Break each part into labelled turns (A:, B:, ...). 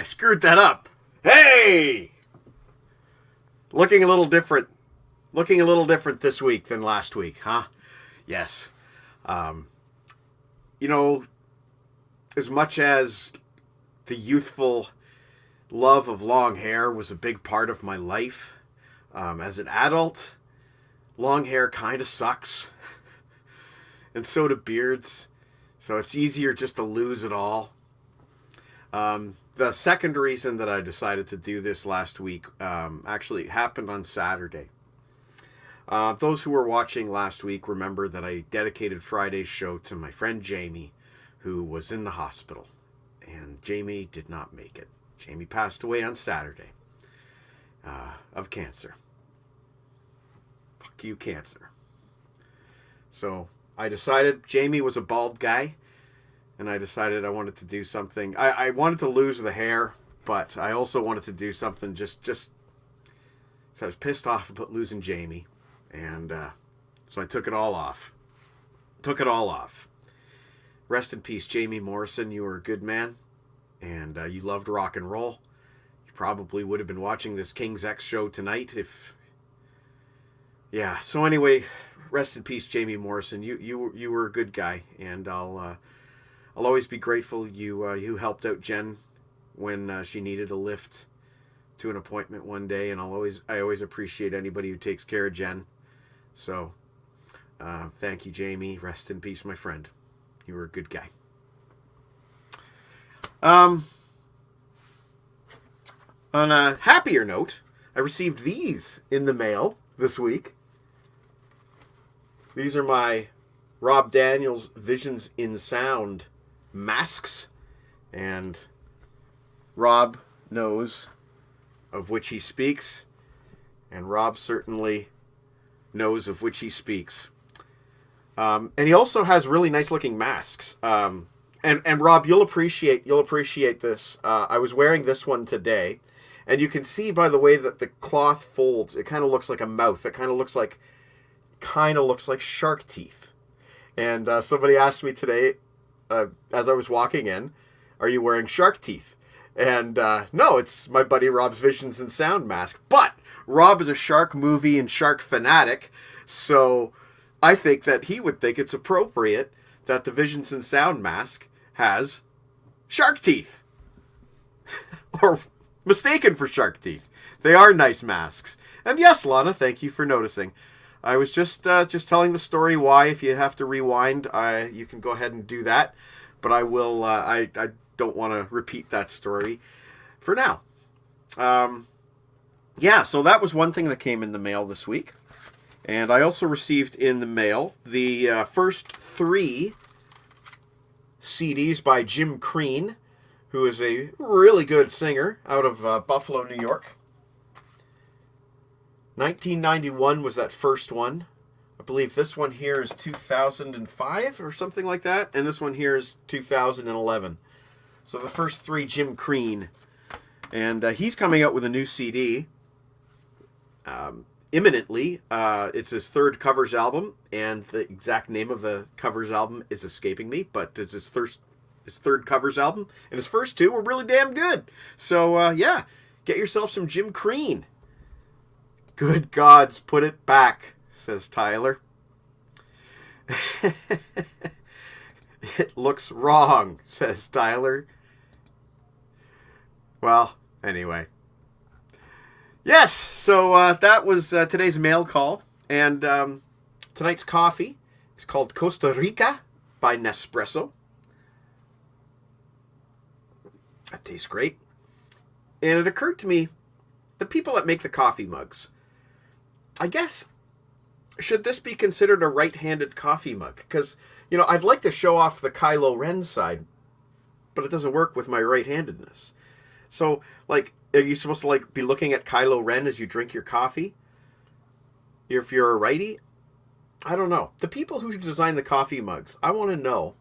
A: screwed that up. Hey! Looking a little different. Looking a little different this week than last week, huh? Yes. You know, as much as the youthful love of long hair was a big part of my life, as an adult, long hair kind of sucks. And so do beards. So it's easier just to lose it all. The second reason that I decided to do this last week actually happened on Saturday. Those who were watching last week remember that I dedicated Friday's show to my friend Jamie, who was in the hospital. And Jamie did not make it. Jamie passed away on Saturday of cancer. Fuck you, cancer. So I decided Jamie was a bald guy. And I decided I wanted to do something. I wanted to lose the hair, but I also wanted to do something just so I was pissed off about losing Jamie. And so I took it all off. Rest in peace, Jamie Morrison. You were a good man. And you loved rock and roll. You probably would have been watching this King's X show tonight if... Yeah, so anyway, rest in peace, Jamie Morrison. You were a good guy. And I'll always be grateful you helped out Jen when she needed a lift to an appointment one day, and I always appreciate anybody who takes care of Jen. So, thank you, Jamie. Rest in peace, my friend. You were a good guy. On a happier note, I received these in the mail this week. These are my Rob Daniels Visions in Sound masks, and Rob knows of which he speaks, and Rob certainly knows of which he speaks. And he also has really nice looking masks. And Rob, you'll appreciate this. I was wearing this one today, and you can see by the way that the cloth folds, it kind of looks like a mouth. It kind of looks like shark teeth. And somebody asked me today, as I was walking in, are you wearing shark teeth? And no, it's my buddy Rob's Visions and Sound mask. But Rob is a shark movie and shark fanatic, so I think that he would think it's appropriate that the Visions and Sound mask has shark teeth. Or mistaken for shark teeth. They are nice masks. And yes, Lana, thank you for noticing. I was just telling the story why. If you have to rewind, you can go ahead and do that. But I will. I don't want to repeat that story for now. Yeah, so that was one thing that came in the mail this week. And I also received in the mail the first 3 CDs by Jim Crean, who is a really good singer out of Buffalo, New York. 1991 was that first one. I believe this one here is 2005 or something like that. And this one here is 2011. So the first 3 Jim Crean. And he's coming out with a new CD imminently. It's his 3rd covers album. And the exact name of the covers album is escaping me. But it's his 3rd covers album. And his first 2 were really damn good. So yeah, get yourself some Jim Crean. Good gods, put it back, says Tyler. It looks wrong, says Tyler. Well, anyway. Yes, so that was today's mail call. And tonight's coffee is called Costa Rica by Nespresso. That tastes great. And it occurred to me, the people that make the coffee mugs, I guess, should this be considered a right-handed coffee mug? Because, you know, I'd like to show off the Kylo Ren side, but it doesn't work with my right-handedness. So, like, are you supposed to, like, be looking at Kylo Ren as you drink your coffee? If you're a righty? I don't know. The people who design the coffee mugs, I want to know.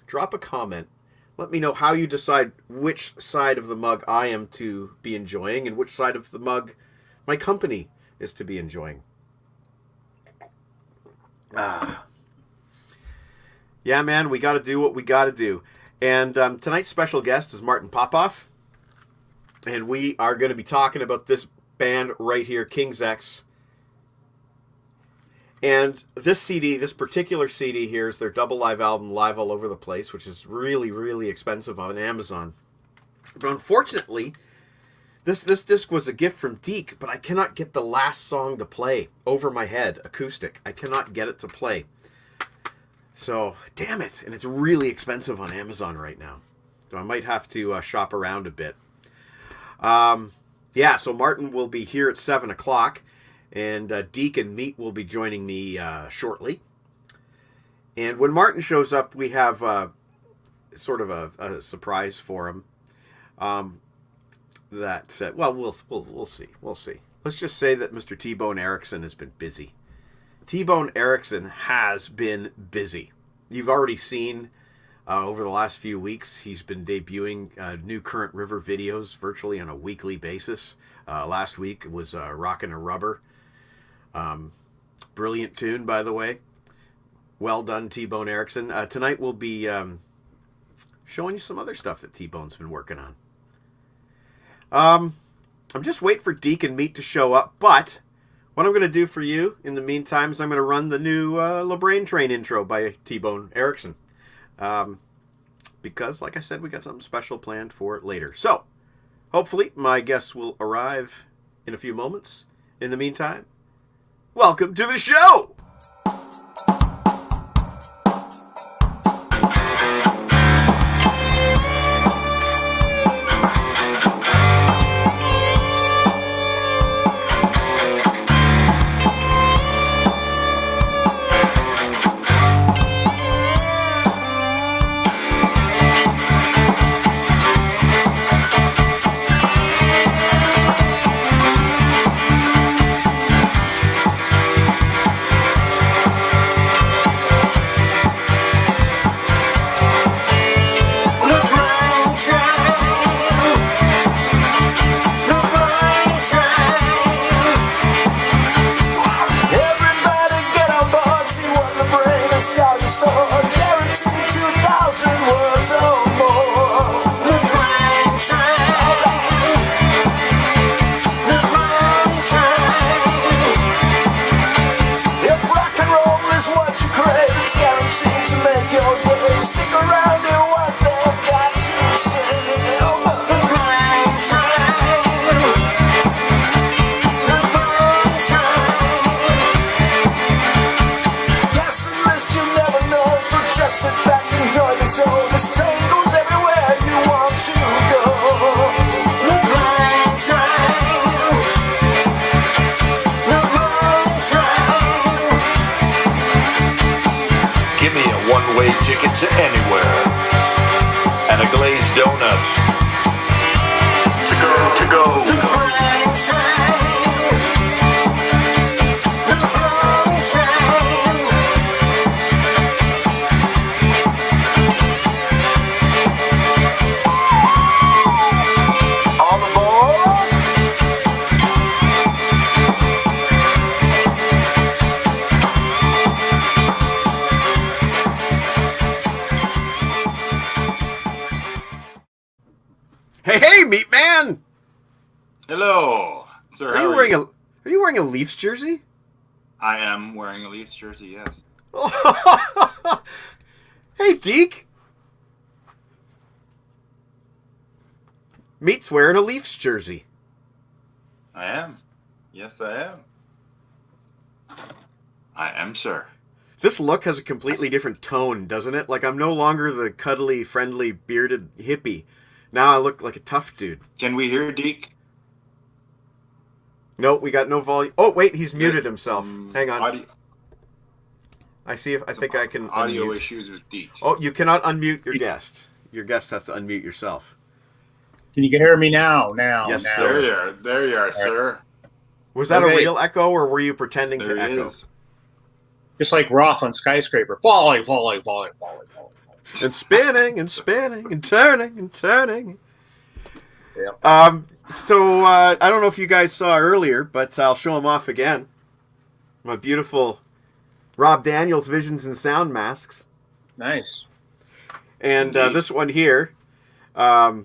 A: Drop a comment. Let me know how you decide which side of the mug I am to be enjoying and which side of the mug my company is to be enjoying. Yeah, man, we got to do what we got to do. And tonight's special guest is Martin Popoff. And we are going to be talking about this band right here, King's X. And this CD, this particular CD here, is their double live album, Live All Over the Place, which is really, really expensive on Amazon. But unfortunately, this disc was a gift from Deke, but I cannot get the last song to play, Over My Head, acoustic. I cannot get it to play. So, damn it. And it's really expensive on Amazon right now. So I might have to shop around a bit. So Martin will be here at 7 o'clock. And Deke and Meat will be joining me shortly. And when Martin shows up, we have sort of a surprise for him. We'll see. We'll see. Let's just say that Mr. T-Bone Erickson has been busy. T-Bone Erickson has been busy. You've already seen over the last few weeks, he's been debuting new Current River videos virtually on a weekly basis. Last week was Rockin' a Rubber. Brilliant tune, by the way. Well done, T-Bone Erickson. Tonight we'll be showing you some other stuff that T-Bone's been working on. I'm just waiting for Deke and Meat to show up, but what I'm going to do for you in the meantime is I'm going to run the new La Brain Train intro by T-Bone Erickson. Because, like I said, we got something special planned for it later. So, hopefully my guests will arrive in a few moments. In the meantime, welcome to the show!
B: Ticket to anywhere and a glazed donut to go. All aboard!
A: Hey, Meat Man!
C: Hello, sir.
A: Are you wearing a Leafs jersey?
C: I am wearing a Leafs jersey, yes.
A: Hey, Deke. Meat's wearing a Leafs jersey.
C: I am. Yes, I am. I am, sir.
A: This look has a completely different tone, doesn't it? Like, I'm no longer the cuddly, friendly, bearded hippie. Now I look like a tough dude.
C: Can we hear Deke?
A: No, we got no volume. Oh, wait, he's muted himself. Hang on. I think I can
C: audio
A: unmute.
C: Issues with Deke.
A: Oh, you cannot unmute your guest. Your guest has to unmute yourself.
D: Can you hear me now?
A: Yes,
D: now.
A: sir.
C: There you are, sir.
A: Was that a real echo, or were you pretending to echo?
C: Is.
D: Just like Roth on Skyscraper. Falling.
A: And spinning and spinning and turning and turning.
D: Yeah.
A: So I don't know if you guys saw earlier, but I'll show them off again. My beautiful Rob Daniels Visions and Sound masks.
D: Nice.
A: And this one here, I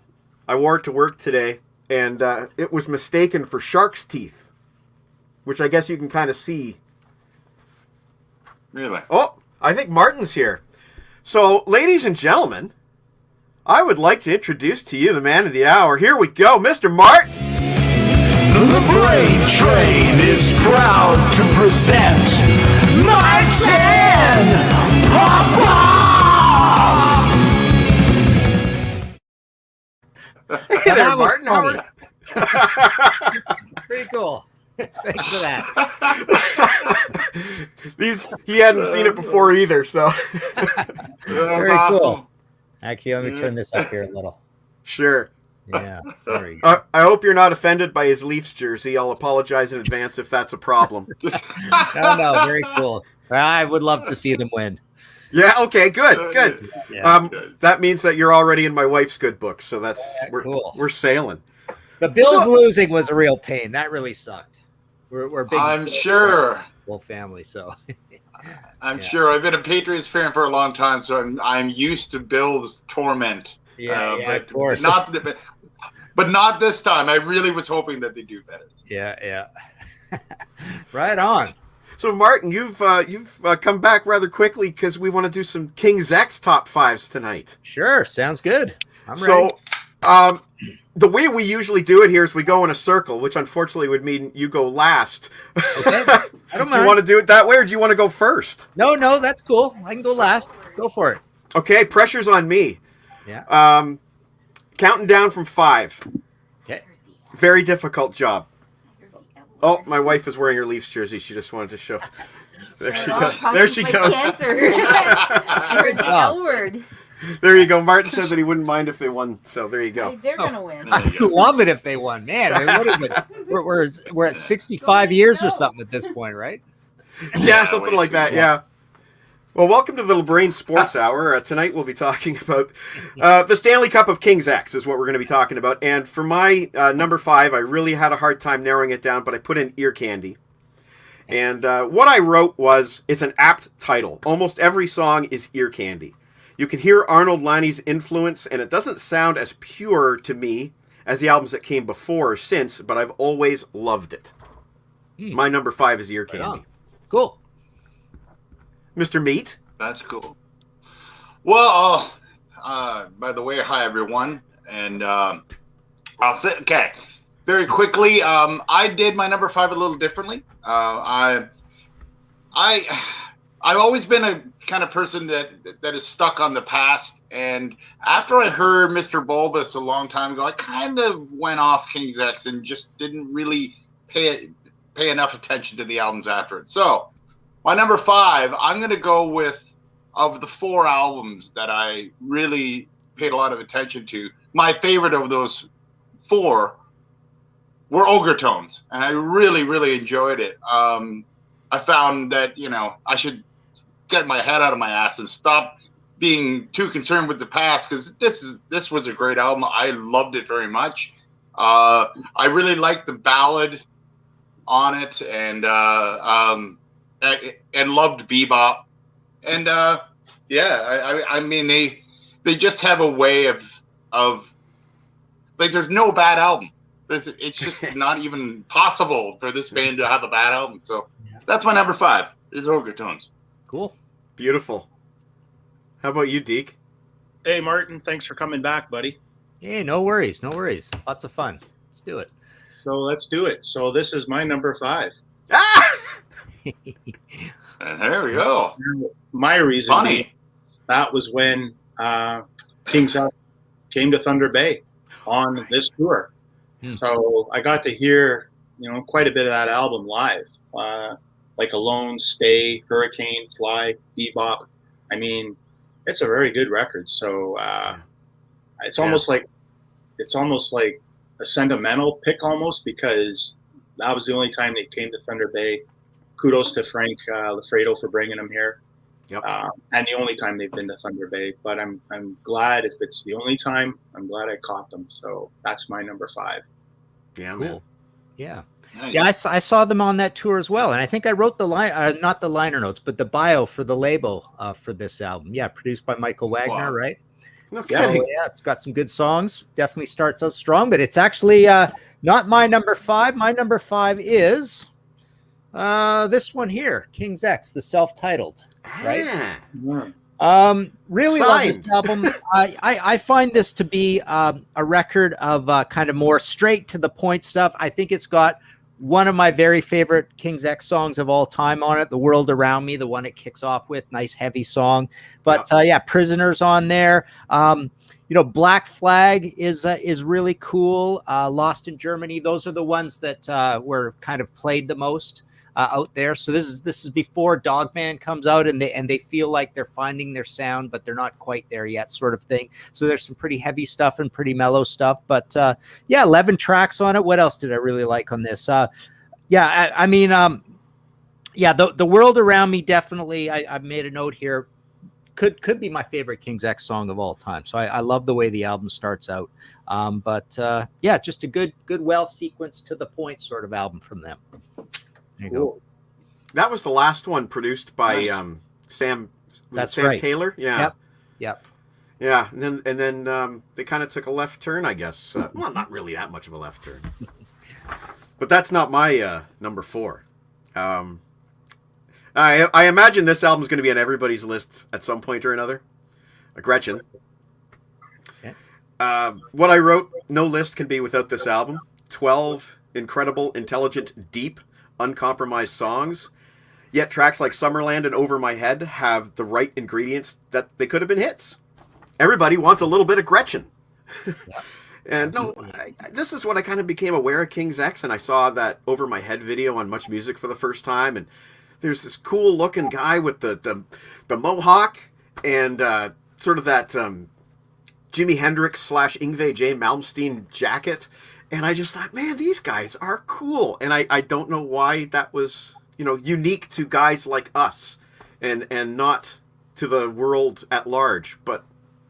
A: wore it to work today, and it was mistaken for shark's teeth, which I guess you can kind of see.
C: Really?
A: Oh, I think Martin's here. So, ladies and gentlemen, I would like to introduce to you the man of the hour. Here we go, Mr. Martin.
B: The Brain Train is proud to present Martin Popoff!
A: Hey there,
E: That was
A: Martin. How
E: funny.
A: are-
E: Pretty cool. Thanks for that.
A: He hadn't seen it before either, so
E: Very
C: awesome.
E: cool. Actually, let me turn this up here a little.
A: sure.
E: Yeah. There you go.
A: I hope you're not offended by his Leafs jersey. I'll apologize in advance if that's a problem.
E: No, very cool. I would love to see them win.
A: Yeah. Okay. Good.
E: Yeah.
A: That means that you're already in my wife's good books, so that's
E: Cool.
A: we're sailing.
E: The Bills losing was a real pain. That really sucked. We're big.
C: I'm sure.
E: Whole family. So
C: I'm
E: Yeah.
C: sure. I've been a Patriots fan for a long time, so I'm used to Bill's torment.
E: yeah, of course.
C: But not this time. I really was hoping that they do better.
E: Yeah. Right on.
A: So, Martin, you've come back rather quickly because we want to do some King's X top fives tonight.
E: Sure. Sounds good. I'm
A: So,
E: ready.
A: the way we usually do it here is we go in a circle, which unfortunately would mean you go last.
E: Okay. I don't
A: Do you
E: mind.
A: want to do it that way, or do you want to go first?
E: No, that's cool. I can go last. Go for it.
A: Okay, pressure's on me.
E: Yeah.
A: Counting down from 5.
E: Okay.
A: Very difficult job. Oh, my wife is wearing her Leafs jersey. She just wanted to show. There she goes. There she goes.
F: Cancer. I heard the L word.
A: There you go. Martin said that he wouldn't mind if they won. So there you go.
F: Hey, they're gonna win.
E: I would love it if they won. Man, I mean, what is it? We're at 65 years or something at this point, right?
A: Yeah, something like that. Yeah. Well, welcome to the LeBrain Sports Hour. Tonight we'll be talking about the Stanley Cup of King's X is what we're going to be talking about. And for my number 5, I really had a hard time narrowing it down, but I put in Ear Candy. And what I wrote was, it's an apt title. Almost every song is Ear Candy. You can hear Arnold Lanni's influence, and it doesn't sound as pure to me as the albums that came before or since, but I've always loved it. My number 5 is Ear Candy.
E: on. Cool.
A: Mr. Meat?
C: That's cool. Well, by the way, hi everyone, and I'll say very quickly. I did my number 5 a little differently. I've always been a kind of person that is stuck on the past, and after I heard Mr. Bulbous a long time ago, I kind of went off King's X and just didn't really pay enough attention to the albums after it. So my number 5, I'm going to go with, of the 4 albums that I really paid a lot of attention to, my favorite of those 4 were Ogre Tones, and I really, really enjoyed it. I found that, I should get my head out of my ass and stop being too concerned with the past, because this was a great album. I loved it very much. I really liked the ballad on it, and loved bebop, and I mean they just have a way of like, there's no bad album. It's just not even possible for this band to have a bad album. So that's my number 5 is Ogre Tones.
E: Cool.
A: Beautiful. How about you, Deke?
D: Hey, Martin, thanks for coming back, buddy.
E: Hey, no worries. Lots of fun. Let's do it.
D: So let's do it. So this is my number 5.
A: Ah!
C: And there we go.
D: My reason
C: Funny.
D: being, that was when King's X came to Thunder Bay on this tour. So I got to hear, quite a bit of that album live, like Alone, Stay, Hurricane, Fly, Bebop. I mean, it's a very good record. So it's almost like a sentimental pick almost, because that was the only time they came to Thunder Bay. Kudos to Frank Lafredo for bringing them here.
A: Yep.
D: And the only time they've been to Thunder Bay. But I'm glad, if it's the only time, I'm glad I caught them. So that's my number 5.
A: Yeah, man.
E: Cool. Yeah.
C: Nice.
E: Yeah, I saw them on that tour as well, and I think I wrote the line, not the liner notes, but the bio for the label for this album. Yeah, produced by Michael Wagner,
C: Wow.
E: right?
A: No
E: So,
A: kidding.
E: yeah, it's got some good songs. Definitely starts out strong, but it's actually not my number 5. My number 5 is this one here, King's X, the self-titled. Right.
A: Ah,
E: Really love this
A: Signed.
E: album. I find this to be a record of kind of more straight to the point stuff. I think it's got one of my very favorite King's X songs of all time on it, "The World Around Me," the one it kicks off with. Nice heavy song. But yeah, Prisoners on there. Black Flag is really cool. Lost in Germany. Those are the ones that were kind of played the most out there. So this is before Dogman comes out, and they feel like they're finding their sound, but they're not quite there yet, sort of thing. So there's some pretty heavy stuff and pretty mellow stuff. But yeah, 11 tracks on it. What else did I really like on this? Yeah, the World Around Me, definitely. I've made a note here. Could be my favorite King's X song of all time. So I love the way the album starts out. Yeah, just a good, well sequenced to the point sort of album from them. There you go.
A: that was the last one produced by Sam.
E: That's
A: Sam
E: right.
A: Taylor. Yeah.
E: Yep.
A: Yeah, and then they kind of took a left turn, I guess. Well, not really that much of a left turn, but that's not my number 4. I imagine this album's going to be on everybody's list at some point or another. Gretchen.
E: Okay.
A: What I wrote, no list can be without this album. 12 incredible, intelligent, deep, uncompromised songs. Yet tracks like Summerland and Over My Head have the right ingredients that they could have been hits. Everybody wants a little bit of Gretchen.
E: Yeah.
A: And this is what I kind of became aware of King's X, and I saw that Over My Head video on Much Music for the first time, and there's this cool looking guy with the mohawk and sort of that Jimi Hendrix / Yngwie J. Malmsteen jacket. And I just thought, man, these guys are cool. And I don't know why that was, unique to guys like us and not to the world at large. But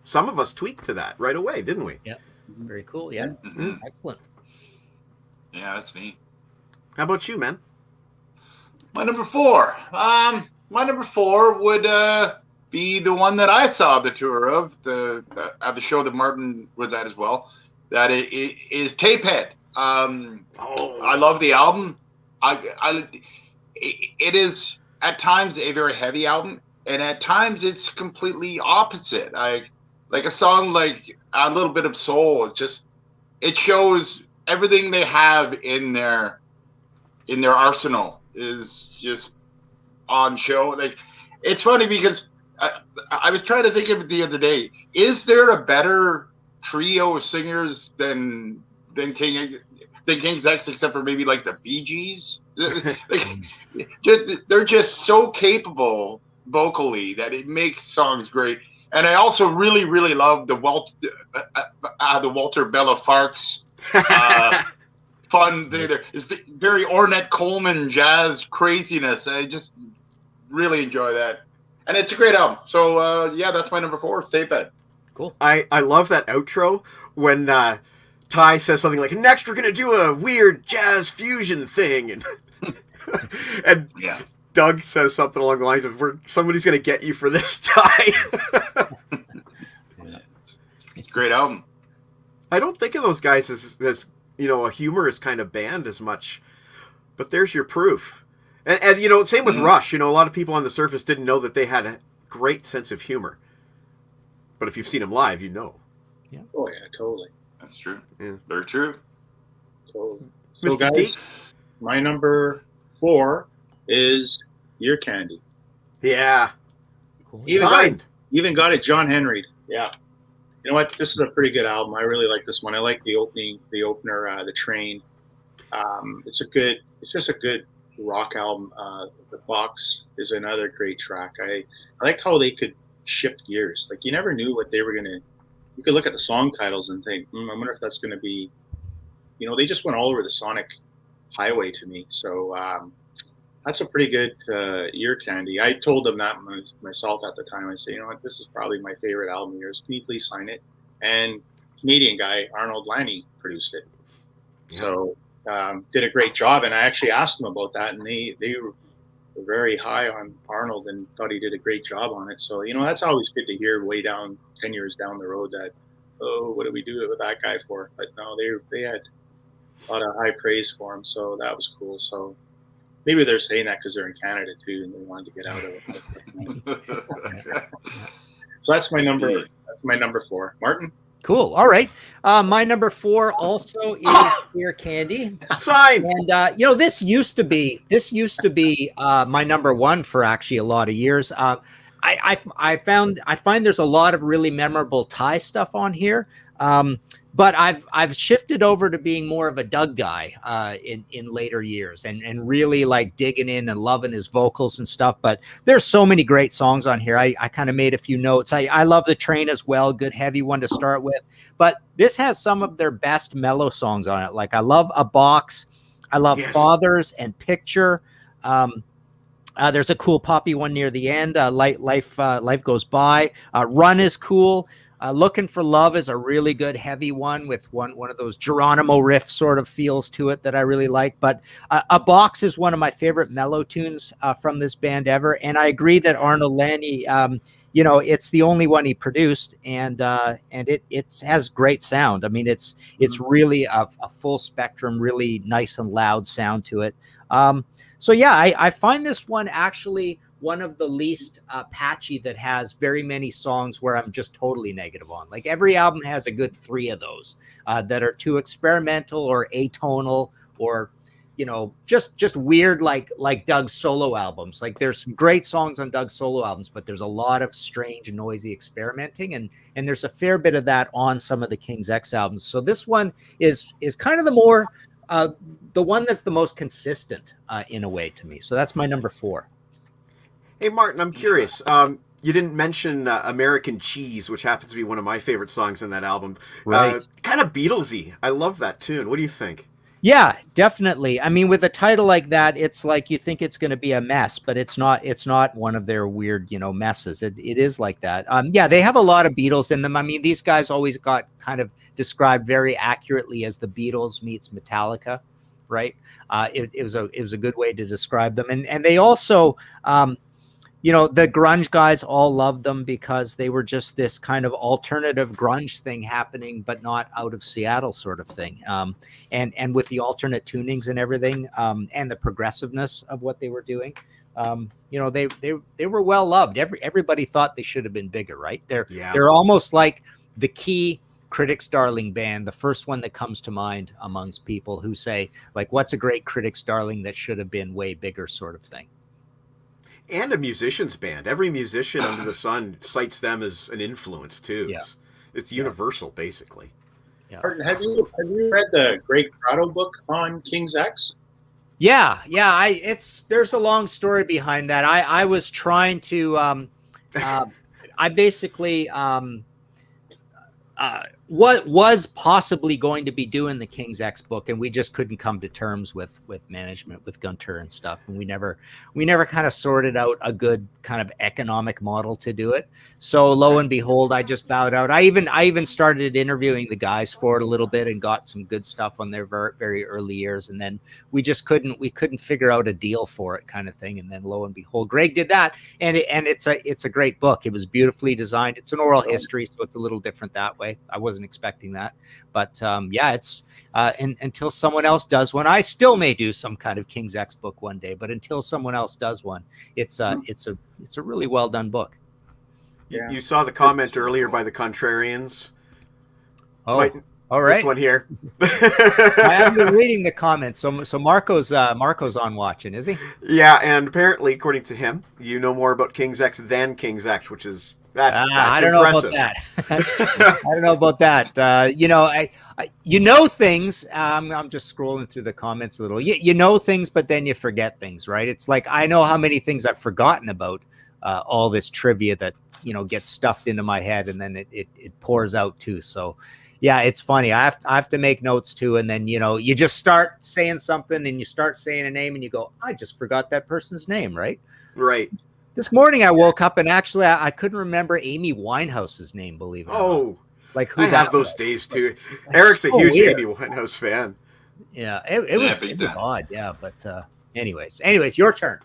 A: some of us tweaked to that right away, didn't we?
E: Yeah. Very cool. Yeah.
C: Mhm.
E: Excellent.
C: Yeah, that's neat.
A: How about you, man?
C: My number 4. My number 4 would be the one that I saw the tour of at the show that Martin was at as well. That it is Tapehead. I love the album. It is at times a very heavy album, and at times it's completely opposite. Like a song like A Little Bit of Soul. It shows everything they have in their arsenal is just on show. Like, it's funny because I was trying to think of it the other day. Is there a better trio of singers than King's X, except for maybe like the Bee Gees? They're just so capable vocally that it makes songs great. And I also really, really love the Walter Bella Farks fun thing there. It's very Ornette Coleman jazz craziness. I just really enjoy that. And it's a great album. So, yeah, that's my number 4. Stay Bed.
E: Cool.
A: I love that outro when Ty says something like, next we're going to do a weird jazz fusion thing. And
C: Yeah.
A: Doug says something along the lines of, somebody's going to get you for this, Ty.
C: It's a great album.
A: I don't think of those guys as a humorous kind of band as much, but there's your proof. And same with Rush. A lot of people on the surface didn't know that they had a great sense of humor. But if you've seen them live, you know.
E: Yeah.
D: Oh yeah, totally.
C: That's true.
A: Yeah.
C: Very true.
D: Totally. So
A: Mr.
D: guys,
A: D?
D: my number 4 is Ear Candy.
A: Yeah.
E: Cool.
D: Even got it John Henry. Yeah. You know what? This is a pretty good album. I really like this one. I like the opener, The Train. It's just a good rock album. The Box is another great track. I like how they could shift gears. Like, you never knew what they were going to, you could look at the song titles and think, I wonder if that's going to be, they just went all over the sonic highway to me. So that's a pretty good Ear Candy. I told them that myself at the time. I said, you know what, this is probably my favorite album of yours. Can you please sign it? And Canadian guy, Arnold Lanny, produced it. Yeah. So did a great job. And I actually asked them about that. And they were very high on Arnold and thought he did a great job on it. So, that's always good to hear way down 10 years down the road that, oh, what do we do it with that guy for? But no, they had a lot of high praise for him. So that was cool. So maybe they're saying that because they're in Canada too and they wanted to get out of it. So that's my number 4. Martin?
E: Cool. All right. My number 4 also is Ear Candy.
A: Sign.
E: And this used to be my number 1 for actually a lot of years. I find there's a lot of really memorable Thai stuff on here. But I've shifted over to being more of a Doug guy in later years and really like digging in and loving his vocals and stuff. But there's so many great songs on here. I kind of made a few notes. I love The Train as well. Good heavy one to start with. But this has some of their best mellow songs on it. Like I love A Box. I love Fathers and Picture. There's a cool poppy one near the end. Life Goes By. Run is cool. Looking for Love is a really good heavy one with one of those Geronimo riff sort of feels to it that I really like. But A Box is one of my favorite mellow tunes from this band ever. And I agree that Arnold Lanny, it's the only one he produced, and it has great sound. I mean, it's really a full spectrum, really nice and loud sound to it. So yeah, I find this one actually one of the least patchy that has very many songs where I'm just totally negative on. Like every album has a good 3 of those that are too experimental or atonal or, just weird like Doug's solo albums. Like there's some great songs on Doug's solo albums, but there's a lot of strange, noisy experimenting. And there's a fair bit of that on some of the King's X albums. So this one is kind of the more, the one that's the most consistent in a way to me. So that's my number 4.
A: Hey, Martin, I'm curious. You didn't mention American Cheese, which happens to be one of my favorite songs in that album.
E: Right.
A: Kind of Beatlesy. I love that tune. What do you think?
E: Yeah, definitely. I mean, with a title like that, it's like you think it's going to be a mess, but it's not. It's not one of their weird, messes. It is like that. Yeah, they have a lot of Beatles in them. I mean, these guys always got kind of described very accurately as the Beatles meets Metallica, right? It was a good way to describe them, and they also. The grunge guys all loved them because they were just this kind of alternative grunge thing happening, but not out of Seattle sort of thing. And with the alternate tunings and everything, and the progressiveness of what they were doing, they were well loved. Everybody thought they should have been bigger, right? They're almost like the key Critics' Darling band, the first one that comes to mind amongst people who say, like, what's a great Critics' Darling that should have been way bigger sort of thing.
A: And a musician's band. Every musician under the sun cites them as an influence too.
E: Yeah.
A: It's universal, basically.
E: Yeah.
D: Martin, have you read the Greg Prato book on King's X?
E: Yeah. There's a long story behind that. I was trying to. I basically what was possibly going to be doing the King's X book, and we just couldn't come to terms with management, with Gunter and stuff, and we never kind of sorted out a good kind of economic model to do it. So lo and behold, I just bowed out. I even started interviewing the guys for it a little bit and got some good stuff on their very, very early years, and then we couldn't figure out a deal for it, kind of thing. And then lo and behold, Greg did that, and it's a great book. It was beautifully designed. It's an oral history, so it's a little different that way. I wasn't expecting that, but it's until someone else does one. I still may do some kind of King's X book one day, but until someone else does one, it's a really well done book.
A: Yeah. You saw the comment earlier by the Contrarians.
E: Oh, all right.
A: This one here.
E: I haven't been reading the comments, so Marco's on watching, is he?
A: Yeah, and apparently, according to him, you know more about King's X than King's X, which is that's
E: I don't
A: impressive.
E: know about that. I don't know about that. I things. I'm just scrolling through the comments a little. You know things, but then you forget things, right? It's like I know how many things I've forgotten about all this trivia that gets stuffed into my head, and then it pours out too. So. Yeah, it's funny. I have to make notes too, and then you just start saying something, and you start saying a name, and you go, I just forgot that person's name, right?
A: Right.
E: This morning I woke up and actually I couldn't remember Amy Winehouse's name. Believe it or not. Like who?
A: I have those days too. Eric's a huge Amy Winehouse fan.
E: Yeah, it was odd. Yeah, but Anyways, your turn.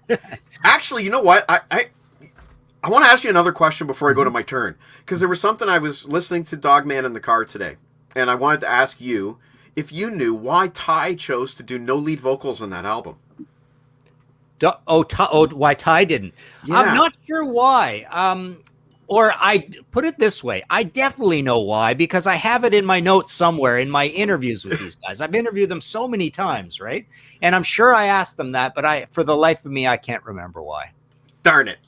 A: Actually, you know what? I want to ask you another question before I go to my turn, because there was something I was listening to Dogman in the car today, and I wanted to ask you if you knew why Ty chose to do no lead vocals on that album.
E: Why Ty didn't?
A: Yeah.
E: I'm not sure why. Or I put it this way, I definitely know why, because I have it in my notes somewhere in my interviews with these guys. I've interviewed them so many times, right? And I'm sure I asked them that, but for the life of me, I can't remember why.
A: Darn it.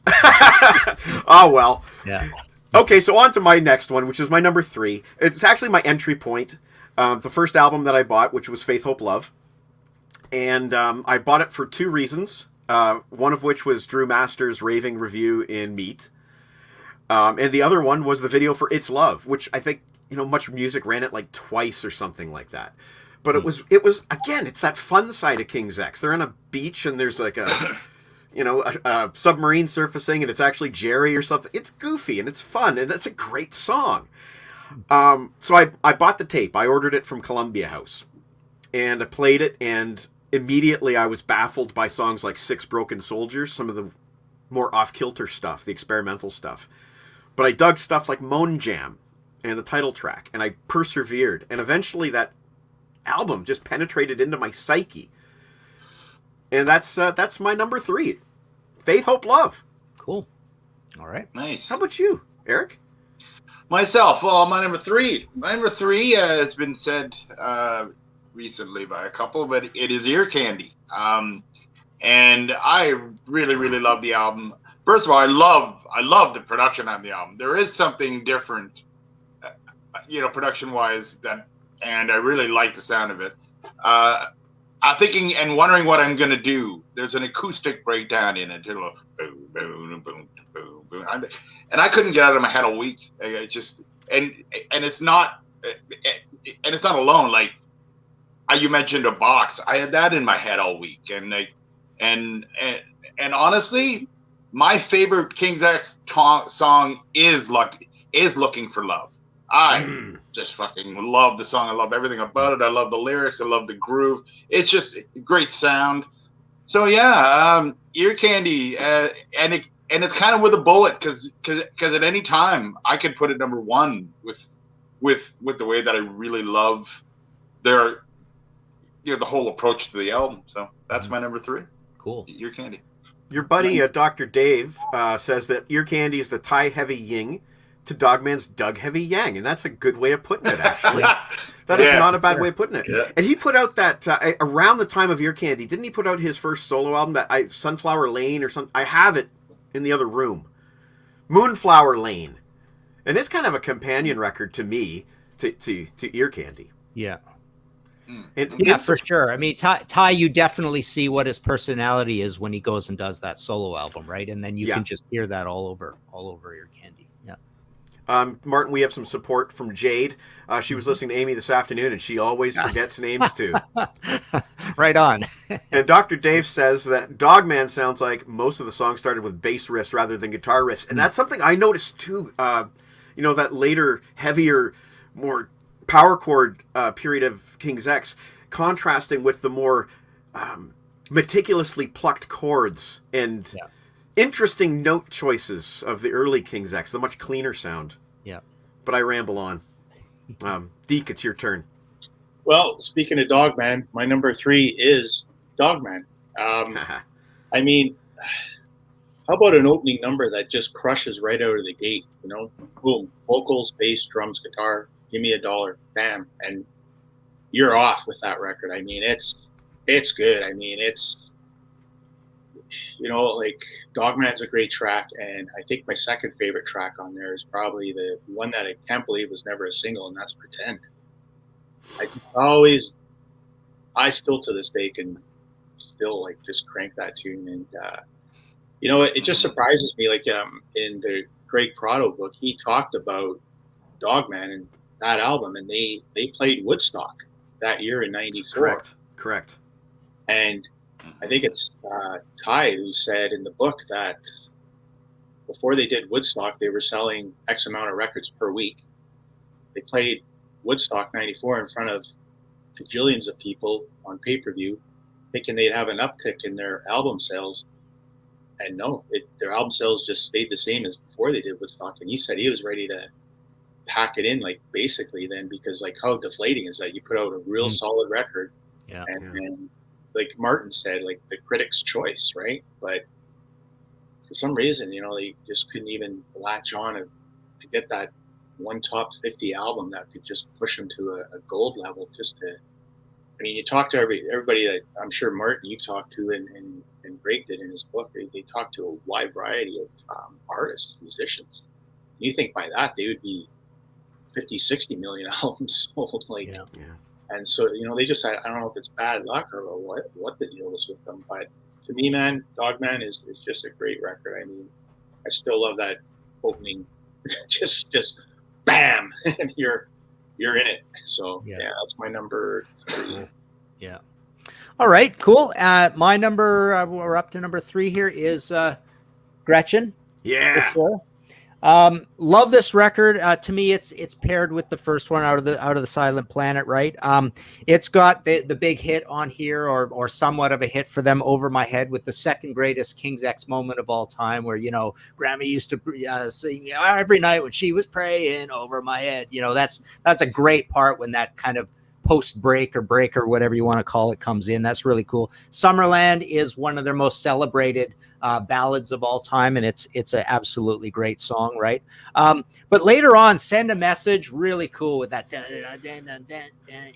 A: Oh, well.
E: Yeah.
A: Okay, so on to my next one, which is my number 3. It's actually my entry point. The first album that I bought, which was Faith, Hope, Love. And I bought it for 2 reasons. One of which was Drew Master's raving review in Meat. And the other one was the video for It's Love, which I think, Much Music ran it like twice or something like that. But it was again, it's that fun side of King's X. They're on a beach and there's like a submarine surfacing and it's actually Jerry or something. It's goofy and it's fun and that's a great song. So I bought the tape. I ordered it from Columbia House and I played it, and immediately I was baffled by songs like Six Broken Soldiers, some of the more off-kilter stuff, the experimental stuff. But I dug stuff like Moan Jam and the title track, and I persevered. And eventually that album just penetrated into my psyche. And that's my number 3. Faith, Hope, Love.
E: Cool. All right.
C: Nice.
A: How about you, Eric?
C: Myself, well, my number 3. My number 3 has been said recently by a couple, but it is Ear Candy. And I really, really love the album. First of all, I love the production on the album. There is something different, production-wise, and I really like the sound of it. I'm thinking and wondering what I'm going to do. There's an acoustic breakdown in it. It'll boom, boom, boom, boom, boom. And I couldn't get out of my head all week. It's just, and it's not alone. Like, you mentioned a box. I had that in my head all week. And honestly, my favorite King's X song is Looking for Love. I just fucking love the song. I love everything about it. I love the lyrics. I love the groove. It's just a great sound. So yeah, Ear Candy, and it's kind of with a bullet because at any time I could put it number 1 with the way that I really love their the whole approach to the album. So that's my number 3.
E: Cool.
C: Ear Candy.
A: Your buddy, Dr. Dave, says that Ear Candy is the Thai heavy yin to Dogman's Doug heavy yang. And that's a good way of putting it, actually. That is not a bad way of putting it. Yeah. And he put out that, around the time of Ear Candy, didn't he put out his first solo album, Sunflower Lane or something? I have it in the other room. Moonflower Lane. And it's kind of a companion record to me, to Ear Candy.
E: Yeah.
A: And
E: for sure. I mean, Ty, you definitely see what his personality is when he goes and does that solo album, right? And then you can just hear that all over Ear Candy. Yeah.
A: Martin, we have some support from Jade. She was listening to Amy this afternoon, and she always forgets names too.
E: Right on.
A: And Dr. Dave says that Dogman sounds like most of the songs started with bass riffs rather than guitar riffs, and that's something I noticed too. That later, heavier, more power chord period of King's X, contrasting with the more meticulously plucked chords and interesting note choices of the early King's X, the much cleaner sound.
E: Yeah. But
A: I ramble on. Deke, it's your turn.
D: Well, speaking of Dogman, my number 3 is Dogman. I mean, how about an opening number that just crushes right out of the gate? Boom, vocals, bass, drums, guitar. Give me $1, bam, and you're off with that record. I mean, it's good. I mean, it's like Dogman's a great track, and I think my second favorite track on there is probably the one that I can't believe was never a single, and that's Pretend. I still to this day can still like just crank that tune, and it just surprises me. Like in the Greg Prado book, he talked about Dogman and that album, and they played Woodstock that year in '94.
A: Correct.
D: And I think it's Ty who said in the book that before they did Woodstock, they were selling X amount of records per week. They played Woodstock '94 in front of gajillions of people on pay-per-view, thinking they'd have an uptick in their album sales. And no, their album sales just stayed the same as before they did Woodstock. And he said he was ready to pack it in, like, basically then, because like how deflating is that? You put out a real solid record, and like Martin said, like the critics' choice, right? But for some reason, you know, they just couldn't even latch on to get that one top 50 album that could just push them to a gold level. Just to, I mean, you talk to everybody that I'm sure Martin you've talked to, and Greg did in his book. They talk to a wide variety of artists, musicians. You think by that they would be 50, 60 million albums sold, like, and so, you know, they just had, I don't know if it's bad luck or what the deal is with them, but to me, man, Dogman is just a great record. I mean, I still love that opening, just bam, and you're in it. So yeah, that's my number 3.
E: Yeah. All right, cool. My number, we're up to number 3 here, is Gretchen.
A: Yeah.
E: For sure. Love this record. To me, it's paired with the first one, out of the Silent Planet, right? It's got the big hit on here, or somewhat of a hit for them, Over My Head, with the second greatest King's X moment of all time, where, you know, Grammy used to sing, you know, every night when she was praying over my head. You know, that's a great part when that kind of post break or whatever you want to call it comes in. That's really cool. Summerland is one of their most celebrated ballads of all time, and it's an absolutely great song, right? But later on, Send a Message, really cool with that,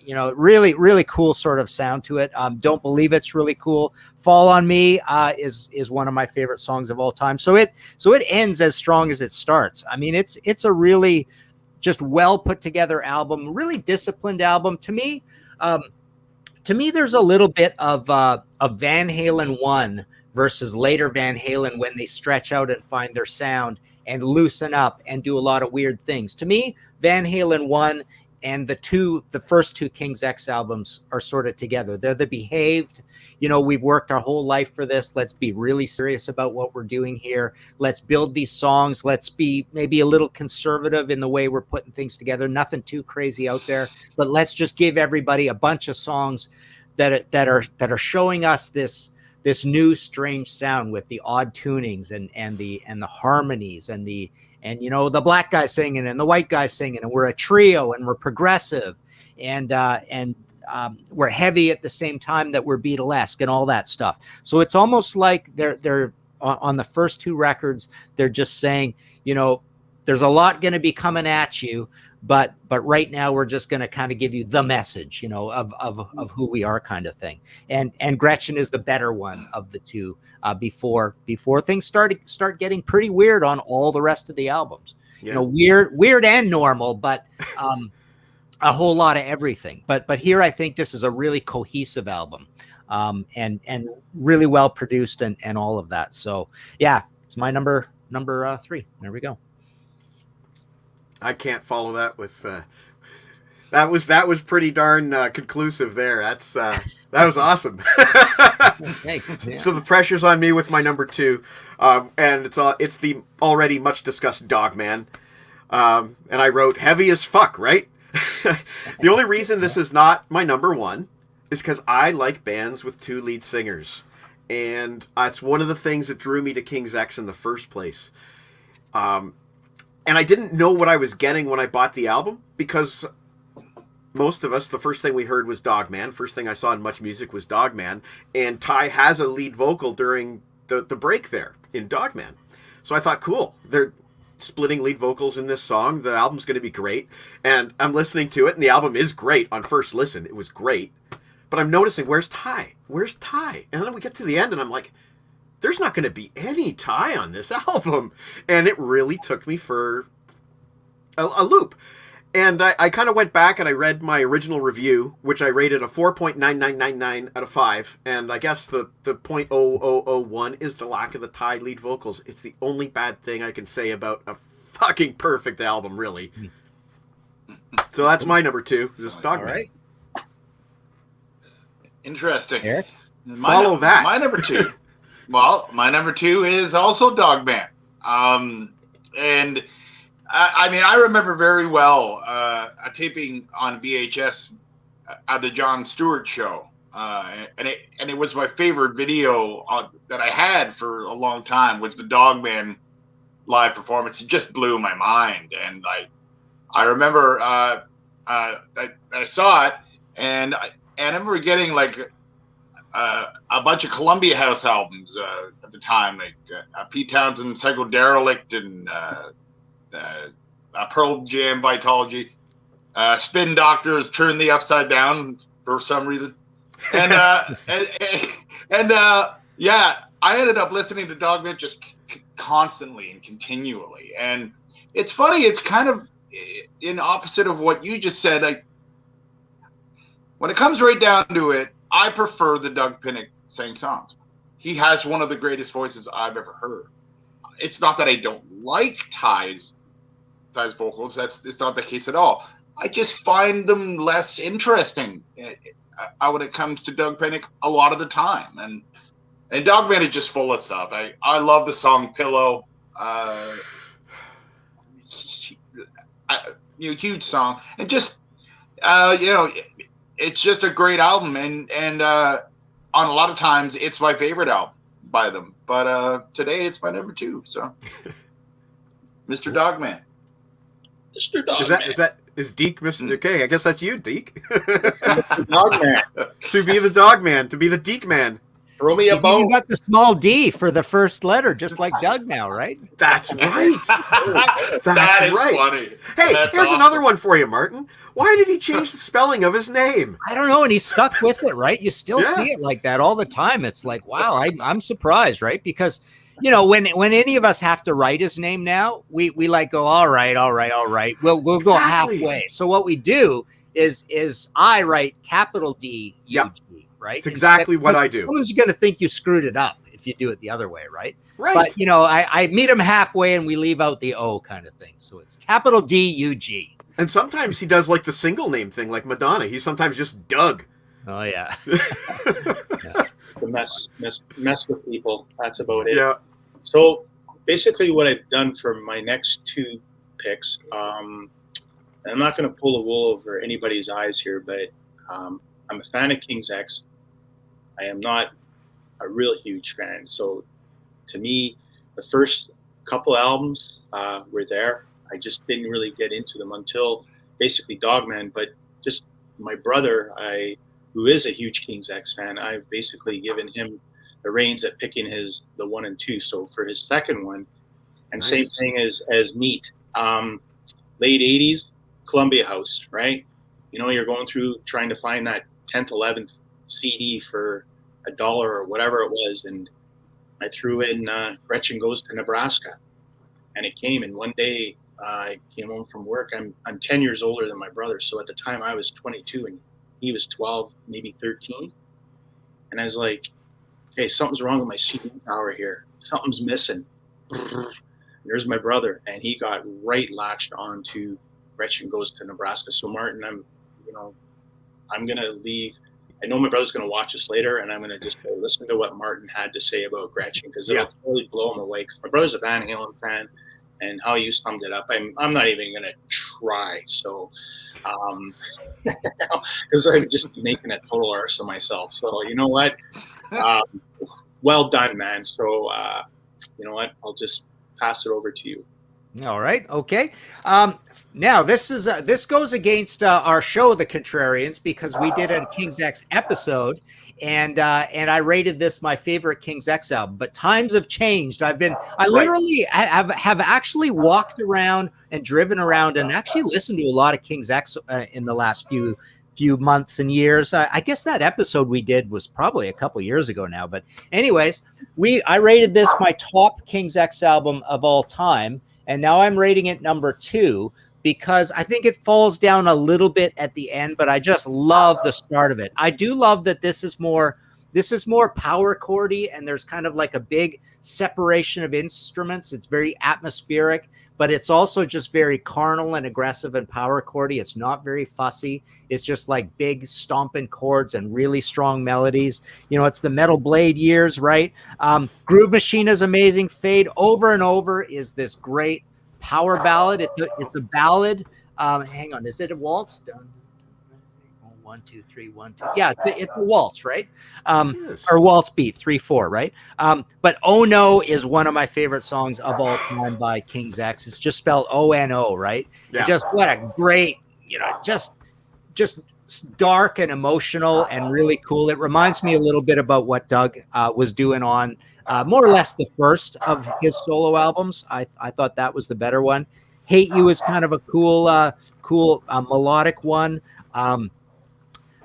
E: you know, really cool sort of sound to it. Don't Believe It's really cool. Fall on Me is one of my favorite songs of all time. So it ends as strong as it starts. I mean, it's a really just well put together album, really disciplined album. To me, there's a little bit of Van Halen 1 versus later Van Halen, when they stretch out and find their sound and loosen up and do a lot of weird things. To me, Van Halen 1 and the first 2 King's X albums are sort of together. They're the behaved, you know, we've worked our whole life for this. Let's be really serious about what we're doing here. Let's build these songs. Let's be maybe a little conservative in the way we're putting things together. Nothing too crazy out there, but let's just give everybody a bunch of songs that are showing us this new strange sound with the odd tunings and the harmonies and you know, the black guy singing and the white guy singing, and we're a trio and we're progressive and we're heavy at the same time that we're Beatlesque and all that stuff. So it's almost like they're on the first 2 records, they're just saying, you know, there's a lot going to be coming at you, but right now we're just going to kind of give you the message, you know, of who we are, kind of thing. And Gretchen is the better one of the 2 before things start getting pretty weird on all the rest of the albums. Yeah. You know, weird and normal, but a whole lot of everything. But here I think this is a really cohesive album, and really well produced and all of that. So yeah, it's my number 3. There we go.
A: I can't follow that with that was pretty darn conclusive there. That was awesome.
E: Yeah.
A: So the pressure's on me with my number 2, and it's the already much discussed Dogman, and I wrote heavy as fuck, right? The only reason this is not my number 1 is because I like bands with 2 lead singers, and it's one of the things that drew me to King's X in the first place. And I didn't know what I was getting when I bought the album, because most of us, the first thing we heard was Dogman. First thing I saw in Much Music was Dogman. And Ty has a lead vocal during the break there in Dogman. So I thought, cool, they're splitting lead vocals in this song. The album's going to be great. And I'm listening to it, and the album is great on first listen. It was great. But I'm noticing, where's Ty? Where's Ty? And then we get to the end, and I'm like, there's not going to be any Ty on this album. And it really took me for a loop. And I kind of went back and I read my original review, which I rated a 4.9999 out of 5. And I guess the 0.0001 is the lack of the Ty lead vocals. It's the only bad thing I can say about a fucking perfect album, really. So that's my number 2. This is Dogman.
E: All right.
C: Interesting.
E: Eric?
A: Follow that.
C: My number 2. Well, my number 2 is also Dogman. And I mean, I remember very well a taping on VHS of the Jon Stewart show. and it was my favorite video that I had for a long time was the Dogman live performance. It just blew my mind, and I remember I saw it, and I remember getting like a bunch of Columbia House albums at the time, like Pete Townsend's Psycho Derelict and Pearl Jam Vitology, Spin Doctors Turn the Upside Down for some reason. And yeah, I ended up listening to Dogman just constantly and continually. And it's funny, it's kind of in opposite of what you just said. Like, when it comes right down to it, I prefer the Doug Pinnick sang songs. He has one of the greatest voices I've ever heard. It's not that I don't like Ty's vocals. It's not the case at all. I just find them less interesting when it comes to Doug Pinnick a lot of the time. And Dogman is just full of stuff. I love the song Pillow. Huge song. And just, it's just a great album. And on a lot of times, it's my favorite album by them. But today, it's my number 2. So, Mr. Dogman.
D: Mr. Dogman.
A: Is Deke Mr. Okay, I guess that's you, Deke.
D: Dogman.
A: To be the Dogman, to be the Deke man.
D: Throw me a
E: He's
D: bone.
E: even got the small D for the first letter, just like Doug now, right?
A: That's right.
C: That is
A: right.
C: funny.
A: Hey,
C: That's
A: here's
C: awesome.
A: another one for you, Martin. Why did he change the spelling of his name?
E: I don't know, and he's stuck with it, right? You still
A: Yeah.
E: see it like that all the time. It's like, wow, I'm surprised, right? Because when any of us have to write his name now, we like go, all right. We'll go
A: Exactly.
E: halfway. So what we do is I write capital D U
A: Yep.
E: G, right?
A: It's exactly what I do.
E: Someone's going to think you screwed it up if you do it the other way, right?
A: Right.
E: But I meet him halfway and we leave out the O kind of thing. So it's capital D U G.
A: And sometimes he does like the single name thing, like Madonna. He's sometimes just Doug.
E: Oh yeah.
D: To mess with people. That's about it.
A: Yeah.
D: So basically, what I've done for my next 2 picks, and I'm not going to pull the wool over anybody's eyes here, but I'm a fan of King's X. I am not a real huge fan. So to me, the first couple albums were there. I just didn't really get into them until basically Dogman. But just my brother, who is a huge King's X fan, I've basically given him the reins at picking the 1 and 2. So for his second one, and
A: Nice.
D: same thing as Neat, late 80s, Columbia House, right? You're going through trying to find that 10th, 11th CD for $1 or whatever it was. And I threw in Gretchen Goes to Nebraska, and it came. And one day I came home from work. I'm 10 years older than my brother. So at the time I was 22 and he was 12, maybe 13. And I was like, hey, something's wrong with my CD tower here. Something's missing. There's my brother. And he got right latched on to Gretchen Goes to Nebraska. So Martin, I'm going to leave. I know my brother's going to watch this later, and I'm going to just go listen to what Martin had to say about Gretchen, because it'll totally blow him away. Because my brother's a Van Halen fan, and how you summed it up, I'm not even going to try. So, because I'm just making a total arse of myself. So you know what? Well done, man. So you know what? I'll just pass it over to you.
E: All right. Okay. Now this goes against our show, The Contrarians, because we did a King's X episode, and I rated this my favorite King's X album. But times have changed. I literally have actually walked around and driven around and actually listened to a lot of King's X in the last few months and years. I guess that episode we did was probably a couple years ago now. But anyways, I rated this my top King's X album of all time. And now I'm rating it number 2 because I think it falls down a little bit at the end, but I just love the start of it. I do love that this is more power chordy, and there's kind of like a big separation of instruments. It's very atmospheric, but it's also just very carnal and aggressive and power chordy. It's not very fussy. It's just like big stomping chords and really strong melodies. It's the Metal Blade years, right? Groove Machine is amazing. Fade Over and Over is this great power ballad. It's a ballad. Hang on, is it a waltz? 1, 2, 3, 1, 2. Yeah, it's a waltz, right?
A: Yes.
E: Or waltz beat, 3/4, right? But "Oh No" is one of my favorite songs of all time by King's X. It's just spelled ONO, right?
A: Yeah.
E: And just what a great, just dark and emotional and really cool. It reminds me a little bit about what Doug was doing on more or less the first of his solo albums. I thought that was the better one. "Hate You" is kind of a cool melodic one.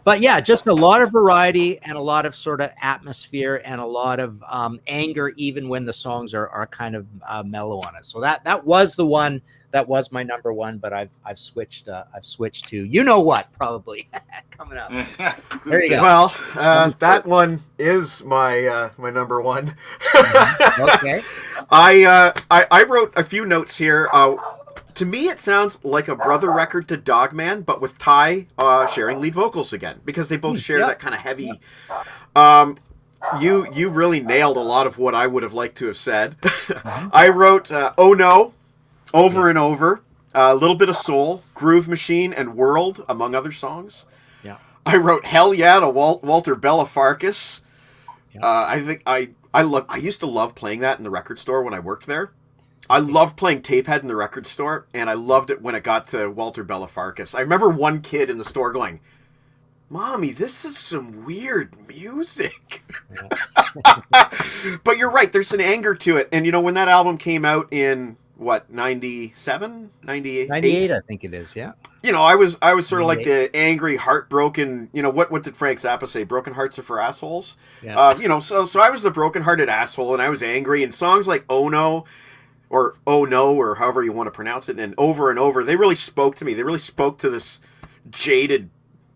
E: But yeah, just a lot of variety and a lot of sort of atmosphere and a lot of anger, even when the songs are kind of mellow on it. So that was the one that was my number one. But I've switched to you know what probably coming up. There you go.
A: Well, that one is my my number one.
E: Okay.
A: I wrote a few notes here. To me, it sounds like a brother record to Dogman, but with Ty sharing lead vocals again, because they both share that kind of heavy. You really nailed a lot of what I would have liked to have said. I wrote "Oh No" over and over, a little bit of soul, Groove Machine, and World, among other songs.
E: Yeah.
A: I wrote "Hell Yeah" to Walter Belafarkas. I think I used to love playing that in the record store when I worked there. I loved playing Tapehead in the record store, and I loved it when it got to Walter Belafarkas. I remember one kid in the store going, "Mommy, this is some weird music." But you're right, there's an anger to it. And when that album came out in, what, 97? 98?
E: 98, I think it is, yeah.
A: I was sort of like the angry, heartbroken, what did Frank Zappa say? Broken hearts are for assholes?
E: Yeah.
A: So I was the broken-hearted asshole, and I was angry, and songs like "Oh No," or "Oh No," or however you want to pronounce it, and over, they really spoke to me. They really spoke to this jaded,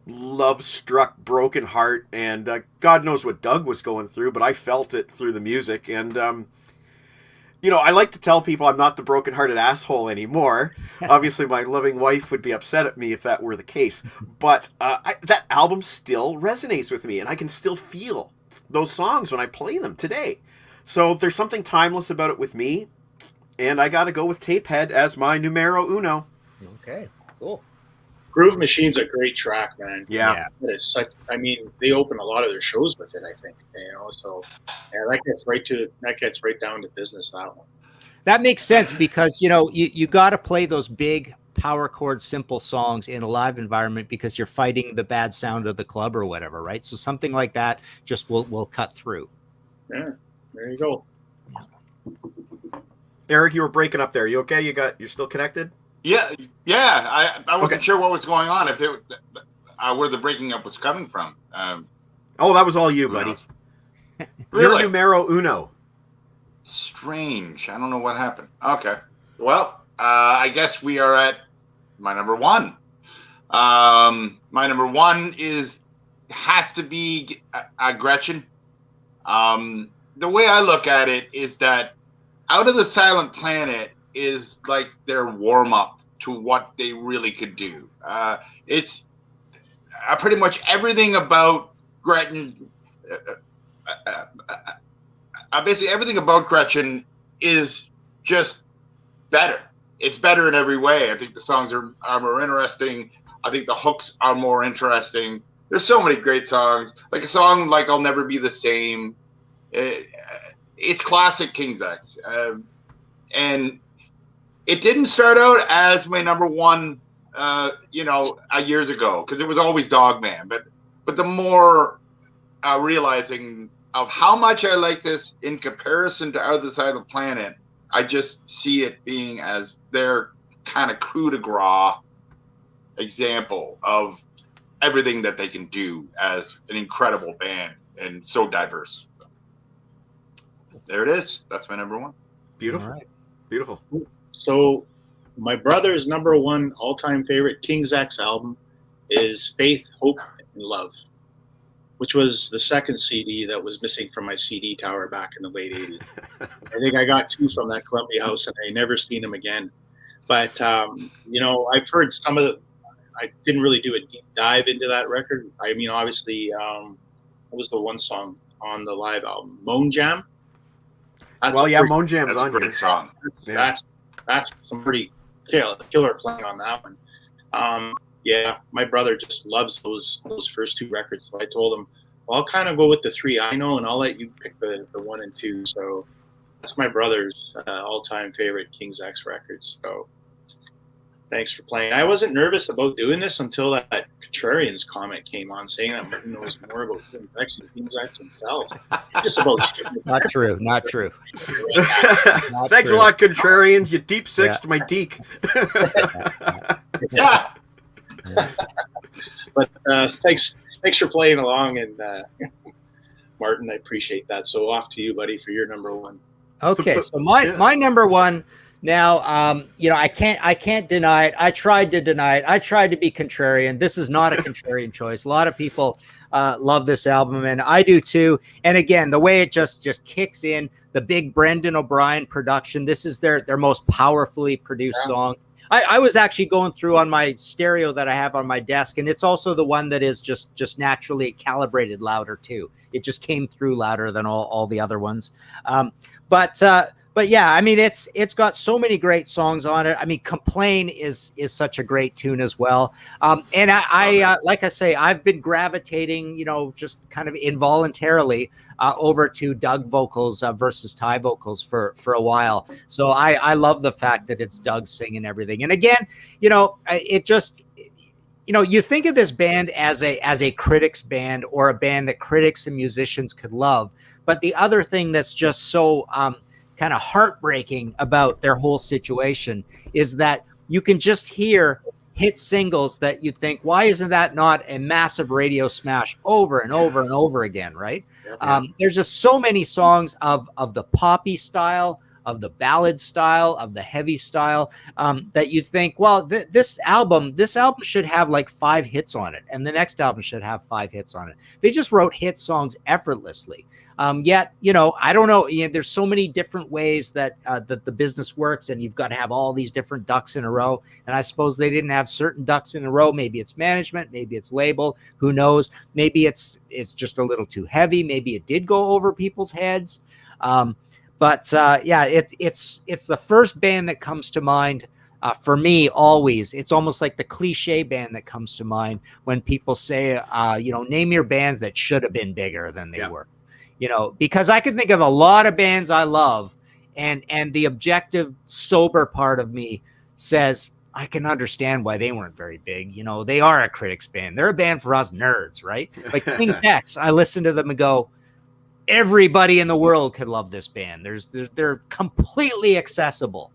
A: love-struck, broken heart, and God knows what Doug was going through, but I felt it through the music, and, I like to tell people I'm not the broken-hearted asshole anymore. Obviously, my loving wife would be upset at me if that were the case, but that album still resonates with me, and I can still feel those songs when I play them today. So there's something timeless about it with me. And I got to go with Tapehead as my numero uno.
E: Okay, cool.
D: Groove Machine's a great track, man.
A: Yeah.
D: It is such, they open a lot of their shows with it, I think. So that gets right down to business, that one.
E: That makes sense because you got to play those big power chord simple songs in a live environment because you're fighting the bad sound of the club or whatever, right? So something like that just will cut through.
D: Yeah, there you go.
A: Eric, you were breaking up there. You okay? You're still connected?
C: Yeah. I wasn't sure what was going on, if where the breaking up was coming from.
A: That was all you, buddy.
C: Really?
A: Your numero uno.
C: Strange. I don't know what happened. Okay. Well, I guess we are at my number one. My number one has to be Gretchen. The way I look at it is that Out of the Silent Planet is like their warm-up to what they really could do. It's pretty much everything about Gretchen. Basically, everything about Gretchen is just better. It's better in every way. I think the songs are more interesting. I think the hooks are more interesting. There's so many great songs. Like a song like "I'll Never Be the Same." It's classic King's X. And it didn't start out as my number one, years ago, because it was always Dogman. But the more realizing of how much I like this in comparison to Out of the Silent Planet, I just see it being as their kind of coup de grace example of everything that they can do as an incredible band and so diverse. There it is. That's my number one.
A: Beautiful.
E: All right.
A: Beautiful.
D: So my brother's number one all-time favorite King's X album is Faith, Hope, and Love, which was the second CD that was missing from my CD tower back in the late 80s. I think I got two from that Columbia House, and I never seen them again. But, I've heard some of I didn't really do a deep dive into that record. Obviously, what was the one song on the live album? Moan Jam?
A: Moan Jam's
C: That's
A: on
C: a great
A: here.
C: song.
D: That's some pretty killer playing on that one. yeah, my brother just loves those first 2 records. So I told him, well, I'll kind of go with the 3 I know, and I'll let you pick the 1 and 2. So that's my brother's all-time favorite King's X records. So thanks for playing. I wasn't nervous about doing this until that Contrarians comment came on saying that Martin knows more about King's X than King's X themselves. Just about shit.
E: Not true. Not true. Not
A: Thanks
E: true.
A: a lot, Contrarians. You deep sixed my deek.
C: Yeah.
D: But thanks for playing along, and Martin, I appreciate that. So off to you, buddy, for your number 1.
E: Okay, so my number 1 now, I can't deny it. I tried to deny it. I tried to be contrarian. This is not a contrarian choice. A lot of people love this album, and I do too. And again, the way it just kicks in, the big Brendan O'Brien production. This is their most powerfully produced song. I was actually going through on my stereo that I have on my desk, and it's also the one that is just naturally calibrated louder too. It just came through louder than all the other ones. But yeah, I mean, it's got so many great songs on it. I mean, Complain is such a great tune as well. And I like I say, I've been gravitating, just kind of involuntarily over to Doug vocals versus Ty vocals for a while. So I love the fact that it's Doug singing everything. And again, it just, you think of this band as a critics band, or a band that critics and musicians could love. But the other thing that's just so kind of heartbreaking about their whole situation is that you can just hear hit singles that you think, why isn't that not a massive radio smash over and over and over again, right? Yep. There's just so many songs of the poppy style, of the ballad style, of the heavy style, that you think, well, this album should have like 5 hits on it, and the next album should have 5 hits on it. They just wrote hit songs effortlessly. Yet, I don't know. There's so many different ways that the business works, and you've got to have all these different ducks in a row. And I suppose they didn't have certain ducks in a row. Maybe it's management, maybe it's label. Who knows? Maybe it's just a little too heavy. Maybe it did go over people's heads. But it's the first band that comes to mind for me always. It's almost like the cliche band that comes to mind when people say, name your bands that should have been bigger than they were. Because I can think of a lot of bands I love, and the objective, sober part of me says, I can understand why they weren't very big. They are a critics band. They're a band for us nerds, right? Like King's X, I listen to them and go, everybody in the world could love this band. They're completely accessible.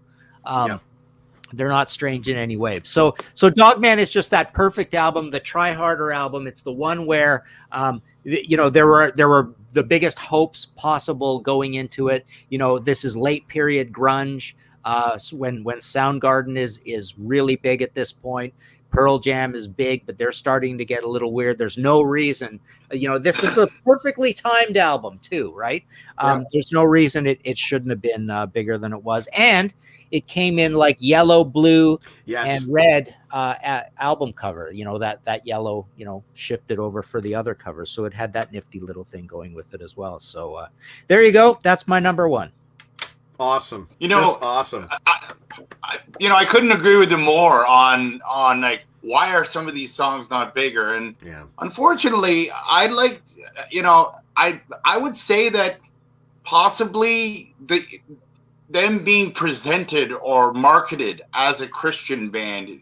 E: They're not strange in any way. So Dogman is just that perfect album, the Try Harder album. It's the one where, there were the biggest hopes possible going into it. This is late period grunge, when Soundgarden is really big at this point. Pearl Jam is big, but they're starting to get a little weird. There's no reason, this is a perfectly timed album too, right? There's no reason it shouldn't have been bigger than it was. And it came in like yellow, blue, and red album cover. That yellow, shifted over for the other cover. So it had that nifty little thing going with it as well. So there you go. That's my number 1.
A: Awesome. Just awesome.
C: I couldn't agree with you more on like, why are some of these songs not bigger? And unfortunately, I would say that possibly them being presented or marketed as a Christian band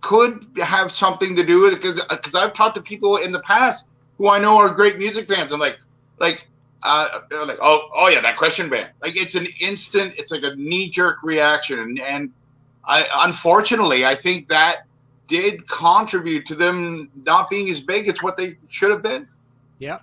C: could have something to do with it, because I've talked to people in the past who I know are great music fans, and like oh yeah, that Christian band. Like, it's an instant, it's like a knee-jerk reaction, and unfortunately, I think that did contribute to them not being as big as what they should have been.
E: Yeah.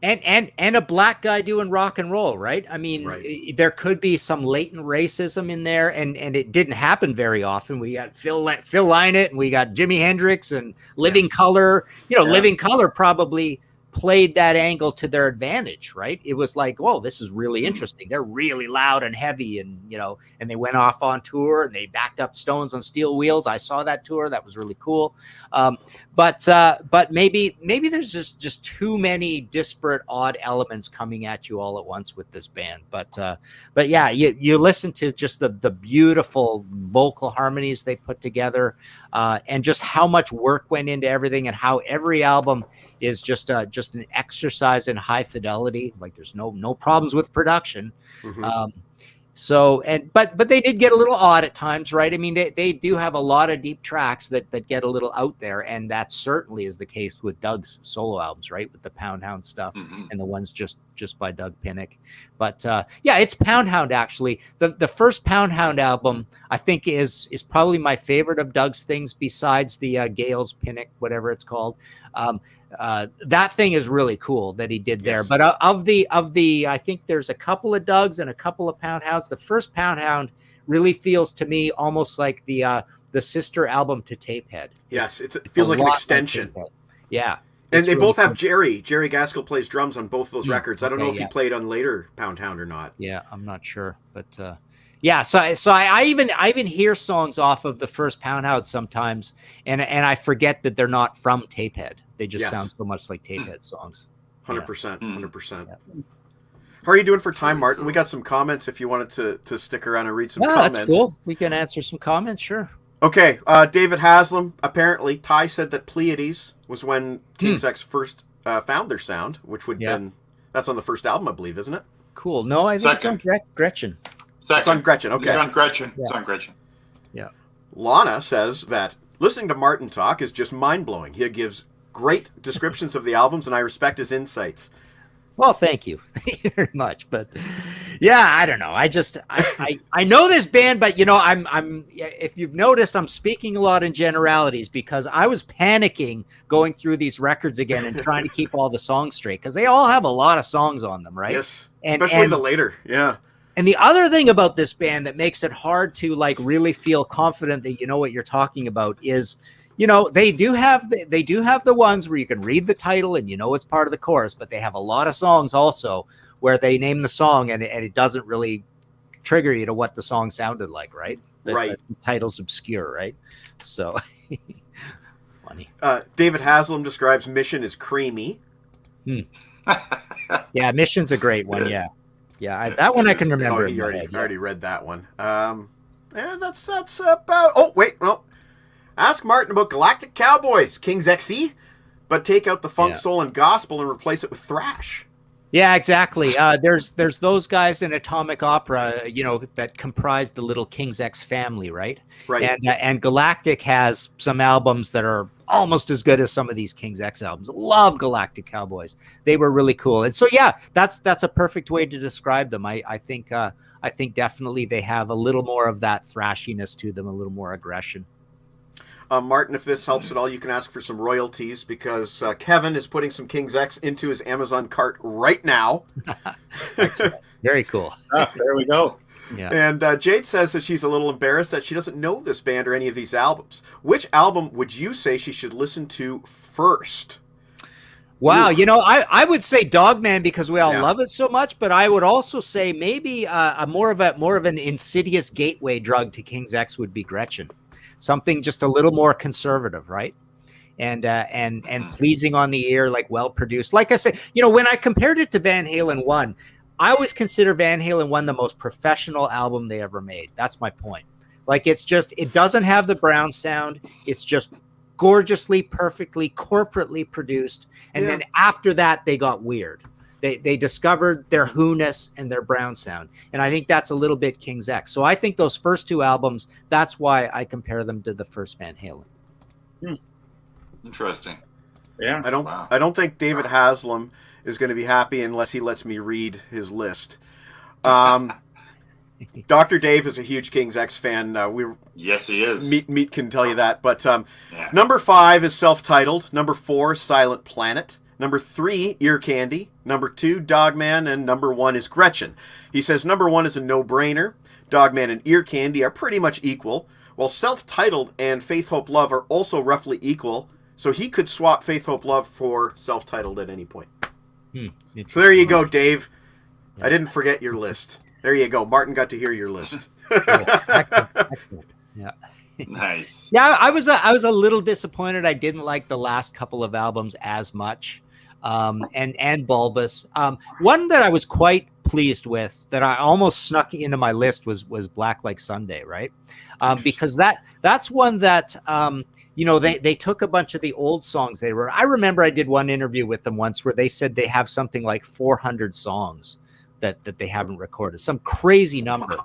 E: And a black guy doing rock and roll, right? I mean, there could be some latent racism in there, and it didn't happen very often. We got Phil Lynott, and we got Jimi Hendrix and Living Colour. Living Colour probably played that angle to their advantage, right? It was like, whoa, this is really interesting. They're really loud and heavy, and and they went off on tour and they backed up Stones on steel wheels. I saw that tour. That was really cool. But maybe there's just too many disparate, odd elements coming at you all at once with this band. But yeah, you listen to just the beautiful vocal harmonies they put together, and just how much work went into everything, and how every album is just an exercise in high fidelity. Like there's no problems with production. But they did get a little odd at times, right? I mean, they do have a lot of deep tracks that get a little out there, and that certainly is the case with Doug's solo albums, right? With the Pound Hound stuff and the ones just by Doug Pinnick. But yeah, it's Pound Hound actually. The first Pound Hound album, I think, is probably my favorite of Doug's things, besides the Gales Pinnick, whatever it's called. That thing is really cool that he did there. But of the I think there's a couple of Dougs and a couple of Pound Hounds. The first Pound Hound really feels to me almost like the sister album to Tapehead.
A: Yes, it feels like an extension.
E: Like yeah.
A: And they both have Jerry Gaskell plays drums on both those records. I don't know if he played on later Pound Hound or not.
E: Yeah, I'm not sure, but yeah. So I even hear songs off of the first Pound Hound sometimes, and I forget that they're not from Tapehead. They just sound so much like Tapehead songs.
A: 100%, 100%. How are you doing for time, Martin? We got some comments if you wanted to stick around and read some comments.
E: That's cool. We can answer some comments, sure.
A: Okay, David Haslam, apparently, Ty said that Pleiades was when King's X first found their sound, which would been, that's on the first album, I believe, isn't it?
E: Cool. No, I think it's on Gretchen.
A: It's on Gretchen, okay.
C: It's on Gretchen. Yeah. It's on Gretchen.
E: Yeah.
A: Lana says that listening to Martin talk is just mind-blowing. He gives great descriptions of the albums, and I respect his insights.
E: Well, thank you. Thank you very much. But yeah, I don't know. I know this band, but I'm if you've noticed, I'm speaking a lot in generalities because I was panicking going through these records again and trying to keep all the songs straight, because they all have a lot of songs on them, right?
A: Yes. Especially the later. Yeah.
E: And the other thing about this band that makes it hard to really feel confident that you know what you're talking about is, they do have the ones where you can read the title and it's part of the chorus, but they have a lot of songs also where they name the song and it doesn't really trigger you to what the song sounded like, right? The title's obscure, right? So funny.
A: David Haslam describes Mission as creamy.
E: Yeah, Mission's a great one. Yeah. Yeah, that one I can remember.
A: Oh, you already read that one. Yeah, that's about. Oh wait, no. Ask Martin about Galactic Cowboys, King's XE, but take out the funk, soul, and gospel and replace it with thrash.
E: Yeah, exactly. There's those guys in Atomic Opera, that comprise the little King's X family, right?
A: Right.
E: And Galactic has some albums that are almost as good as some of these King's X albums. Love Galactic Cowboys. They were really cool. And so yeah, that's a perfect way to describe them. I think definitely they have a little more of that thrashiness to them, a little more aggression.
A: Martin, if this helps at all, you can ask for some royalties because Kevin is putting some King's X into his Amazon cart right now.
E: Very cool.
D: There we go.
A: Yeah. And Jade says that she's a little embarrassed that she doesn't know this band or any of these albums. Which album would you say she should listen to first?
E: Wow, I would say Dogman because we all love it so much, but I would also say maybe a more of an insidious gateway drug to King's X would be Gretchen. Something just a little more conservative, right? And pleasing on the ear, like well produced. Like I said, when I compared it to Van Halen 1, I always consider Van Halen 1 the most professional album they ever made. That's my point. Like it doesn't have the Brown sound. It's just gorgeously, perfectly, corporately produced. And then after that, they got weird. They discovered their Who-ness and their Brown sound. And I think that's a little bit King's X. So I think those first two albums, that's why I compare them to the first Van Halen.
C: Interesting.
D: Yeah.
A: I don't think David Haslam is going to be happy unless he lets me read his list. Dr. Dave is a huge King's X fan.
C: Yes, he is.
A: Meat can tell you that. But number 5 is Self-Titled. Number 4 is Silent Planet. Number 3, Ear Candy. Number 2, Dogman. And number 1 is Gretchen. He says number 1 is a no-brainer. Dogman and Ear Candy are pretty much equal. While Self-Titled and Faith, Hope, Love are also roughly equal, So he could swap Faith, Hope, Love for self-titled at any point. So there you go, Dave.
E: Yeah.
A: I didn't forget your list. There you go. Martin got to hear your list.
E: Excellent. Yeah.
C: Nice.
E: Yeah, I was a little disappointed. I didn't like the last couple of albums as much, and Bulbous. One that I was quite pleased with, that I almost snuck into my list, was Blacklight Sunday, right? Because that's one that they took a bunch of the old songs they were. I remember I did one interview with them once where they said they have something like 400 songs that they haven't recorded, some crazy number.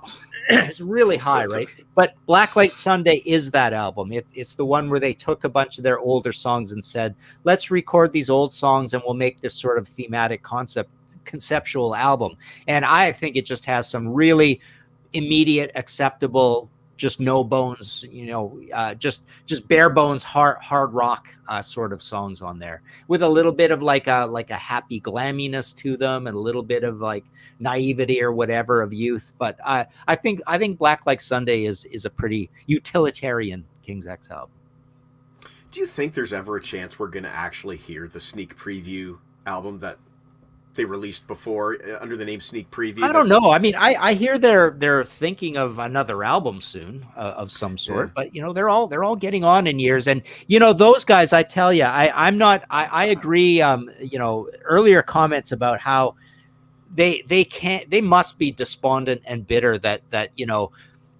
E: It's really high, right? But Blacklight Sunday is that album. It's the one where they took a bunch of their older songs and said, let's record these old songs and we'll make this sort of thematic conceptual album. And I think it just has some really immediate, acceptable, just no bones, just bare bones hard rock sort of songs on there, with a little bit of like a happy glamminess to them, and a little bit of like naivety or whatever of youth. But I think Blacklight Sunday is a pretty utilitarian King's X album.
A: Do you think there's ever a chance we're going to actually hear the sneak preview album that they released before under the name Sneak Preview?
E: I don't know. I mean, I hear they're thinking of another album soon of some sort, but they're all getting on in years, and those guys, I tell you, I agree. Earlier comments about how they must be despondent and bitter that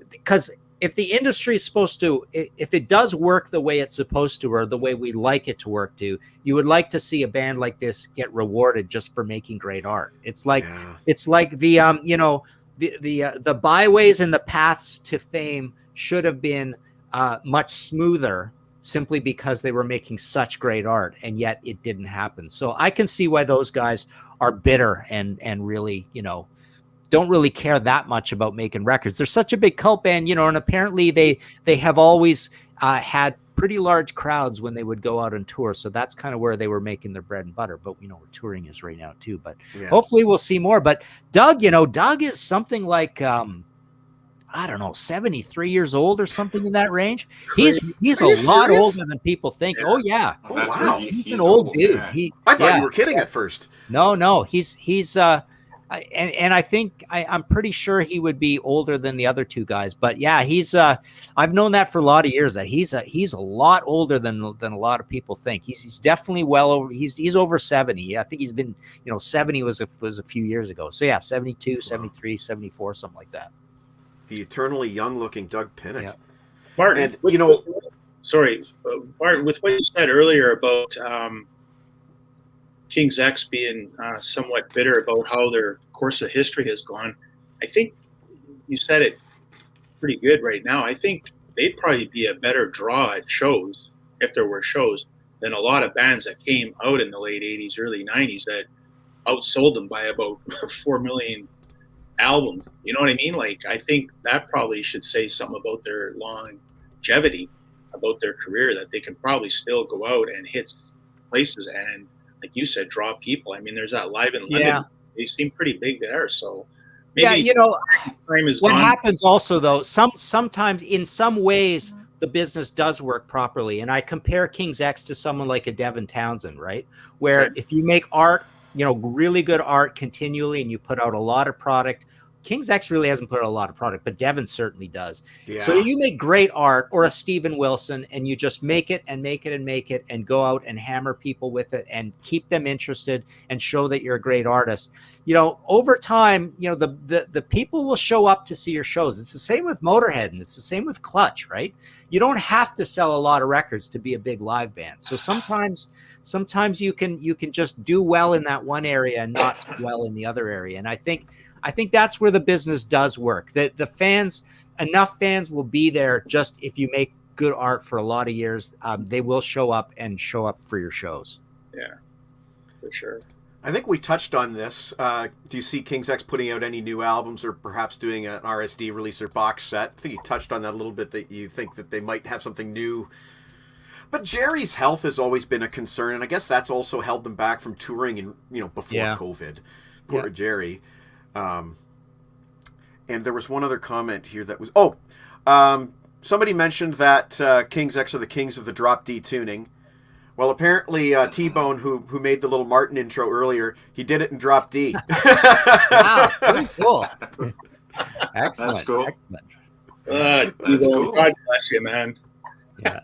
E: because if the industry is supposed to, if it does work the way it's supposed to, or the way we like it to work to, you would like to see a band like this get rewarded just for making great art. It's like the the byways and the paths to fame should have been much smoother, simply because they were making such great art, and yet it didn't happen. So I can see why those guys are bitter and really don't really care that much about making records. They're such a big cult band, and apparently they have always had pretty large crowds when they would go out on tour. So that's kind of where they were making their bread and butter. But where touring is right now too. But hopefully we'll see more. But Doug, Doug is something like I don't know, 73 years old or something in that range. He's a lot older than people think. Yeah. Oh yeah.
A: Oh wow.
E: He's an old dude.
A: Yeah. I thought you were kidding at first.
E: No. He's and I think I'm pretty sure he would be older than the other two guys. But yeah, he's I've known that for a lot of years, that he's a lot older than a lot of people think. He's definitely well over. He's over 70. I think he's been 70 was a few years ago. So yeah, 72, 73, 74, something like that.
A: The eternally young-looking Doug Pinnick.
E: Yeah.
D: Martin,
A: and
D: sorry, Martin, with what you said earlier about King's X being somewhat bitter about how their course of history has gone, I think you said it pretty good right now. I think they'd probably be a better draw at shows, if there were shows, than a lot of bands that came out in the late 80s, early 90s that outsold them by about 4 million albums. You know what I mean? Like, I think that probably should say something about their longevity, about their career, that they can probably still go out and hit places and, like you said, draw people. I mean, there's that Live in London.
E: Yeah.
D: They seem pretty big there, so maybe time is
E: what
D: gone.
E: happens also though, sometimes in some ways the business does work properly, and I compare King's X to someone like a Devin Townsend, right? Where if you make art, really good art continually, and you put out a lot of product. King's X really hasn't put out a lot of product, but Devin certainly does. Yeah. So you make great art, or a Steven Wilson, and you just make it and make it and make it and go out and hammer people with it and keep them interested and show that you're a great artist. Over time, the people will show up to see your shows. It's the same with Motorhead, and it's the same with Clutch, right? You don't have to sell a lot of records to be a big live band. So sometimes you can just do well in that one area and not do well in the other area. And I think that's where the business does work. The fans, enough fans will be there just if you make good art for a lot of years. They will show up for your shows.
D: Yeah, for sure.
A: I think we touched on this. Do you see King's X putting out any new albums, or perhaps doing an RSD release or box set? I think you touched on that a little bit, that you think that they might have something new. But Jerry's health has always been a concern, and I guess that's also held them back from touring before COVID. Poor Jerry. And there was one other comment here that was, somebody mentioned that King's X are the kings of the drop D tuning. Well, apparently T-Bone, who made the little Martin intro earlier, he did it in drop D.
E: Wow, very cool. Excellent.
C: That's cool.
E: Excellent.
C: That's cool.
D: God bless you, man.
E: Yeah.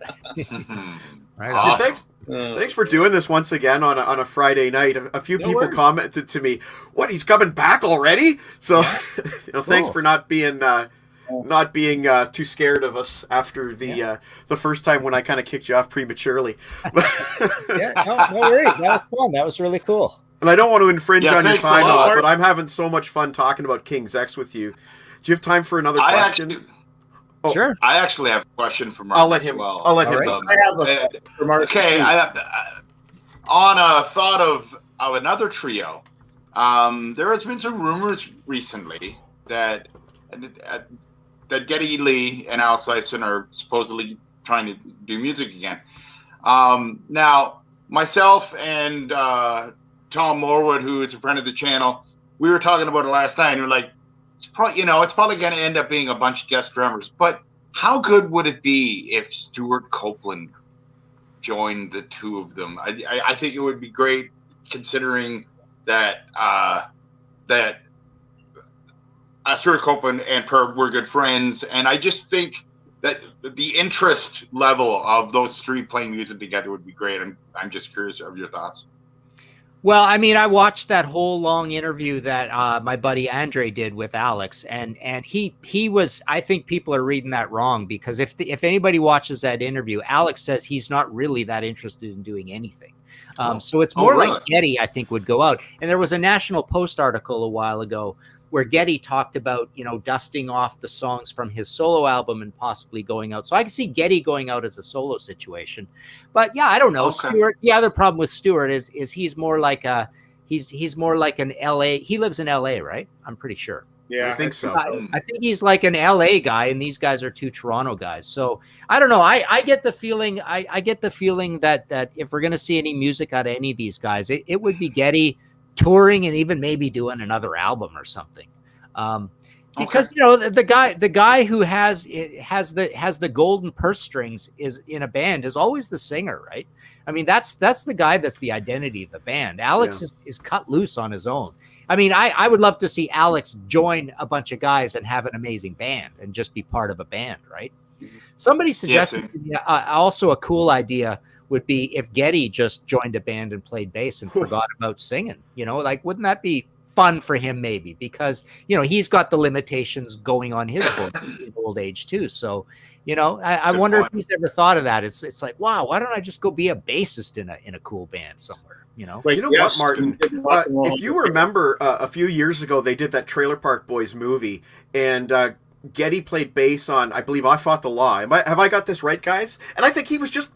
E: Right on.
C: Awesome.
A: Thanks for doing this once again on a Friday night. A few
E: No
A: people
E: worries.
A: commented to me, "What? He's coming back already?" So, thanks
E: Cool.
A: for not being too scared of us after the first time when I kind of kicked you off prematurely.
E: Yeah, no worries. That was fun. That was really cool.
A: And I don't want to infringe
C: Yeah,
A: on your
C: thanks a
A: time at all,
C: lot.
A: but I'm having so much fun talking about King's X with you. Do you have time for another question? Oh,
E: Sure.
C: I actually have a question for Mark.
A: I'll let him.
C: As well.
A: I'll let him
E: All right.
A: go.
D: I have a question for Mark.
C: Okay, on a thought of another trio, there has been some rumors recently that Geddy Lee and Alex Lifeson are supposedly trying to do music again. Now, myself and Tom Morwood, who is a friend of the channel, we were talking about it last night, and we're like, it's probably going to end up being a bunch of guest drummers. But how good would it be if Stuart Copeland joined the two of them? I think it would be great, considering that Stuart Copeland and Perb were good friends, and I just think that the interest level of those three playing music together would be great. I'm just curious of your thoughts.
E: Well, I mean, I watched that whole long interview that my buddy Andre did with Alex, and he was. I think people are reading that wrong, because if anybody watches that interview, Alex says he's not really that interested in doing anything. So it's more
C: really?
E: like Geddy, I think, would go out. And there was a National Post article a while ago where Geddy talked about, dusting off the songs from his solo album and possibly going out. So I can see Geddy going out as a solo situation. But yeah, I don't know.
C: Okay.
E: Stuart, the other problem with Stuart is he's more like he's more like an LA. He lives in LA, right? I'm pretty sure.
D: Yeah,
A: I think so.
E: I think he's like an LA guy, and these guys are two Toronto guys. So I don't know. I get the feeling I get the feeling that if we're gonna see any music out of any of these guys, it would be Geddy touring and even maybe doing another album or something. Because the guy who has the golden purse strings is in a band is always the singer, right? I mean, that's the guy that's the identity of the band. Alex is cut loose on his own. I mean, I would love to see Alex join a bunch of guys and have an amazing band and just be part of a band, right? Somebody suggested also a cool idea would be if Geddy just joined a band and played bass and forgot about singing. Like, wouldn't that be fun for him? Maybe because he's got the limitations going on his voice in old age too. So I wonder if he's ever thought of that. It's like, wow, why don't I just go be a bassist in a cool band somewhere?
A: What, Martin? If you remember, a few years ago, they did that Trailer Park Boys movie, and Geddy played bass on, I believe, I Fought the Law. Have I got this right, guys? And I think he was just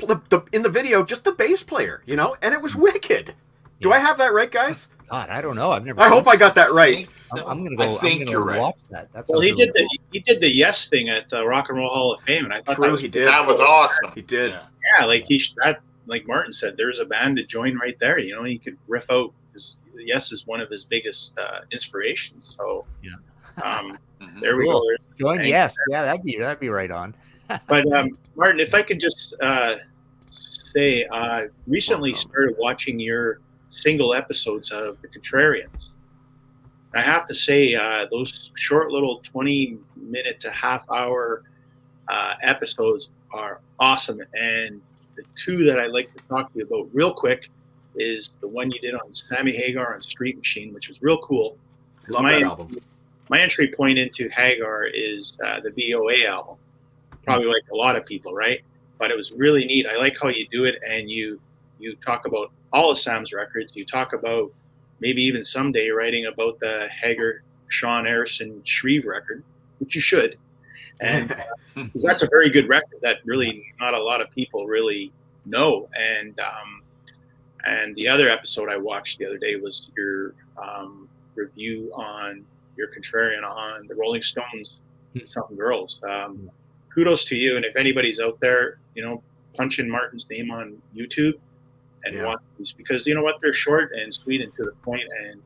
A: in the video, just the bass player, and it was wicked. Do I have that right, guys?
E: God, I don't know. I've never.
A: I hope I got that right.
E: I'm gonna go.
C: I think you're right.
E: Watch that.
D: He did the Yes thing at the Rock and Roll Hall of Fame, and I thought
A: True, he did.
C: That was awesome.
A: He did.
D: Yeah, like Martin said, there's a band to join right there. He could riff out. Yes is one of his biggest inspirations. So there we go.
E: Join Yes. Yeah, that'd be right on.
D: But Martin, if I could just say, recently started watching your single episodes of The Contrarians. I have to say, those short little 20-minute to half-hour episodes are awesome. And the two that I'd like to talk to you about real quick is the one you did on Sammy Hagar on Street Machine, which was real cool.
A: Love that album.
D: My entry point into Hagar is the VOA album, probably like a lot of people, right? But it was really neat. I like how you do it, and you talk about all of Sam's records. You talk about maybe even someday writing about the Hagar, Sean Harrison, Shreve record, which you should. And because that's a very good record that really not a lot of people really know. And the other episode I watched the other day was your review on your Contrarian on the Rolling Stones, Some Girls. Kudos to you. And if anybody's out there, punch in Martin's name on YouTube and watch these, because you know what, they're short and sweet and to the point. And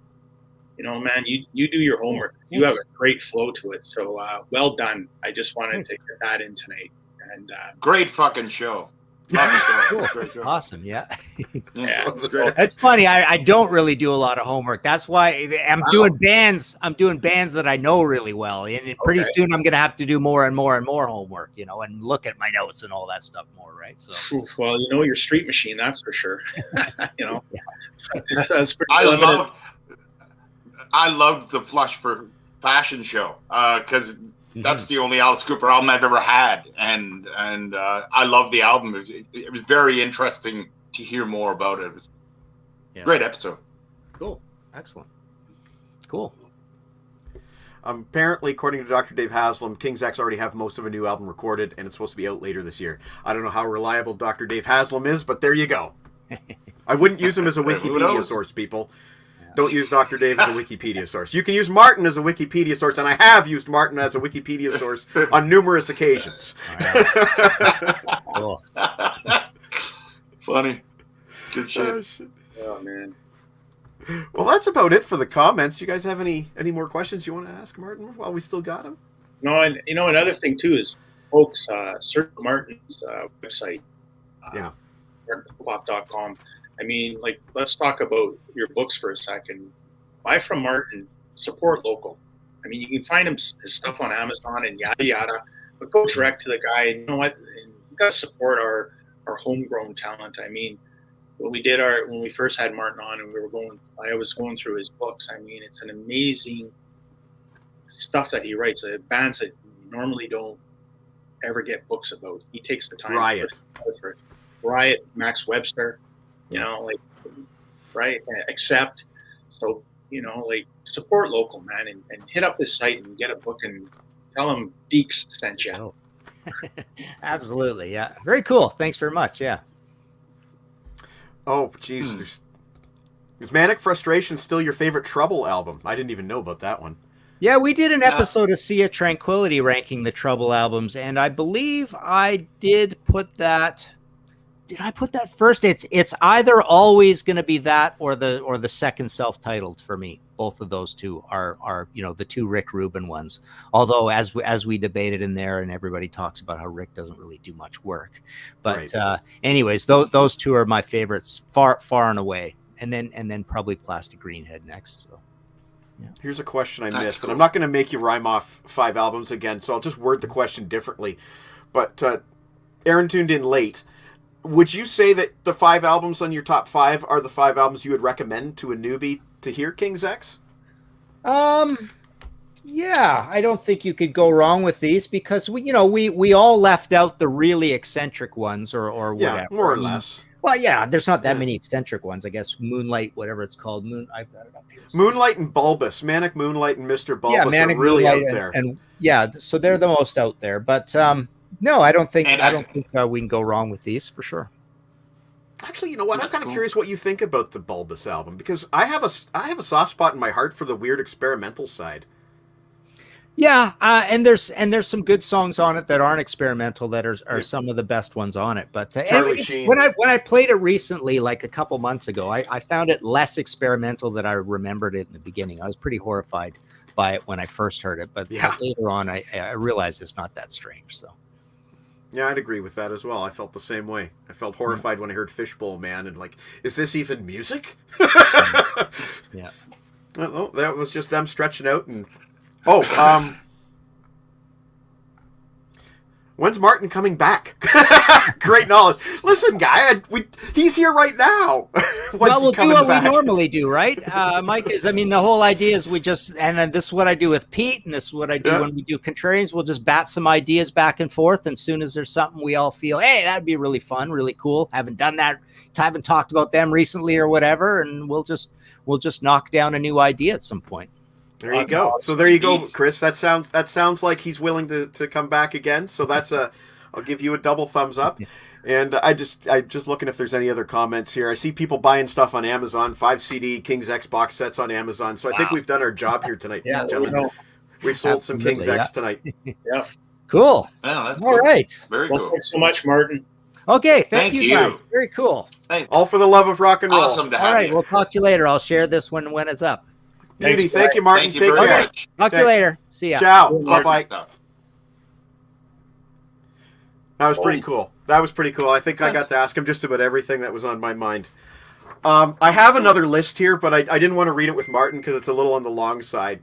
D: man, you do your homework. You have a great flow to it. So well done. I just wanted to get that in tonight. And
C: great fucking show. Cool.
E: Awesome. Yeah.
D: Yeah.
E: That's funny. I don't really do a lot of homework. That's why I'm doing bands. I'm doing bands that I know really well. And pretty soon I'm going to have to do more and more and more homework, and look at my notes and all that stuff more. Right. So,
D: well, your street machine, that's for sure. That's pretty
C: I loved the Flush for Fashion show because that's the only Alice Cooper album I've ever had, and I love the album. It was very interesting to hear more about it. It was a great episode.
E: Cool, excellent, cool.
A: Apparently, according to Dr. Dave Haslam, King's X already have most of a new album recorded, and it's supposed to be out later this year. I don't know how reliable Dr. Dave Haslam is, but there you go. I wouldn't use him as a Wikipedia source, people. Don't use Dr. Dave as a Wikipedia source. You can use Martin as a Wikipedia source, and I have used Martin as a Wikipedia source on numerous occasions.
E: Cool.
C: Funny. Good shit.
D: Oh, man.
A: Well, that's about it for the comments. You guys have any more questions you want to ask Martin while we still got him?
D: No, and another thing too is, folks, search Martin's website. Popoff.com. I mean, let's talk about your books for a second. Buy from Martin, support local. I mean, you can find his stuff on Amazon and yada yada, but go direct to the guy. And you know what? And we got to support our homegrown talent. I mean, when we first had Martin on, and I was going through his books. I mean, it's an amazing stuff that he writes. Bands that normally don't ever get books about. He takes the time. Riot, Max Webster. Right? Accept. So, support local, man, and hit up this site and get a book and tell them Deeks sent you.
E: Absolutely. Yeah. Very cool. Thanks very much. Yeah.
A: Oh, geez. Is Manic Frustration still your favorite Trouble album? I didn't even know about that one.
E: Yeah, we did an episode of Sea of Tranquility ranking the Trouble albums, and I believe I did put that. Did I put that first? It's either always going to be that or the second self-titled for me. Both of those two are the two Rick Rubin ones. Although as we debated in there, and everybody talks about how Rick doesn't really do much work. But anyways, those two are my favorites far and away. And then probably Plastic Greenhead next. So yeah.
A: Here's a question I missed, and I'm not going to make you rhyme off 5 albums again, so I'll just word the question differently. But Aaron tuned in late. Would you say that the 5 albums on your top 5 are the 5 albums you would recommend to a newbie to hear King's X?
E: Yeah, I don't think you could go wrong with these because we all left out the really eccentric ones or whatever.
A: Yeah, more or less.
E: Well, yeah, there's not that many eccentric ones. I guess Moonlight, whatever it's called. I've got it up here.
A: Moonlight and Bulbous, Manic Moonlight and Mr. Bulbous are really
E: Moonlight
A: out there.
E: And so they're the most out there. But no, I don't think we can go wrong with these for sure.
A: Actually, you know what? I'm kind of curious what you think about the Bulbous album because I have a soft spot in my heart for the weird experimental side.
E: Yeah, and there's some good songs on it that aren't experimental that are some of the best ones on it. But
A: Charlie Sheen.
E: When I played it recently, like a couple months ago, I found it less experimental than I remembered it in the beginning. I was pretty horrified by it when I first heard it, but later on, I realized it's not that strange. So.
A: Yeah, I'd agree with that as well. I felt the same way. I felt horrified when I heard Fishbowl Man and is this even music?
E: Yeah.
A: Well, that was just them stretching out and when's Martin coming back? Great knowledge. Listen, guy, he's here right now.
E: We'll do what we normally do, right? Mike, the whole idea is and this is what I do with Pete, and this is what I do when we do Contrarians. We'll just bat some ideas back and forth, and as soon as there's something we all feel, hey, that'd be really fun, really cool. Haven't done that, haven't talked about them recently or whatever, and we'll just knock down a new idea at some point.
A: There you go. So there you go, Chris. That sounds like he's willing to come back again. So I'll give you a double thumbs up. And I'm just looking if there's any other comments here. I see people buying stuff on Amazon, 5 CD King's X box sets on Amazon. So I think we've done our job here tonight, gentlemen. We've sold some King's X tonight.
D: Yeah.
E: Cool.
C: Yeah, that's
E: all right.
C: Very cool.
D: Thanks so much, Martin.
E: Okay, thank you guys. Very cool.
C: Thanks.
A: All for the love of rock and roll.
C: Awesome to have
E: you. All right,
C: you.
E: We'll talk to you later. I'll share this when it's up.
A: Beauty. Thank you, Martin.
C: Thank you
A: Take care.
C: much.
E: Talk to you later. See ya.
A: Ciao. Bye-bye. That was pretty cool. That was pretty cool. I think I got to ask him just about everything that was on my mind. I have another list here, but I didn't want to read it with Martin because it's a little on the long side.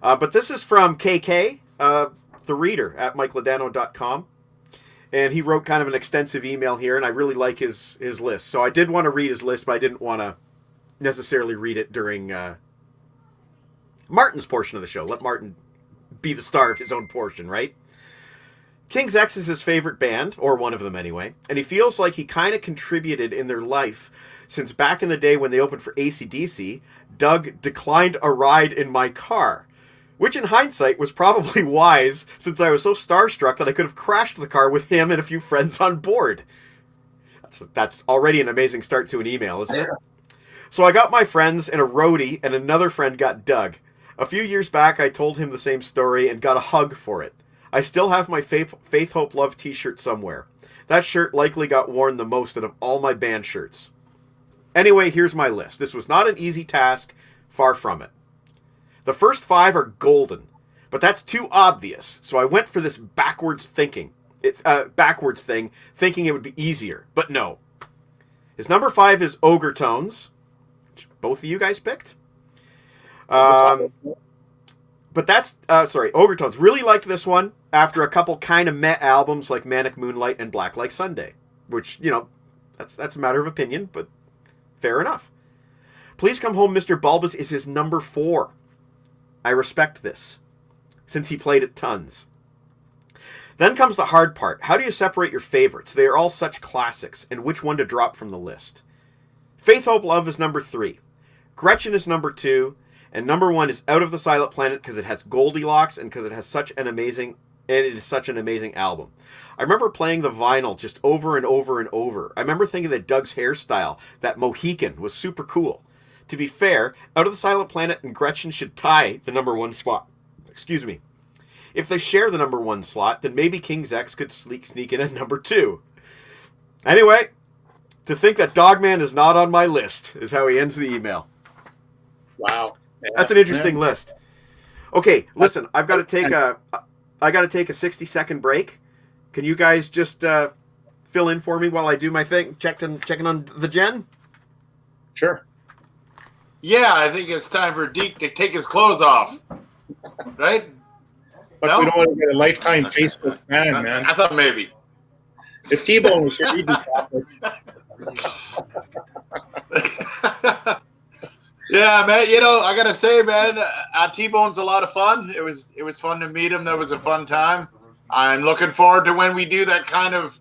A: But this is from KK, the reader, at MikeLadano.com. And he wrote kind of an extensive email here, and I really like his list. So I did want to read his list, but I didn't want to necessarily read it during Martin's portion of the show. Let Martin be the star of his own portion, right? King's X is his favorite band, or one of them anyway, and he feels like he kind of contributed in their life since back in the day when they opened for AC/DC, Doug declined a ride in my car, which in hindsight was probably wise since I was so starstruck that I could have crashed the car with him and a few friends on board. That's already an amazing start to an email, isn't it? So I got my friends and a roadie, and another friend got Doug. A few years back, I told him the same story and got a hug for it. I still have my Faith, Hope, Love t-shirt somewhere. That shirt likely got worn the most out of all my band shirts. Anyway, here's my list. This was not an easy task, far from it. The first 5 are golden, but that's too obvious, so I went for this backwards thing, thinking it would be easier, but no. His number 5 is Ogre Tones, which both of you guys picked. But that's, Ogre Tones. Really liked this one after a couple kind of meh albums like Manic Moonlight and Blacklight Sunday, which, that's a matter of opinion, but fair enough. Please Come Home, Mr. Bulbous is his number 4. I respect this, since he played it tons. Then comes the hard part. How do you separate your favorites? They are all such classics, and which one to drop from the list? Faith, Hope, Love is number 3. Gretchen is number 2. And number 1 is Out of the Silent Planet because it has Goldilocks and because it is such an amazing album. I remember playing the vinyl just over and over and over. I remember thinking that Doug's hairstyle, that Mohican, was super cool. To be fair, Out of the Silent Planet and Gretchen should tie the number 1 spot. Excuse me. If they share the number 1 slot, then maybe King's X could sneak in at number 2. Anyway, to think that Dogman is not on my list is how he ends the email.
D: Wow. Yeah.
A: That's an interesting list. Okay, listen, I got to take a 60-second break. Can you guys just fill in for me while I do my thing, checking on the gen?
D: Sure.
C: Yeah, I think it's time for Deke to take his clothes off. Right?
D: But we don't want to get a lifetime Facebook fan, man.
C: I thought maybe.
D: If T-Bone was here, he'd be topless.
C: Yeah, man. I gotta say, man, T-Bone's a lot of fun. It was fun to meet him. That was a fun time. I'm looking forward to when we do that kind of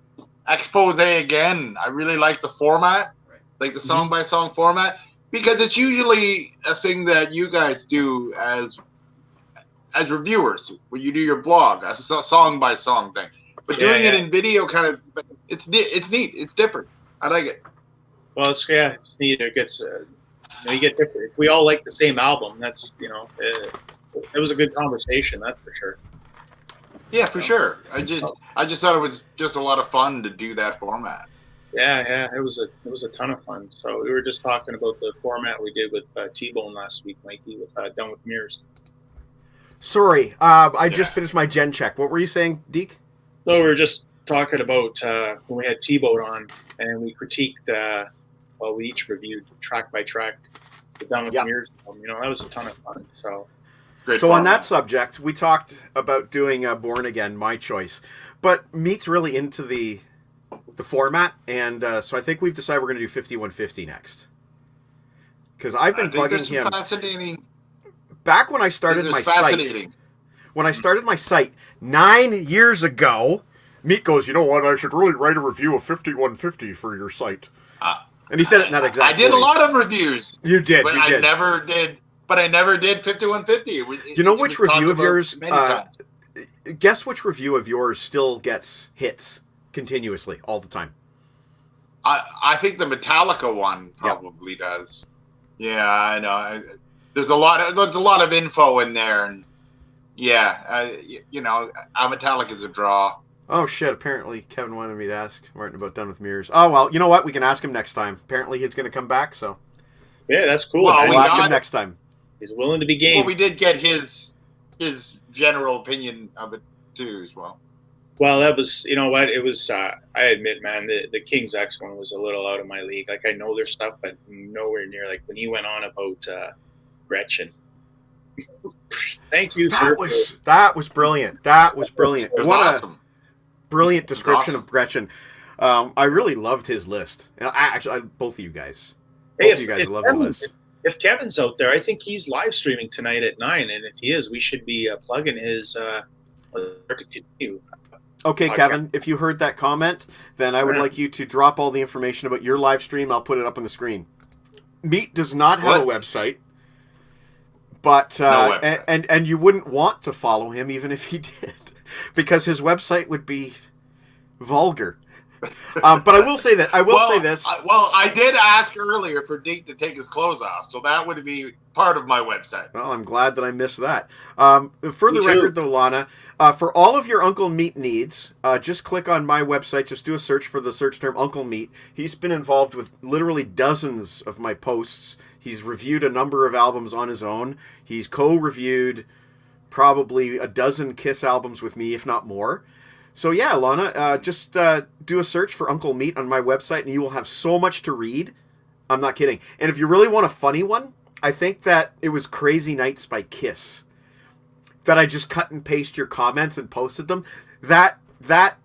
C: expose again. I really like the format, like the song by song format, because it's usually a thing that you guys do as reviewers when you do your blog, a song by song thing. But doing it in video, it's neat. It's different. I like it.
D: Well, it's neat. It gets. You get different. If we all like the same album, that's it was a good conversation. That's for sure.
C: Yeah, for sure. I just thought it was just a lot of fun to do that format.
D: Yeah, it was a ton of fun. So we were just talking about the format we did with T-Bone last week, Mikey, with Done with Mirrors.
A: Sorry, I just finished my gen check. What were you saying, Deke?
D: So we were just talking about when we had T-Bone on, and we critiqued. We each reviewed track by track the Done with Mirrors album. That was a ton of fun. So,
A: on that subject, we talked about doing Born Again, my choice. But Meat's really into the format, and so I think we've decided we're going to do 5150 next. Because I've been bugging him.
C: Fascinating.
A: Back when I started my site, 9 years ago, Meat goes, you know what, I should really write a review of 5150 for your site. And he said it in that exact
C: I did
A: voice.
C: a lot of reviews.
A: You did,
C: but I never did 5150.
A: You know which review of yours, guess which review of yours still gets hits continuously, all the time?
C: I think the Metallica one probably does. Yeah, I know. There's a lot of info in there, and Metallica's a draw.
A: Oh, shit. Apparently, Kevin wanted me to ask Martin about Done with Mirrors. Oh, well, you know what? We can ask him next time. Apparently, he's going to come back, so.
D: Yeah, that's cool.
A: Well, we'll ask him next time.
D: He's willing to be game.
C: Well, we did get his general opinion of it, too, as well.
D: Well, that was, you know what, it was, I admit, man, the King's X one was a little out of my league. Like, I know their stuff, but nowhere near, like, when he went on about Gretchen. Thank you, sir.
A: That was brilliant. That was brilliant.
C: It was
A: What
C: awesome.
A: a brilliant description
C: awesome.
A: of Gretchen. I really loved his list. Actually, both of you guys.
D: Hey,
A: Both of you guys love the list.
D: If Kevin's out there, I think he's live streaming tonight at 9, and if he is, we should be plugging his to continue.
A: Okay,
D: Okay.
A: Kevin, if you heard that comment, then I would like you to drop all the information about your live stream. I'll put it up on the screen. Meat does not have a website, but
C: No website.
A: and you wouldn't want to follow him even if he did, because his website would be vulgar. But I will say that I will say this.
C: I did ask earlier for Deke to take his clothes off, so that would be part of my website.
A: Well, I'm glad that I missed that. For the record, though, Lana, for all of your Uncle Meat needs, just click on my website. Just do a search for the search term Uncle Meat. He's been involved with literally dozens of my posts. He's reviewed a number of albums on his own. He's co-reviewed probably a dozen Kiss albums with me, if not more. So yeah, Lana, just do a search for Uncle Meat on my website, and you will have so much to read. I'm not kidding. And if you really want a funny one, I think that it was Crazy Nights by Kiss that I just cut and paste your comments and posted them. That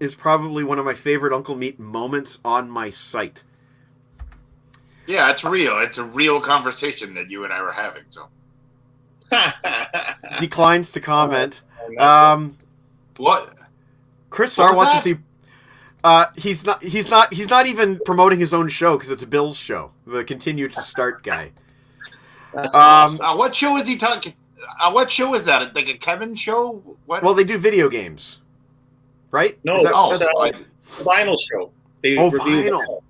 A: is probably one of my favorite Uncle Meat moments on my site.
C: Yeah, it's real. It's a real conversation that you and I were having. So
A: Declines to comment.
C: what?
A: Chris
C: What
A: Sarr
C: was
A: wants
C: that?
A: to see. He's not even promoting his own show because it's a Bill's show. The Continue to Start guy.
C: What show is he talking? What show is that? Like a Kevin show? What?
A: Well, they do video games, right?
D: No,
A: Is that-
C: oh,
A: is that-
D: the vinyl show. They
A: Oh,
D: review
A: vinyl.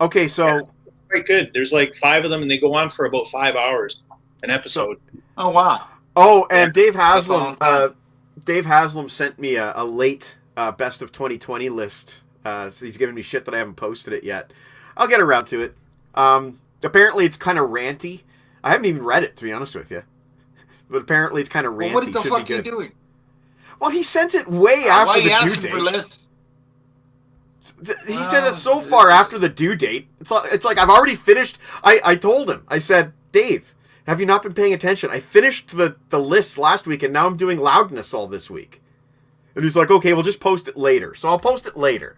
A: Okay, so
D: Quite good. There's like 5 of them, and they go on for about 5 hours an episode.
C: oh wow.
A: and Dave
C: That's
A: Haslam,
C: all.
A: Dave Haslam sent me a late best of 2020 list. So he's giving me shit that I haven't posted it yet. I'll get around to it. Apparently, it's kind of ranty. I haven't even read it, to be honest with you. But apparently, it's kind of ranty.
C: Well, what the
A: Should
C: fuck
A: be
C: are you
A: good.
C: doing?
A: Well, he sent it way
C: Why
A: after
C: are you
A: the due
C: asking
A: date.
C: for lists?
A: He said it so far after the due date. It's like I've already finished. I told him. I said, Dave, have you not been paying attention? I finished the lists last week, and now I'm doing loudness all this week. And he's like, okay, we'll just post it later. So I'll post it later.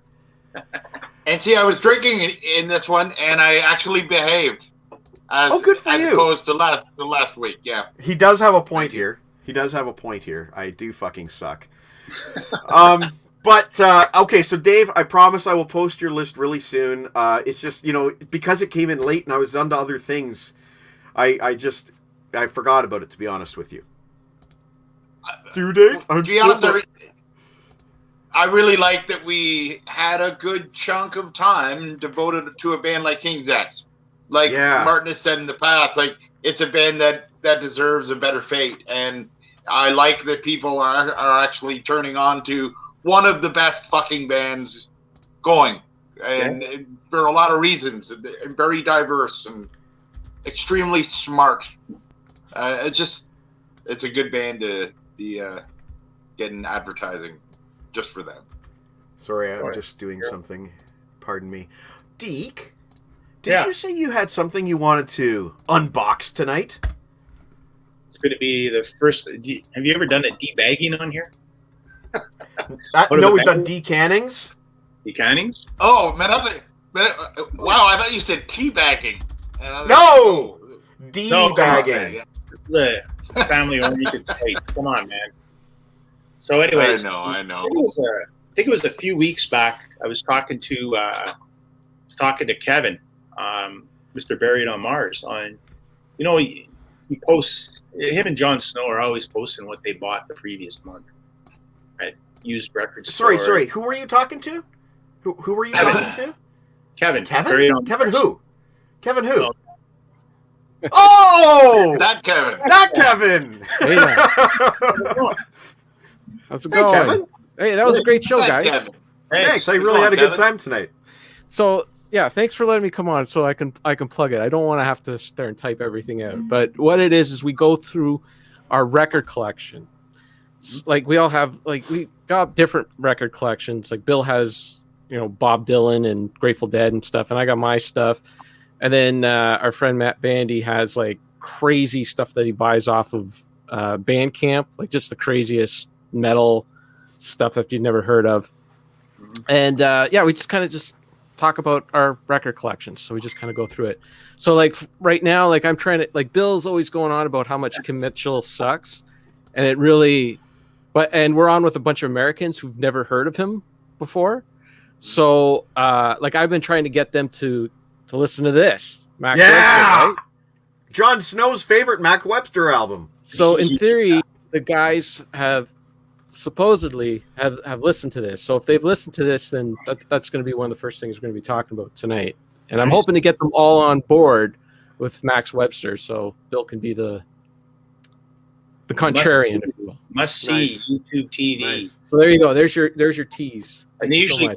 C: And see, I was drinking in this one, and I actually behaved. As,
A: Good for
C: as
A: you.
C: opposed to last week, yeah.
A: He does have a point here. He does have a point here. I do fucking suck. But, okay, so Dave, I promise I will post your list really soon. It's just, because it came in late and I was on to other things, I forgot about it, to be honest with you. Due date?
C: To be honest, I really like that we had a good chunk of time devoted to a band like King's X. Like Martin has said in the past, like it's a band that deserves a better fate. And I like that people are actually turning on to one of the best fucking bands going. And for a lot of reasons. And very diverse and extremely smart. It's a good band to be getting advertising just for them.
A: Sorry, I'm just doing something. Pardon me. Deke, did you say you had something you wanted to unbox tonight?
D: It's going to be the first. Have you ever done a debagging on here?
A: No, we've done decannings.
D: Decannings?
C: Oh, wow, I thought you said teabagging.
A: No! Debagging.
D: The family-oriented site. Come on, man. So anyways.
C: I know.
D: I think it was a few weeks back. I was talking to Kevin, Mr. Buried on Mars. He posts. Him and Jon Snow are always posting what they bought the previous month at used record store.
A: Sorry. Who were you talking to? Who were you talking to?
D: Kevin.
A: Kevin who? Kevin who?
D: No.
A: Oh!
C: That Kevin.
A: That Kevin!
G: Hey there. How's it going?
A: Kevin.
G: Hey, that was a great show, guys.
C: Kevin.
A: Thanks. I really had a good time tonight.
G: So yeah, thanks for letting me come on so I can plug it. I don't want to have to sit there and type everything out. But what it is we go through our record collection. like we all have, like, we got different record collections. Like Bill has, Bob Dylan and Grateful Dead and stuff, and I got my stuff. And then our friend Matt Bandy has like crazy stuff that he buys off of Bandcamp, like just the craziest metal stuff that you've never heard of. And we just kind of just talk about our record collections. So we just kind of go through it. So like right now, like I'm trying to, like, Bill's always going on about how much Kim Mitchell sucks, and it really, and we're on with a bunch of Americans who've never heard of him before. So like I've been trying to get them to listen to this Mac Webster, right?
A: Jon Snow's favorite Mac Webster album.
G: So in theory, the guys have supposedly have listened to this. So if they've listened to this, then that's going to be one of the first things we're going to be talking about tonight. And I'm hoping to get them all on board with Max Webster, so Bill can be the contrarian, if you will.
D: Must see YouTube TV.
G: Nice. So there you go. There's your tease.
D: And they usually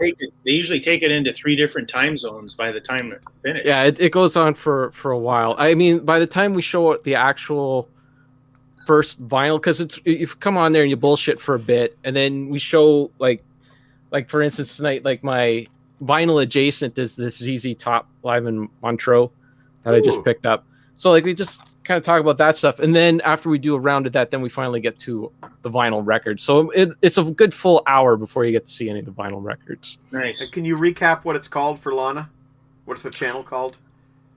D: take it into 3 different time zones by the time they're finished.
G: Yeah, it goes on for a while. I mean, by the time we show the actual first vinyl, because you come on there and you bullshit for a bit, and then we show like for instance tonight, like my vinyl adjacent is this ZZ Top live in Montreux that I just picked up. So like we just kind of talk about that stuff, and then after we do a round of that, then we finally get to the vinyl record. So it's a good full hour before you get to see any of the vinyl records.
D: Nice.
A: Can you recap what it's called for Lana? What's the channel called?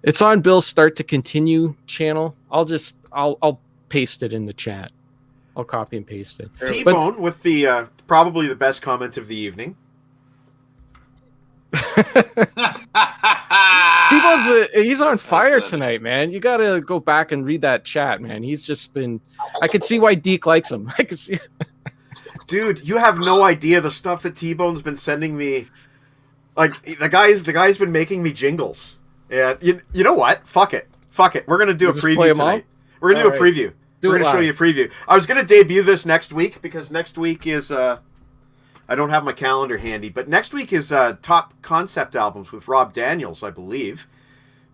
G: It's on Bill's Start to Continue channel. I'll paste it in the chat. I'll copy and paste it.
A: T-Bone with the probably the best comment of the evening.
G: T-Bone's he's on fire tonight, man. You gotta go back and read that chat, man. He's just been. I can see why Deke likes him. I can see.
A: Dude, you have no idea the stuff that T-Bone's been sending me. Like the guy's been making me jingles. And you know what? Fuck it. We're gonna do a preview tonight. We're gonna do a preview. We're gonna show you a preview. I was gonna debut this next week because next week is I don't have my calendar handy, but next week is top concept albums with Rob Daniels, I believe.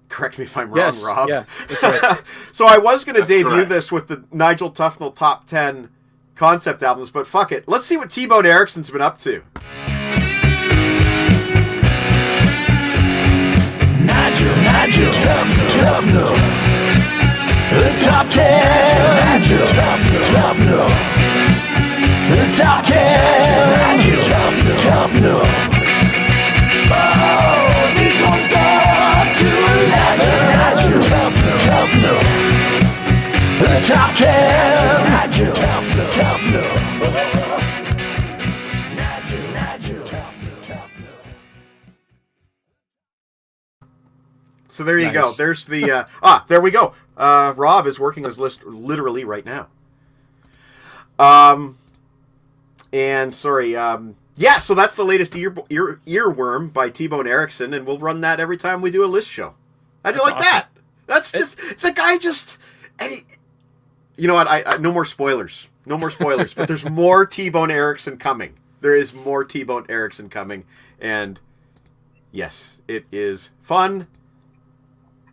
A: Correct me if I'm wrong, Rob.
G: Yeah, that's right.
A: So I was going to debut this with the Nigel Tufnell top 10 concept albums, but fuck it. Let's see what T-Bone Erickson's been up to.
B: Nigel Tufnell. The top 10. Nigel Tufnell. The top 10. Tufnell. Oh, this one's gone to 11. Tufnell. The top 10. Tufnell.
A: So there you go. There's the there we go. Rob is working his list literally right now. And sorry, so that's the latest earworm by T-Bone Erickson, and we'll run that every time we do a list show. How'd you like awesome. That? That's just the guy just. And you know what? I no more spoilers. No more spoilers. But there's more T-Bone Erickson coming. There is more T-Bone Erickson coming, and yes, it is fun,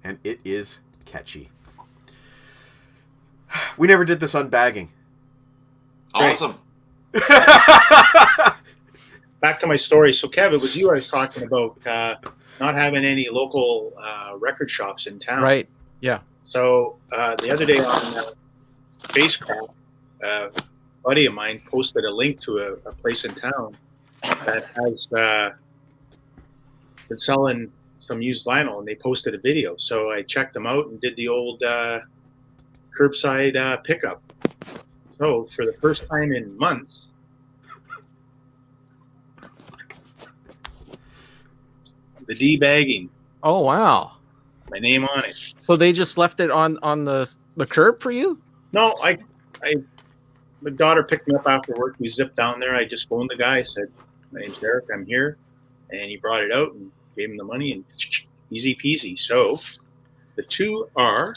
A: and it is catchy. We never did this unbagging.
C: Awesome.
D: Back to my story. So, Kev, it was you I was talking about not having any local record shops in town.
G: Right. Yeah.
D: So the other day on Facebook, a buddy of mine posted a link to a place in town that has been selling some used vinyl, and they posted a video. So I checked them out and did the old curbside pickup. So for the first time in months, the debagging.
G: Oh wow!
D: My name on it.
G: So they just left it on the curb for you?
D: No, my daughter picked me up after work. We zipped down there. I just phoned the guy. I said, "My name's Derek. I'm here," and he brought it out and gave him the money, and easy peasy. So the two are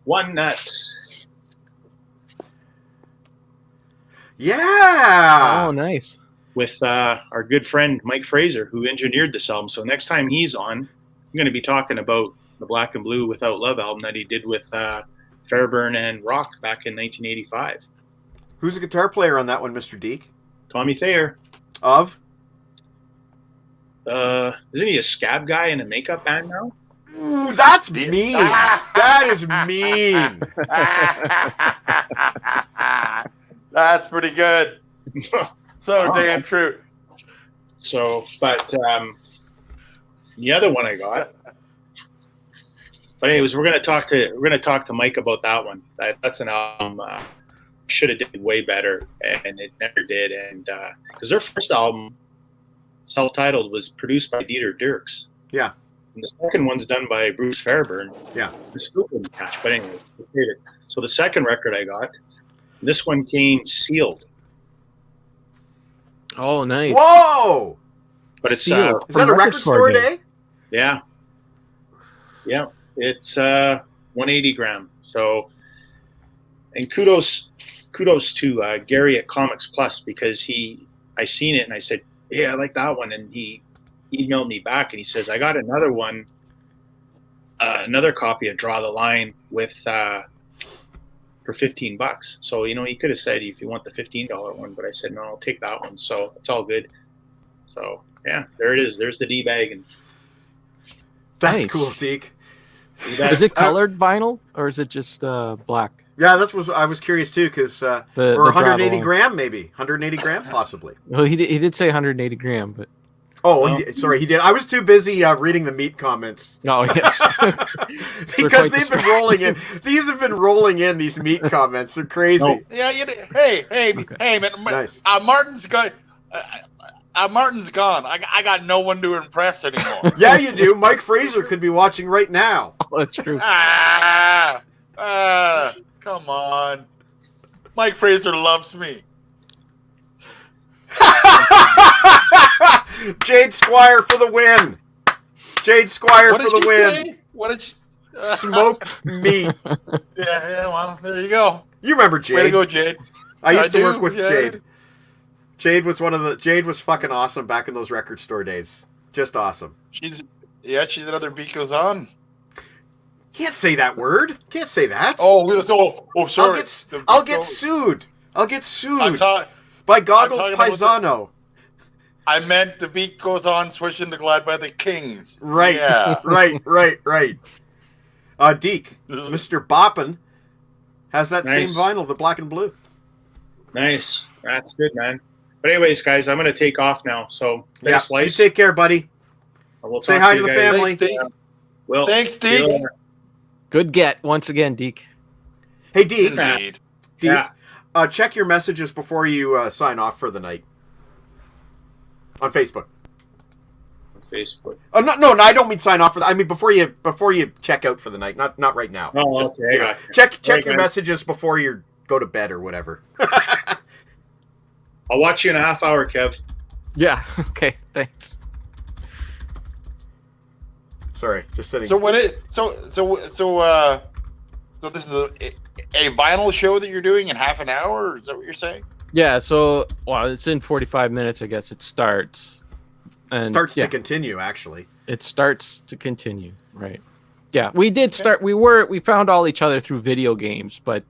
D: One Nuts.
A: Yeah.
G: Oh, nice.
D: With our good friend Mike Fraser, who engineered this album. So next time he's on, I'm going to be talking about the Black and Blue Without Love album that he did with Fairburn and Rock back in 1985.
A: Who's the guitar player on that one, Mr. Deke?
D: Tommy Thayer.
A: Of?
D: Isn't he a scab guy in a makeup band now?
A: Ooh, that's mean. That is mean.
C: That's pretty good. So damn true.
D: So, but the other one I got. But anyways, we're gonna talk to Mike about that one. That's an album should have did way better, and it never did. And because their first album, self-titled, was produced by Dieter Dierks.
A: Yeah.
D: And the second one's done by Bruce Fairbairn.
A: Yeah.
D: It still didn't catch, but anyway, we played it. So the second record I got, this one came sealed,
G: Oh, nice.
A: Whoa!
D: but it's
G: Sealed.
A: Is that a record store day?
D: yeah, it's 180 gram. So, and kudos to Gary at Comics Plus, because I seen it and I said, yeah, I like that one, and he emailed me back and he says, I got another one, another copy of Draw the Line with for $15. So he could have said if you want the $15 one, but I said no, I'll take that one. So it's all good. So yeah, there it is. There's the D bag, and
A: That's
G: Nice.
A: cool, Deke.
G: Is it colored vinyl or is it just black?
A: Yeah, that's what I was curious too, because or
G: The
A: 180
G: Draw the
A: gram, maybe 180 gram, possibly.
G: Well, he did say 180 gram, but
A: Sorry, he did. I was too busy reading the meat comments
G: no, yes.
A: because they've been rolling in. These have been rolling in. These meat comments, they're crazy.
D: No.
C: Yeah, hey, man.
A: Nice.
C: Martin's gone. Martin's gone. I got no one to impress anymore.
A: Yeah, you do. Mike Fraser could be watching right now.
G: Oh, that's true.
C: Come on. Mike Fraser loves me.
A: Jade Squire for the win. Jade Squire
C: What
A: for
C: did
A: the
C: you
A: win.
C: say? What did you...
A: Smoked meat.
C: Yeah, well, there you go.
A: You remember
C: Way to
A: Jade?
C: go, Jade.
A: I used to
C: do,
A: work with
C: yeah.
A: Jade. Jade was fucking awesome back in those record store days. Just awesome.
C: She's another beat goes on.
A: Can't say that word. Can't say that.
C: Oh, sorry.
A: I'll get sued. I'll get sued by
C: I'm
A: Goggles
C: talking about
A: Paisano.
C: I meant the beat goes on, swishing the glad by the Kings.
A: Right.
C: Yeah.
A: right. Deke,
C: This is-
A: Mr. Boppin has that
D: Nice.
A: same vinyl, the black and blue.
D: nice. That's good, man. But anyways, guys, I'm gonna take off now. So
A: Yeah.
D: thanks,
A: You
D: Slice.
A: take care, buddy.
D: We'll
A: Say
D: talk
A: hi
D: you
A: to the
D: guys.
A: family.
C: Thanks, Deke.
D: Will.
C: Thanks,
D: See you
C: Deke.
D: later.
G: Good get once again, Deke.
A: Hey, Deke.
C: Indeed.
A: Deke,
D: Yeah.
A: check your messages before you sign off for the night on Facebook.
D: Facebook.
A: No, I don't mean sign off for that. I mean before you check out for the night. Not right now.
D: Oh,
A: Just,
D: okay. I got you.
A: Check
D: Right,
A: your
D: guys.
A: messages before you go to bed or whatever.
D: I'll watch you in a half hour, Kev.
G: Yeah. Okay. Thanks.
A: Sorry, just sitting.
C: So so this is a vinyl show that you're doing in half an hour? Or is that what you're saying?
G: Yeah. So, well, it's in 45 minutes. I guess it starts. And
A: starts
G: yeah,
A: to continue. Actually,
G: it starts to continue. Right. Yeah, we did start. We found all each other through video games, but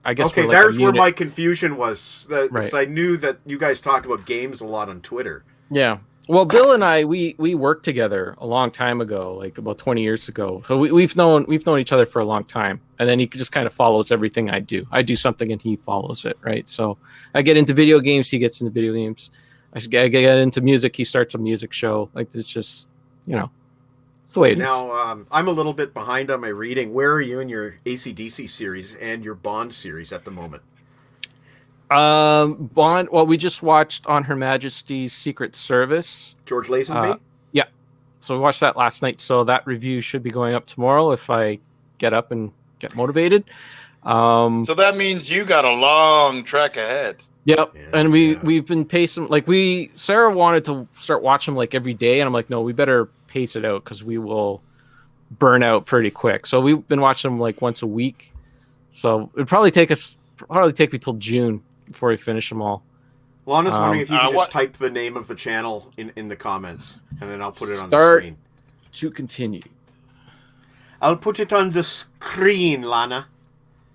G: I guess
A: okay.
G: we're like a
A: There's where
G: unit.
A: my confusion was. Because
G: Right.
A: I knew that you guys talked about games a lot on Twitter.
G: Yeah. Well, Bill and I, we worked together a long time ago, like about 20 years ago. So we've known each other for a long time. And then he just kind of follows everything I do. I do something and he follows it, right? So I get into video games, he gets into video games. I get into music, he starts a music show. Like it's just, it's the way it is.
A: Now, I'm a little bit behind on my reading. Where are you in your AC/DC series and your Bond series at the moment?
G: Bond. Well, we just watched On Her Majesty's Secret Service.
A: George Lazenby?
G: Yeah. So we watched that last night. So that review should be going up tomorrow if I get up and get motivated.
C: So that means you got a long trek ahead.
G: Yep.
A: Yeah,
G: And
A: yeah.
G: we've been pacing, like Sarah wanted to start watching like every day. And I'm like, no, we better pace it out because we will burn out pretty quick. So we've been watching them like once a week. So it'd probably take me till June before we finish them all.
A: Lana's wondering if you can just
C: what-
A: type the name of the channel in the comments, and then I'll put it on the
G: Start-
A: screen.
G: To continue.
A: I'll put it on the screen, Lana.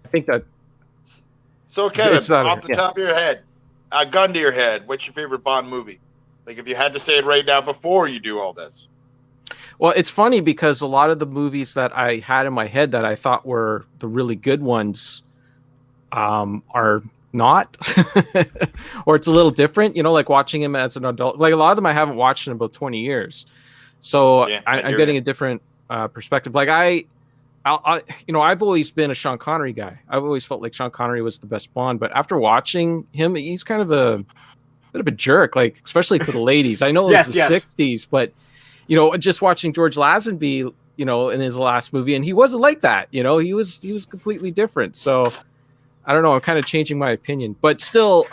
G: I think that
C: So, Kevin,
G: It's not a-
C: off the
G: yeah.
C: top of your head, a gun to your head, what's your favorite Bond movie? Like, if you had to say it right now before you do all this.
G: Well, it's funny because a lot of the movies that I had in my head that I thought were the really good ones are not, or it's a little different. You know, like watching him as an adult. Like a lot of them I haven't watched in about 20 years, so
C: Yeah, I
G: I'm
C: hear
G: getting
C: you.
G: a different perspective. Like I've always been a Sean Connery guy. I've always felt like Sean Connery was the best Bond, but after watching him, he's kind of a bit of a jerk, like especially to the ladies. I know it was the 60s, but you know, just watching George Lazenby, you know, in his last movie, and he wasn't like that. You know, he was completely different. So I don't know. I'm kind of changing my opinion, but still,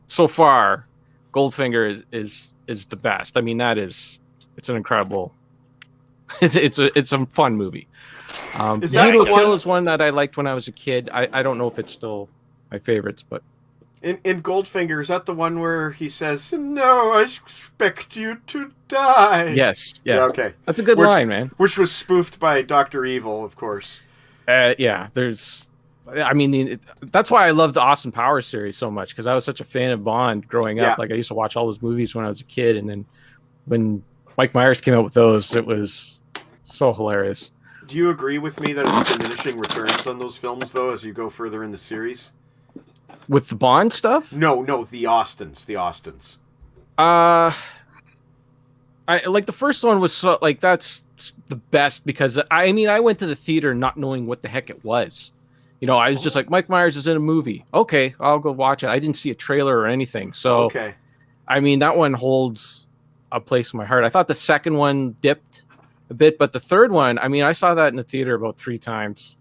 G: so far, Goldfinger is the best. I mean, it's an incredible. It's a fun movie.
A: Is that
G: Brutal
A: the one-
G: Kill is one that I liked when I was a kid. I don't know if it's still my favorites, but
A: In Goldfinger, is that the one where he says, "No, I expect you to die"?
G: yes, yeah,
A: Okay.
G: that's a good
A: Which-
G: line, man.
A: Which was spoofed by Dr. Evil, of course.
G: Yeah, that's why I love the Austin Powers series so much, because I was such a fan of Bond growing up.
A: Yeah.
G: Like I used to watch all those movies when I was a kid, and then when Mike Myers came out with those, it was so hilarious.
A: Do you agree with me that it's diminishing returns on those films, though, as you go further in the series?
G: With the Bond stuff,
A: No, the Austins.
G: I like the first one was so like that's the best because I mean I went to the theater not knowing what the heck it was. You know, I was just like, Mike Myers is in a movie. Okay, I'll go watch it. I didn't see a trailer or anything. So
A: Okay.
G: I mean, that one holds a place in my heart. I thought the second one dipped a bit, but the third one, I mean, I saw that in the theater about 3 times.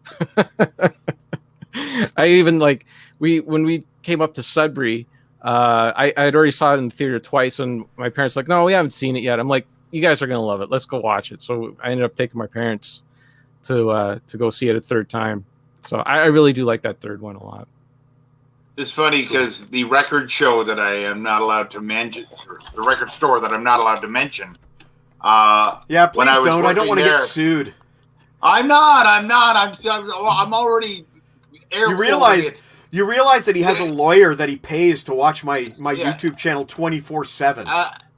G: I even like when we came up to Sudbury, I had already saw it in the theater twice, and my parents were like, no, we haven't seen it yet. I'm like, you guys are gonna love it. Let's go watch it. So I ended up taking my parents to go see it a third time. So I really do like that third one a lot.
C: It's funny because the record show that I am not allowed to mention, or the record store that I'm not allowed to mention.
A: Yeah, please
C: when I was
A: don't. I don't
C: working
A: want to get
C: there-
A: sued.
C: I'm not. I'm already.
A: You realize that he has a lawyer that he pays to watch my
C: Yeah.
A: YouTube channel 24/7.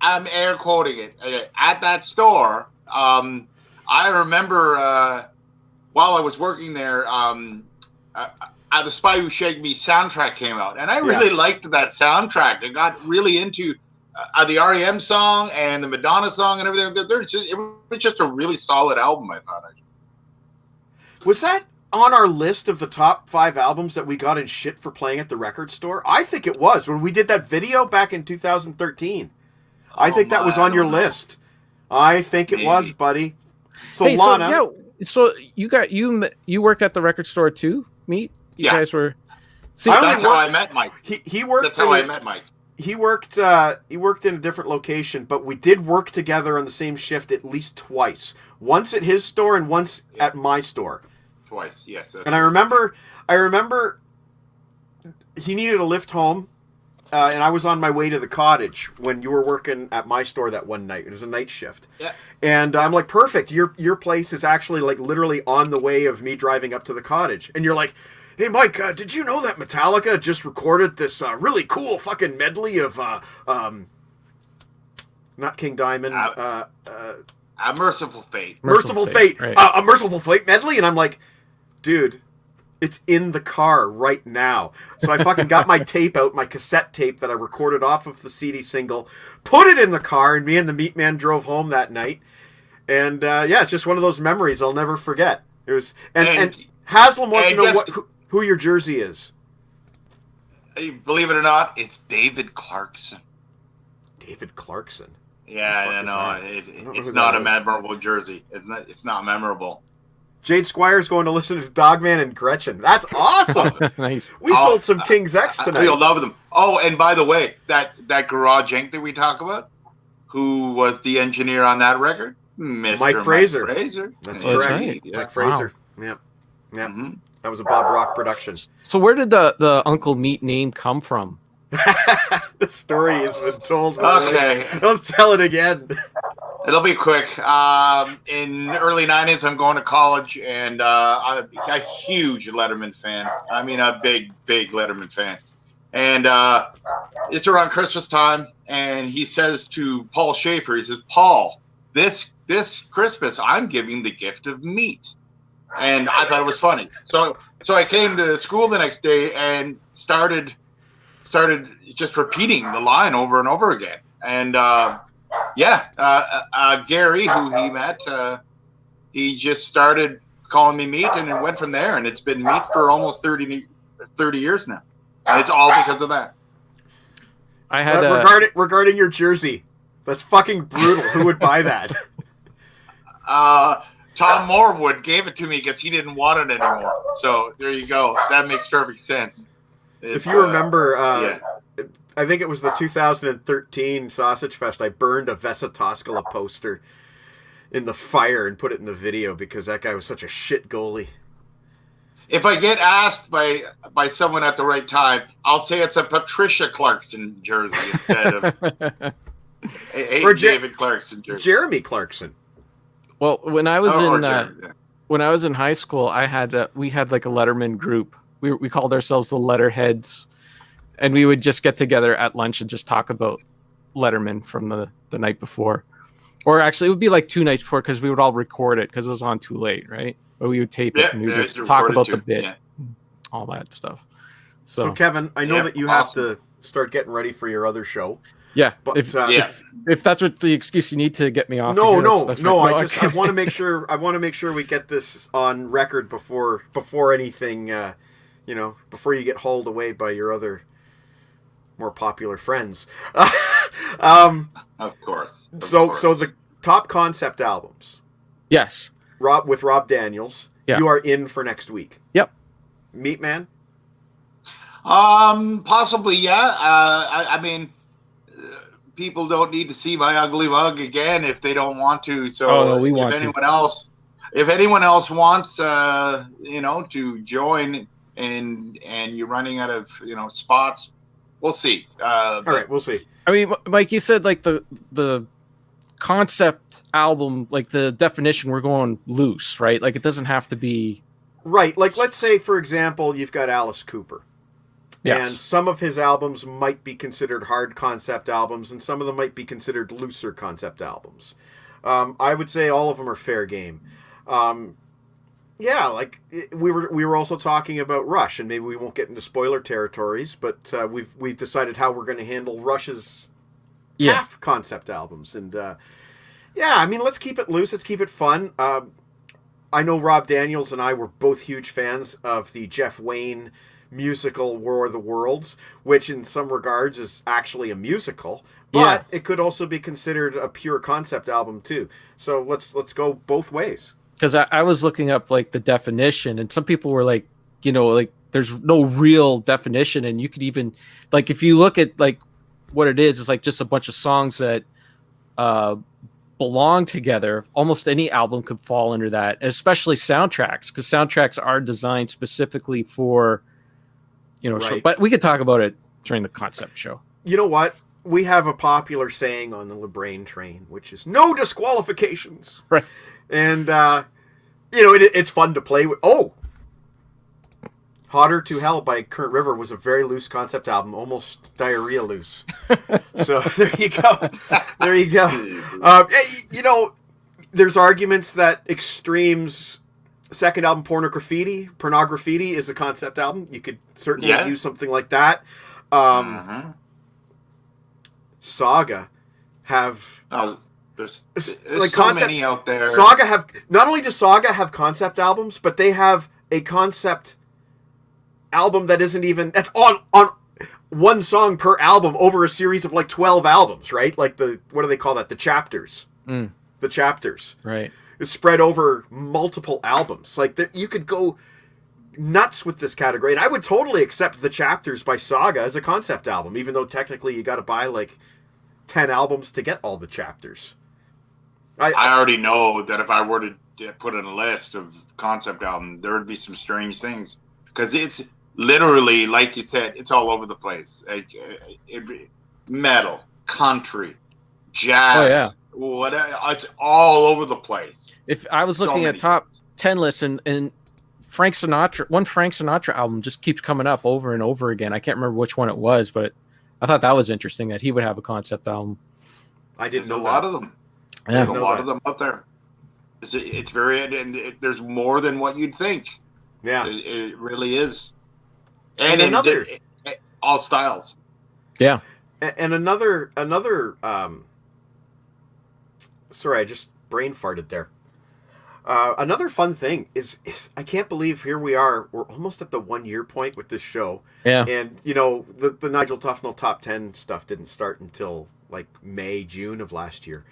C: I'm air quoting it. At that store, I remember while I was working there, The Spy Who Shagged Me soundtrack came out, and I really liked that soundtrack. I got really into the REM song and the Madonna song and everything. It was just a really solid album, I thought.
A: Was that on our list of the top 5 albums that we got in shit for playing at the record store? I think it was when we did that video back in 2013. I think that was on your list. I think it was, buddy. So
G: Hey,
A: Lana,
G: so you worked at the record store too, Meet? You guys were. See,
A: I only
C: That's how I
A: worked-
C: met Mike.
A: he worked.
C: That's how I met Mike.
A: He worked in a different location, but we did work together on the same shift at least twice. Once at his store and once at my store.
C: Twice, yes.
A: And I remember he needed a lift home, and I was on my way to the cottage when you were working at my store that one night. It was a night shift.
C: Yeah.
A: And I'm like, perfect. Your place is actually like literally on the way of me driving up to the cottage. And you're like, hey, Mike, did you know that Metallica just recorded this really cool fucking medley of, not King Diamond,
C: A Merciful Fate.
A: Merciful Fate,
G: right.
A: a Merciful Fate medley? And I'm like, dude, it's in the car right now. So I fucking got my tape out, my cassette tape that I recorded off of the CD single, put it in the car, and me and the Meat Man drove home that night. And it's just one of those memories I'll never forget. It was, and Haslam wants to know who your jersey is.
C: Believe it or not, it's David Clarkson.
A: David Clarkson.
C: Yeah,
A: What the
C: no,
A: fuck is that? I don't know
C: it's
A: who
C: not
A: that
C: a
A: is.
C: memorable jersey. It's not memorable.
A: Jade Squire's going to listen to Dogman and Gretchen. That's awesome.
G: Nice.
A: We sold some King's X
C: You'll
A: tonight.
C: love them. Oh, and by the way, that Garage Inc. that we talk about, who was the engineer on that record? Mr.
A: Mike Fraser.
C: That's
G: Oh, that's
A: correct.
G: right.
C: Yeah.
A: Mike Fraser. Yep.
C: Mhm.
A: That was a Bob Rock production.
G: So where did the Uncle Meat name come from?
A: The story has been told. by
C: Okay.
A: Link. Let's tell it again.
C: It'll be quick. In early 90s, I'm going to college, and I'm a huge Letterman fan. I mean, a big Letterman fan. And it's around Christmas time, and he says to Paul Schaefer, he says, Paul, this Christmas, I'm giving the gift of meat. And I thought it was funny. So I came to school the next day and started just repeating the line over and over again. And Gary, who he met, he just started calling me meat, and it went from there. And it's been meat for almost 30 years now. And it's all because of that.
G: I had
A: regarding your jersey, that's fucking brutal. Who would buy that?
C: Tom Morwood gave it to me because he didn't want it anymore. So there you go. That makes perfect sense.
A: If you remember, I think it was the 2013 Sausage Fest, I burned a Vesa Toskala poster in the fire and put it in the video because that guy was such a shit goalie.
C: If I get asked by someone at the right time, I'll say it's a Patricia Clarkson jersey instead of a David Clarkson jersey.
A: Jeremy Clarkson.
G: Well, when I was in high school, we had like a Letterman group. We called ourselves the Letterheads, and we would just get together at lunch and just talk about Letterman from the night before, or actually it would be like 2 nights before because we would all record it because it was on too late, right? But we would tape it and we would just talk about the bit, all that stuff. So
A: Kevin, I know that you have to start getting ready for your other show.
G: Yeah,
A: but
G: if that's what the excuse you need to get me off.
A: No. I want to make sure. I want to make sure we get this on record before anything. Before you get hauled away by your other more popular friends.
C: Of course.
A: So the top concept albums.
G: Yes.
A: With Rob Daniels.
G: Yeah.
A: You are in for next week.
G: Yep.
A: Meat Man.
C: Possibly, yeah. I mean, people don't need to see my ugly mug again if they don't want to. So if anyone else wants, to join and you're running out of, spots, we'll see.
A: All right, we'll see.
G: I mean, Mike, you said like the concept album, like the definition, we're going loose, right? Like it doesn't have to be
A: right. Like let's say, for example, you've got Alice Cooper. Yes. And some of his albums might be considered hard concept albums, and some of them might be considered looser concept albums. I would say all of them are fair game. We were also talking about Rush, and maybe we won't get into spoiler territories, but we've decided how we're going to handle Rush's half concept albums, and I mean, let's keep it loose, let's keep it fun. I know Rob Daniels and I were both huge fans of the Jeff Wayne musical War of the Worlds, which in some regards is actually a musical, but it could also be considered a pure concept album too. So let's go both ways.
G: Because I was looking up like the definition, and some people were like, like there's no real definition, and you could even like if you look at like what it is, it's like just a bunch of songs that belong together. Almost any album could fall under that, especially soundtracks, because soundtracks are designed specifically for right. But we could talk about it during the concept show. You
A: know what? We have a popular saying on the LeBrain train, which is no disqualifications.
G: Right.
A: And, it's fun to play with. Oh! Hotter to Hell by Current River was a very loose concept album, almost diarrhea loose. So there you go. There you go. There's arguments that Extreme's second album, Pornograffiti, is a concept album. You could certainly use something like that. Saga have
C: there's
A: like
C: so many out there.
A: Saga have not only does Saga have concept albums, but they have a concept album that isn't even that's on one song per album over a series of like 12 albums, right? Like what do they call that? The chapters. The chapters.
G: Right.
A: Is spread over multiple albums. Like you could go nuts with this category, and I would totally accept The Chapters by Saga as a concept album, even though technically you got to buy like 10 albums to get all the chapters.
C: I already know that if I were to put in a list of concept albums, there would be some strange things, because it's literally, like you said, it's all over the place. Metal, country, jazz, what it's all over the place.
G: If I was
C: So
G: looking
C: many
G: at top
C: things.
G: 10 lists and Frank Sinatra album just keeps coming up over and over again. I can't remember which one it was, but I thought that was interesting that he would have a concept album.
A: I didn't
C: There's
A: know
C: a lot
A: that.
C: of them.
G: Yeah.
C: There's a
A: know
C: lot
A: that.
C: of them out there. It's very, and there's more than what you'd think.
A: Yeah.
C: It really is.
A: And
C: in
A: another-
C: all styles.
G: Yeah.
A: And another sorry, I just brain farted there. Another fun thing is I can't believe here we are. We're almost at the 1 year point with this show.
G: Yeah.
A: And, you know, the Nigel Tufnell top 10 stuff didn't start until like May, June of last year.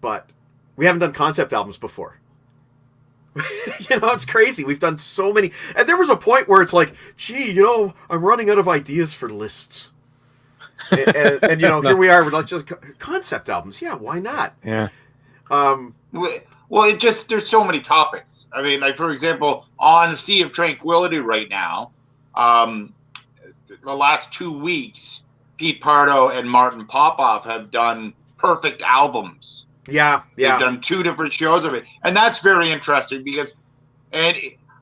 A: But we haven't done concept albums before. You know, it's crazy. We've done so many. And there was a point where it's like, gee, you know, I'm running out of ideas for lists. And you know, here we are with like just concept albums. Yeah, why not?
G: Yeah.
C: Well, there's so many topics. I mean, like, for example, on Sea of Tranquility right now, the last 2 weeks, Pete Pardo and Martin Popoff have done perfect albums.
A: Yeah.
C: They've done 2 different shows of it. And that's very interesting because, and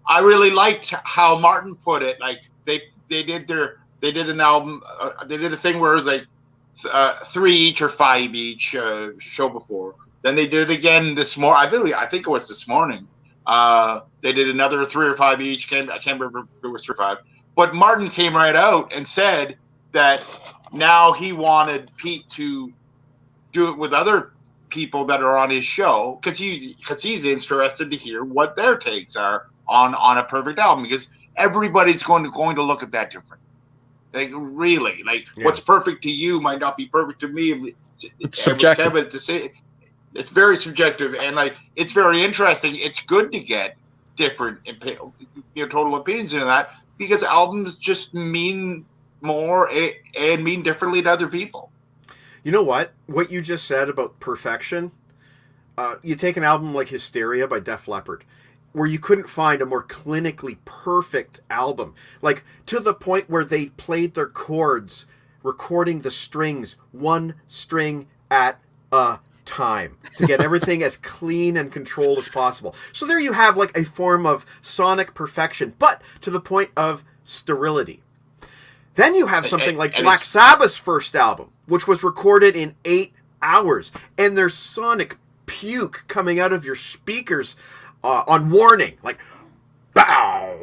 C: I really liked how Martin put it. Like, they did an album, they did a thing where it was like 3 each or 5 each show before. Then they did it again this morning. I think it was this morning. They did another 3 or 5 each. I can't remember if it was 3 or 5. But Martin came right out and said that now he wanted Pete to do it with other people that are on his show because he's interested to hear what their takes are on a perfect album, because everybody's going to look at that different. Like, really, like, what's perfect to you might not be perfect to me.
G: It's subjective.
C: It's very subjective, and like, it's very interesting. It's good to get different, total opinions in that, because albums just mean more and mean differently to other people.
A: You know what? What you just said about perfection, you take an album like Hysteria by Def Leppard, where you couldn't find a more clinically perfect album. Like, to the point where they played their chords, recording the strings, 1 string at a time, to get everything as clean and controlled as possible. So there you have like a form of sonic perfection, but to the point of sterility. Then you have something like Black Sabbath's first album, which was recorded in 8 hours, and there's sonic puke coming out of your speakers on warning, like, bow.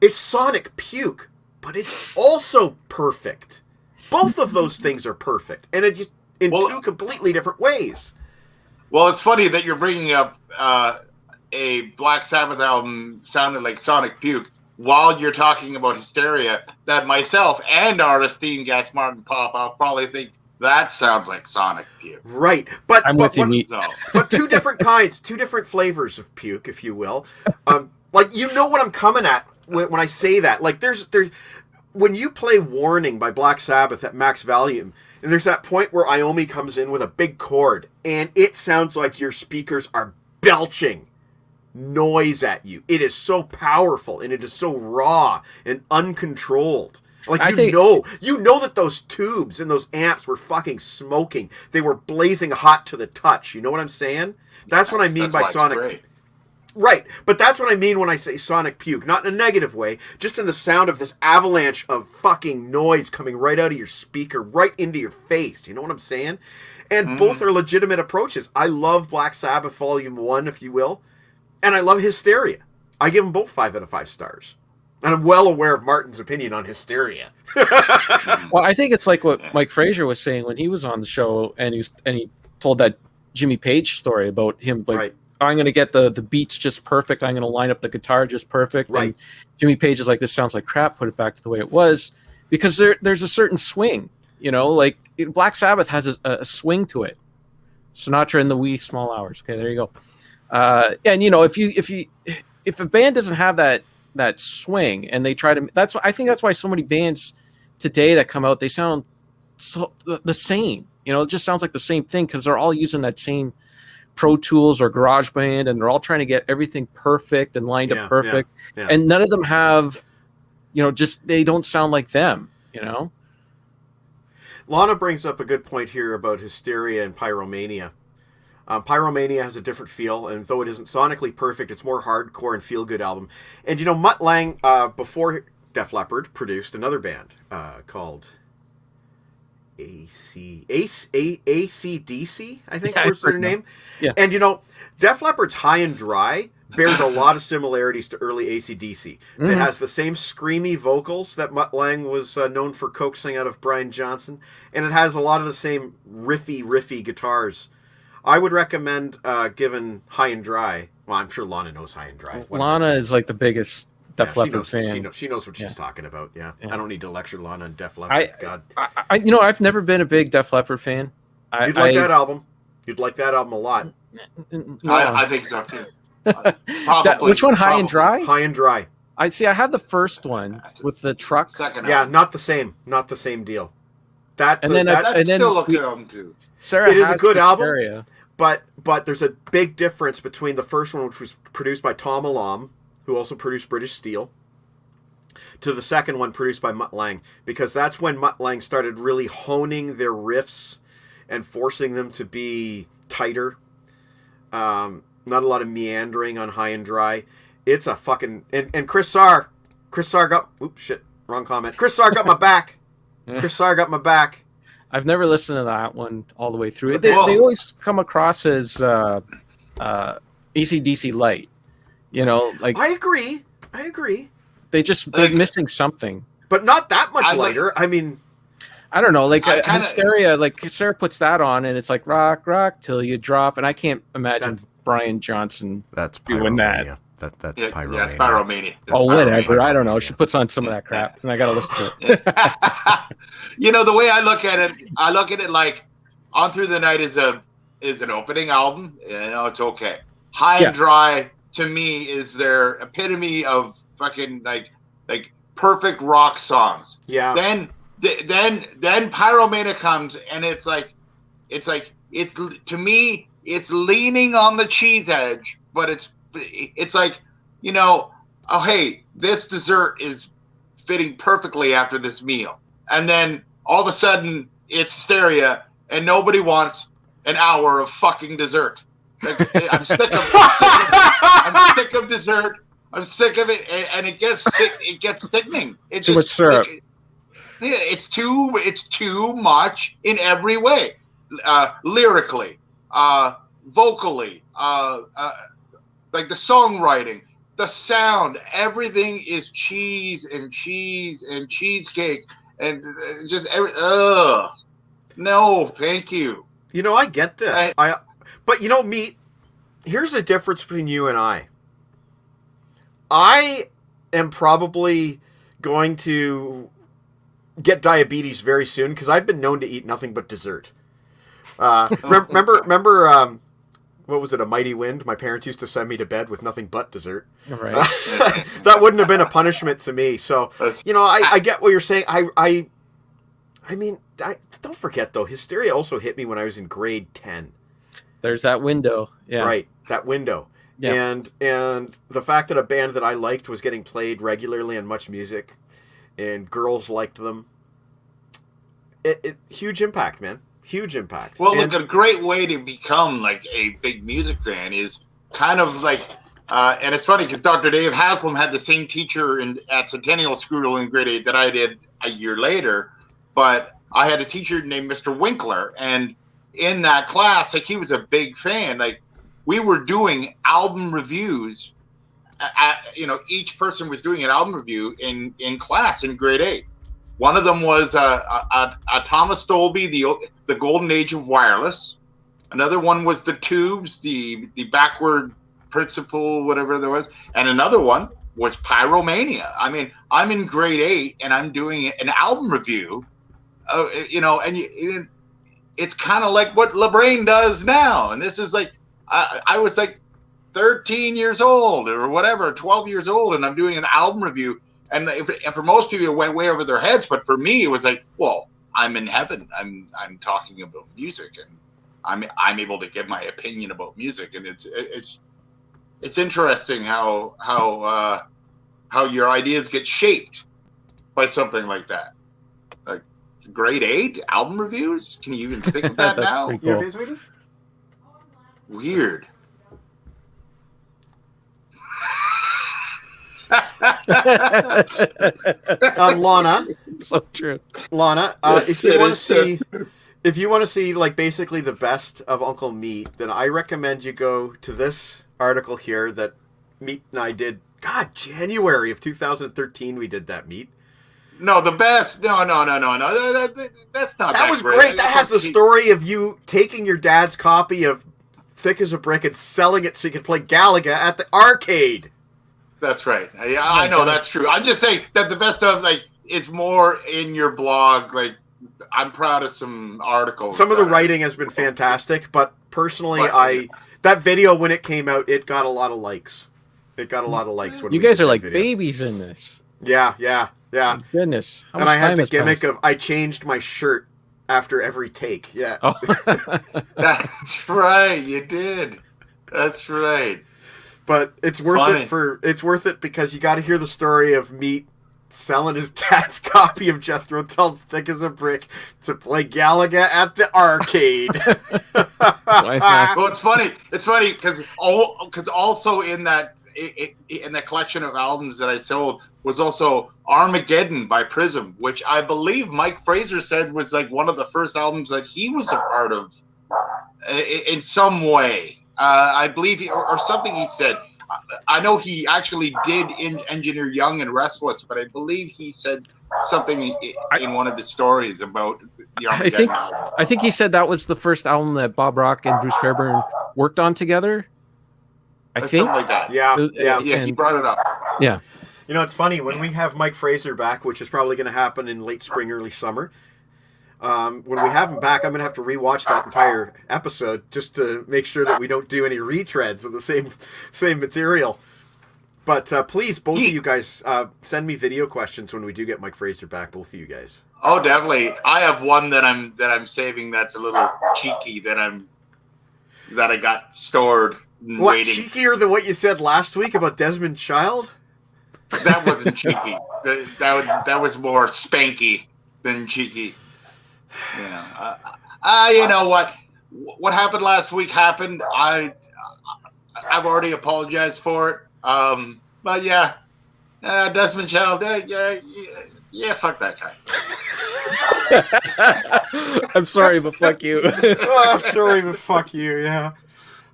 A: It's sonic puke, but it's also perfect. Both of those things are perfect, and it just in 2 completely different ways.
C: Well, it's funny that you're bringing up a Black Sabbath album sounding like sonic puke while you're talking about Hysteria, that myself and our esteemed guest Martin Popoff probably think that sounds like sonic puke.
A: Right, but
G: I'm with you, Meat.
A: But 2 different kinds, 2 different flavors of puke, if you will. Like, you know what I'm coming at when I say that. Like, there's when you play Warning by Black Sabbath at max volume, and there's that point where Iommi comes in with a big chord, and it sounds like your speakers are belching noise at you. It is so powerful, and it is so raw and uncontrolled. Like, you know that those tubes and those amps were fucking smoking. They were blazing hot to the touch. You know what I'm saying? That's what I mean by sonic. Right, but that's what I mean when I say sonic puke. Not in a negative way, just in the sound of this avalanche of fucking noise coming right out of your speaker, right into your face. You know what I'm saying? And both are legitimate approaches. I love Black Sabbath Volume 1, if you will, and I love Hysteria. I give them both 5 out of 5 stars. And I'm well aware of Martin's opinion on Hysteria.
G: Well, I think it's like what Mike Frazier was saying when he was on the show, and he told that Jimmy Page story about him, like,
A: Right.
G: I'm going to get the beats just perfect. I'm going to line up the guitar just perfect.
A: Right.
G: And Jimmy Page is like, this sounds like crap. Put it back to the way it was, because there's a certain swing. You know, like Black Sabbath has a swing to it. Sinatra in the wee small hours. Okay, there you go. And you know, if a band doesn't have that swing, and they try to, I think that's why so many bands today that come out, they sound so the same. You know, it just sounds like the same thing because they're all using that same Pro Tools or GarageBand, and they're all trying to get everything perfect and lined up perfect.
A: Yeah.
G: And none of them have, you know, just they don't sound like them. You know.
A: Lana brings up a good point here about Hysteria and Pyromania. Pyromania has a different feel, and though it isn't sonically perfect, it's more hardcore and feel-good album. And, Mutt Lange, before Def Leppard, produced another band called AC/DC, I think was their name.
G: Yeah.
A: And, Def Leppard's High and Dry bears a lot of similarities to early AC/DC. It has the same screamy vocals that Mutt Lange was known for coaxing out of Brian Johnson, and it has a lot of the same riffy guitars. I would recommend giving High and Dry. Well, I'm sure Lana knows High and Dry.
G: Lana is like the biggest Def Leppard
A: fan.
G: fan.
A: She knows what she's talking about. Yeah.
G: Yeah.
A: I don't need to lecture Lana on Def Leppard. God,
G: I've never been a big Def Leppard fan.
A: You'd like that album. You'd like that album a lot.
C: I think so too. Probably.
G: Which one? High and Dry?
A: High and Dry.
G: I have the first one with the truck.
C: Second
A: Yeah,
C: album.
A: not the same deal.
C: That's still a good album too.
G: Sarah
A: It is a
G: has
A: good album.
G: Hysteria.
A: But there's a big difference between the first one, which was produced by Tom Alam, who also produced British Steel, to the second one produced by Mutt Lange, because that's when Mutt Lange started really honing their riffs and forcing them to be tighter. Not a lot of meandering on High and Dry. It's a fucking... And Chris Sarr got... Oops, shit. Wrong comment. Chris Sarr got my back. Chris Sarr got my back.
G: I've never listened to that one all the way through. They always come across as AC/DC light.
A: I agree.
G: They're missing something.
A: But not that much lighter. I mean...
G: I don't know, Hysteria, Sarah puts that on, and it's like rock till you drop, and I can't imagine Brian Johnson doing that.
A: That's
C: Pyromania.
A: Pyromania.
C: Yeah, it's Pyromania.
G: Whatever. I don't know. She puts on some of that crap, and I got to listen to it.
C: The way I look at it like On Through the Night is an opening album. It's okay. High and Dry to me is their epitome of fucking like perfect rock songs.
A: Yeah.
C: Then Pyromania comes, and it's to me it's leaning on the cheese edge, but it's like, oh hey, this dessert is fitting perfectly after this meal. And then all of a sudden it's Hysteria, and nobody wants an hour of fucking dessert. I'm sick of dessert. I'm sick of it, and it gets sickening. It's
G: too much syrup.
C: It's too much in every way, lyrically, vocally, like the songwriting, the sound, everything is cheese and cheesecake and just no, thank you.
A: I get this. But Meat, here's the difference between you and I. I am probably going to get diabetes very soon because I've been known to eat nothing but dessert. Remember what was it, A Mighty Wind? My parents used to send me to bed with nothing but dessert.
G: Right.
A: That wouldn't have been a punishment to me. So, I get what you're saying. I mean, don't forget, though, Hysteria also hit me when I was in grade 10.
G: There's that window. Yeah.
A: Right, that window.
G: Yeah.
A: And the fact that a band that I liked was getting played regularly on Much Music, and girls liked them. It huge impact, man. Huge impact.
C: Well, look, a great way to become like a big music fan is kind of like, and it's funny because Dr. Dave Haslam had the same teacher at Centennial School in grade 8 that I did a year later, but I had a teacher named Mr. Winkler, and in that class, like, he was a big fan. Like, we were doing album reviews. Each person was doing an album review in class in grade 8. One of them was a Thomas Dolby, the Golden Age of Wireless. Another one was the Tubes, the Backward Principle, whatever there was. And another one was Pyromania. I mean, I'm in grade 8 and I'm doing an album review, and it's kind of like what LeBrain does now. And this is like, I was like 13 years old or whatever, 12 years old, and I'm doing an album review. And for most people, it went way over their heads. But for me, it was like, well, I'm in heaven. I'm talking about music, and I'm able to give my opinion about music. And it's interesting how your ideas get shaped by something like that. Like, grade 8 album reviews. Can you even think of that
G: That's
C: now?
G: pretty
A: You
G: cool.
A: okay, sweetie?
C: Weird.
A: Lana,
G: So true.
A: Lana,
C: Yes,
A: if
C: it is true.
A: if you want to see like basically the best of Uncle Meat, then I recommend you go to this article here that Meat and I did. God, January of 2013, we did that, Meat.
C: No, the best. No. That's not.
A: That was great. That has the story of you taking your dad's copy of Thick as a Brick and selling it so you could play Galaga at the arcade.
C: That's right. I know that's true. I'm just saying that the best of like is more in your blog. Like, I'm proud of some articles.
A: Some of the writing has been fantastic, but personally,
C: But-
A: that video when it came out, it got a lot of likes. It got a lot of likes when
G: You
A: we
G: guys
A: did
G: are
A: that
G: like
A: video.
G: babies in this.
A: Yeah.
G: My goodness. How
A: And
G: much
A: I had
G: time
A: the
G: has
A: gimmick
G: passed?
A: of I changed my shirt after every take. Yeah.
G: Oh.
C: That's right. You did. That's right.
A: But it's worth
C: Funny.
A: it's worth it because you got to hear the story of Meat selling his dad's copy of Jethro Tull's Thick as a Brick to play Galaga at the arcade.
G: Why not?
C: Well, it's funny. It's funny because also in that collection of albums that I sold was also Armageddon by Prism, which I believe Mike Fraser said was like one of the first albums that he was a part of in some way. I believe or something he said. I know he actually did engineer Young and Restless, but I believe he said something in one of his stories about the Armageddon album.
G: I think he said that was the first album that Bob Rock and Bruce Fairbairn worked on together. I think.
C: Something like that.
A: yeah.
C: Yeah, he
G: and-
C: brought it up.
G: Yeah.
A: You know, it's funny when we have Mike Fraser back, which is probably going to happen in late spring, early summer. When we have him back, I'm going to have to rewatch that entire episode just to make sure that we don't do any retreads of the same material. But please, both of you guys, send me video questions when we do get Mike Fraser back. Both of you guys.
C: Oh, definitely. I have one that I'm saving that's a little cheeky that I got stored and
A: What,
C: waiting.
A: cheekier than what you said last week about Desmond Child?
C: That wasn't cheeky. That was more spanky than cheeky. You know, you know what? What happened last week happened. I've already apologized for it. But yeah, Desmond Child. Yeah, fuck that guy.
G: I'm sorry, but fuck you.
A: Oh, I'm sorry, but fuck you, yeah.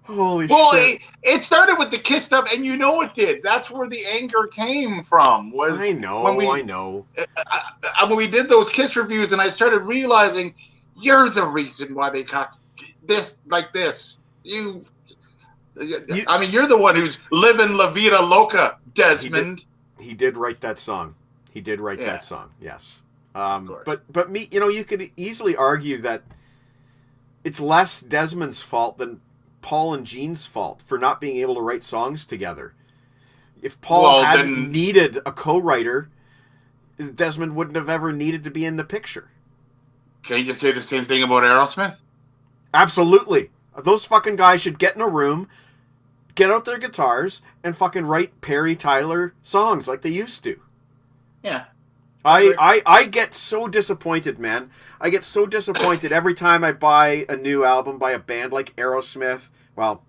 A: Holy
C: Well,
A: shit.
C: it started with the Kiss stuff, and you know it did. That's where the anger came from. Was
A: I know.
C: when we did those Kiss reviews, and I started realizing you're the reason why they got this like this. I mean, you're the one who's living La Vida Loca, Desmond.
A: He did write that song. He did write
C: Yeah.
A: that song, yes.
C: course.
A: But me, you know, you could easily argue that it's less Desmond's fault than Paul and Gene's fault for not being able to write songs together. If Paul hadn't needed a co-writer, Desmond wouldn't have ever needed to be in the picture.
C: Can you just say the same thing about Aerosmith?
A: Absolutely. Those fucking guys should get in a room, get out their guitars, and fucking write Perry Tyler songs like they used to.
C: Yeah.
A: I get so disappointed, man. I get so disappointed every time I buy a new album by a band like Aerosmith. Well,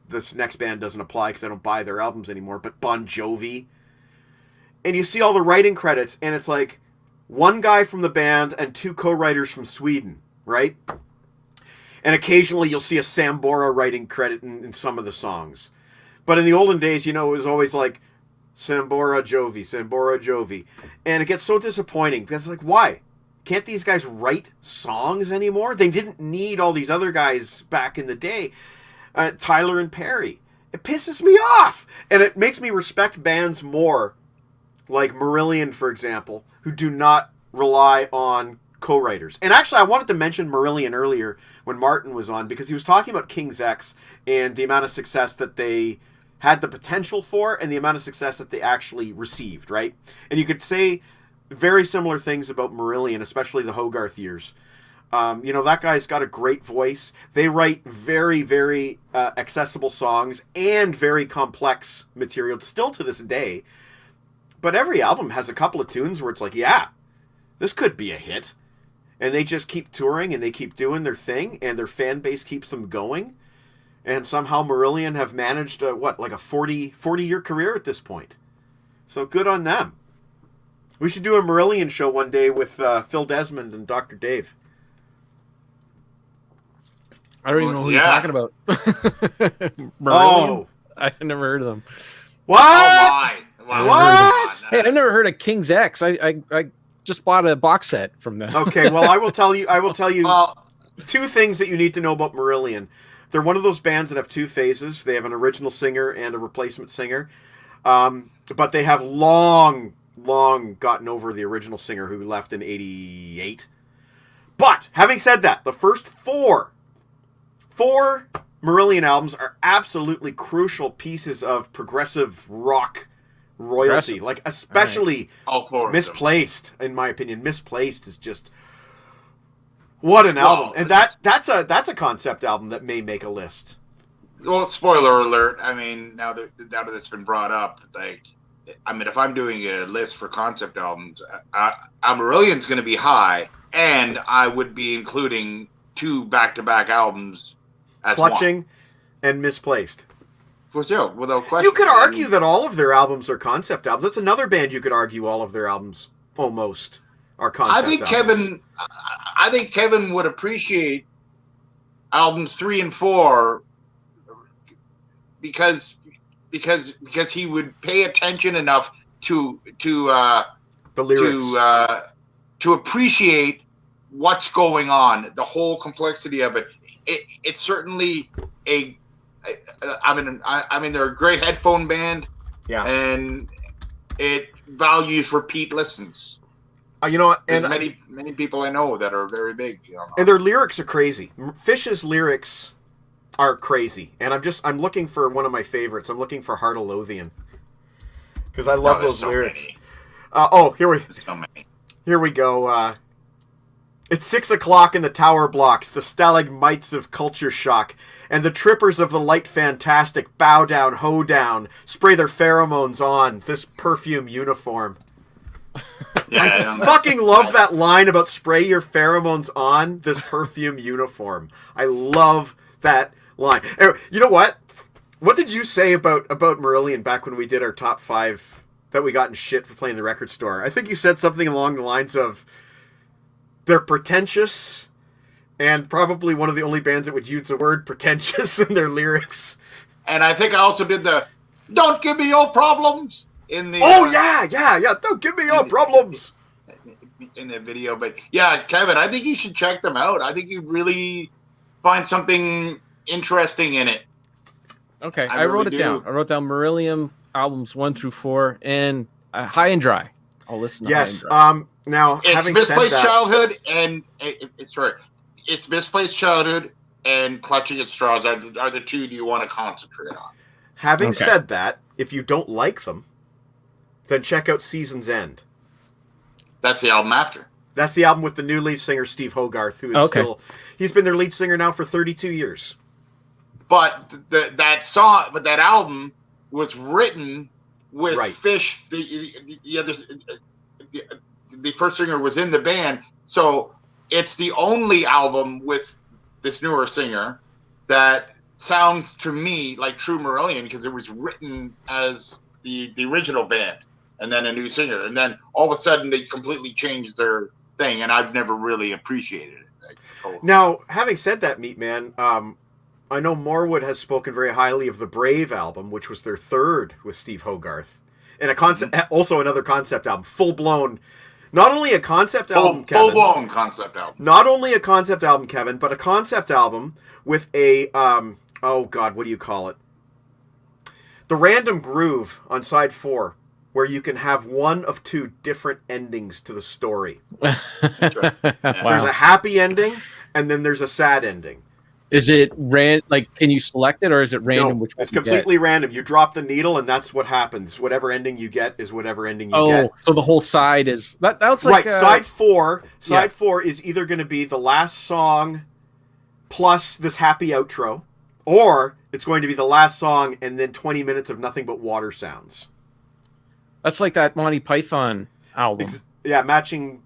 A: this next band doesn't apply because I don't buy their albums anymore, but Bon Jovi. And you see all the writing credits, and it's like one guy from the band and two co-writers from Sweden, right? And occasionally you'll see a Sambora writing credit in some of the songs. But in the olden days, you know, it was always like Sambora Jovi. And it gets so disappointing because, like, why? Can't these guys write songs anymore? They didn't need all these other guys back in the day. Tyler and Perry. It pisses me off. And it makes me respect bands more, like Marillion, for example, who do not rely on co-writers. And actually, I wanted to mention Marillion earlier when Martin was on because he was talking about King's X and the amount of success that they had the potential for and the amount of success that they actually received, right? And you could say very similar things about Marillion, especially the Hogarth years. You know, that guy's got a great voice. They write very, very accessible songs and very complex material still to this day. But every album has a couple of tunes where it's like, yeah, this could be a hit. and they just keep touring and they keep doing their thing, and their fan base keeps them going. And somehow Marillion have managed like a 40-year career at this point. So good on them. We should do a Marillion show one day with Phil Desmond and Dr. Dave.
G: I don't even know who you're talking about. Marillion?
A: Oh,
G: I've never heard of them.
A: what?
C: Oh my! Wow.
A: What?
G: Hey, I've never heard of King's X. I just bought a box set from them.
A: Okay, well, I will tell you
C: Well,
A: two things that you need to know about Marillion. They're one of those bands that have two phases. They have an original singer and a replacement singer. But they have long gotten over the original singer who left in 88. But, having said that, the first four Marillion albums are absolutely crucial pieces of progressive rock royalty.
G: Progressive.
A: Like, especially
C: all four of them.
A: Misplaced, in my opinion. Misplaced is just... What an album. And that's a concept album that may make a list.
C: Well, spoiler alert. I mean, now that it's been brought up, like, I mean, if I'm doing a list for concept albums, Marillion's going to be high, and I would be including 2 back-to-back albums as
A: Clutching and Misplaced.
C: one. Yeah, without question.
A: You could argue that all of their albums are concept albums. That's another band you could argue all of their albums almost are concept albums.
C: I think Kevin would appreciate albums 3 and 4 because he would pay attention enough to
A: The lyrics.
C: to appreciate what's going on, the whole complexity of it. It's certainly I mean they're a great headphone band,
A: Yeah.
C: and it values repeat listens.
A: You know,
C: There's
A: and
C: many people I know that are very big. You know.
A: and their lyrics are crazy. Fish's lyrics are crazy, and I'm looking for one of my favorites. I'm looking for Heart of Lothian because I love
C: there's
A: those
C: so
A: lyrics.
C: many.
A: Here
C: So many.
A: we go. It's 6 o'clock in the tower blocks, the stalagmites of culture shock, and the trippers of the light fantastic bow down, hoe down, spray their pheromones on this perfume uniform.
C: Yeah,
A: I fucking love that line about spray your pheromones on this perfume uniform. I love that line. You know what? What did you say about Marillion back when we did our top 5 that we got in shit for playing the record store? I think you said something along the lines of they're pretentious and probably one of the only bands that would use the word pretentious in their lyrics.
C: And I think I also did the "Don't give me your problems" in the.
A: Oh yeah. Don't give me your problems.
C: In the video, but yeah, Kevin, I think you should check them out. I think you'd really find something interesting in it.
G: Okay,
C: I
G: I wrote
C: really
G: it down.
C: do.
G: I wrote down Marillion albums 1 through 4 and High and Dry. I'll listen to
A: Yes.
G: High and Dry.
A: Now,
C: It's
A: having said
C: Misplaced
A: that,
C: Childhood and it's Misplaced Childhood and Clutching at Straws are the 2 that you want to concentrate on.
A: having
G: Okay.
A: said that, if you don't like them, then check out Season's End.
C: That's the album after.
A: That's the album with the new lead singer Steve Hogarth, who is he's been their lead singer now for 32 years.
C: But that album was written with
A: Right.
C: Fish. The first singer was in the band, so it's the only album with this newer singer that sounds to me like true Marillion because it was written as the original band and then a new singer, and then all of a sudden they completely changed their thing, and I've never really appreciated it.
A: Now, having said that, Meat Man, I know Morwood has spoken very highly of the Brave album, which was their 3rd with Steve Hogarth, and a concept, also another concept album, full blown. Not only a concept album, Kevin.
C: Full blown concept album.
A: Not only a concept album, Kevin, but a concept album with a oh god, what do you call it? The random groove on side 4, where you can have one of 2 different endings to the story. There's a happy ending, and then there's a sad ending.
G: Is it can you select it, or is it random?
A: No,
G: which one
A: it's
G: you get?
A: completely random. You drop the needle, and that's what happens. Whatever ending you get is whatever ending you get.
G: Oh, so the whole side is that's like
A: Right, side 4. Side
G: yeah.
A: 4 is either going to be the last song plus this happy outro, or it's going to be the last song and then 20 minutes of nothing but water sounds.
G: That's like that Monty Python album.
A: Yeah, matching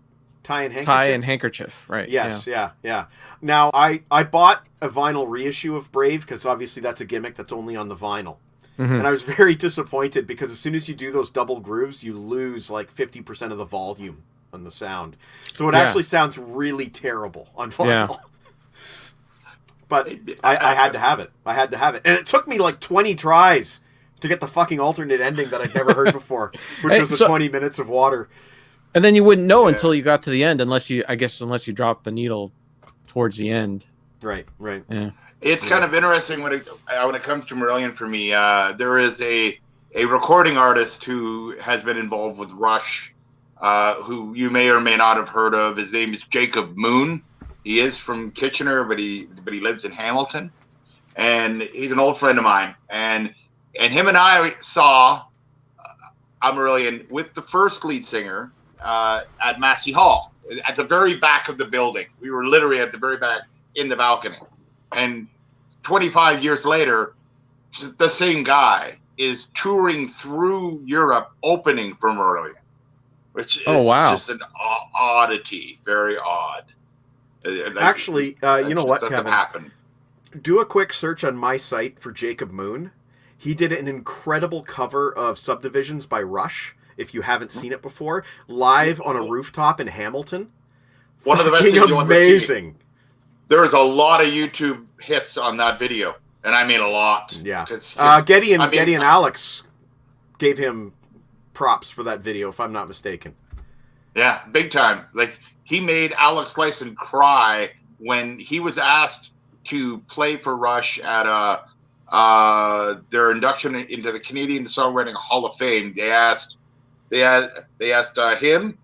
A: Tie and Handkerchief.
G: Tie and Handkerchief, right?
A: Yes, yeah. Now, I bought a vinyl reissue of Brave because obviously that's a gimmick that's only on the vinyl.
G: Mhm.
A: And I was very disappointed because as soon as you do those double grooves, you lose like 50% of the volume on the sound. So it actually sounds really terrible on vinyl.
G: Yeah.
A: But I had to have it. And it took me like 20 tries to get the fucking alternate ending that I'd never heard before, which was the 20 minutes of water.
G: And then you wouldn't know until you got to the end, unless you drop the needle towards the end.
A: Right.
G: Yeah.
C: It's kind of interesting when it comes to Marillion for me. There is a recording artist who has been involved with Rush, who you may or may not have heard of. His name is Jacob Moon. He is from Kitchener, but he lives in Hamilton, and he's an old friend of mine. And him and I saw Marillion with the first lead singer at Massey Hall, at the very back of the building. We were literally at the very back in the balcony. And 25 years later, the same guy is touring through Europe opening for Marillion, which is just an oddity, very odd.
A: Actually, you know what, Kevin?
C: Happen.
A: Do a quick search on my site for Jacob Moon. He did an incredible cover of Subdivisions by Rush, if you haven't seen it before, live on a rooftop in Hamilton.
C: One of the best things you'll ever see.
A: Amazing.
C: There is a lot of YouTube hits on that video, and I mean a lot.
A: Yeah. Getty and Alex gave him props for that video, if I'm not mistaken.
C: Yeah, big time. Like, he made Alex Lifeson cry when he was asked to play for Rush at their induction into the Canadian Songwriting Hall of Fame. They asked him,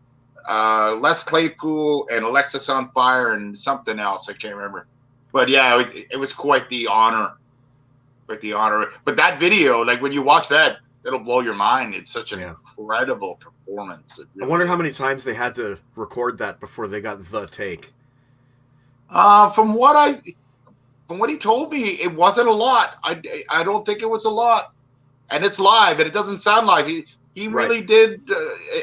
C: Les Claypool, and Alexis on Fire, and something else I can't remember. But yeah, it was quite the honor. But that video, like when you watch that, it'll blow your mind. It's such an incredible performance. Really
A: I wonder how many times they had to record that before they got the take.
C: From what he told me, it wasn't a lot. I don't think it was a lot. And it's live, and it doesn't sound like he really did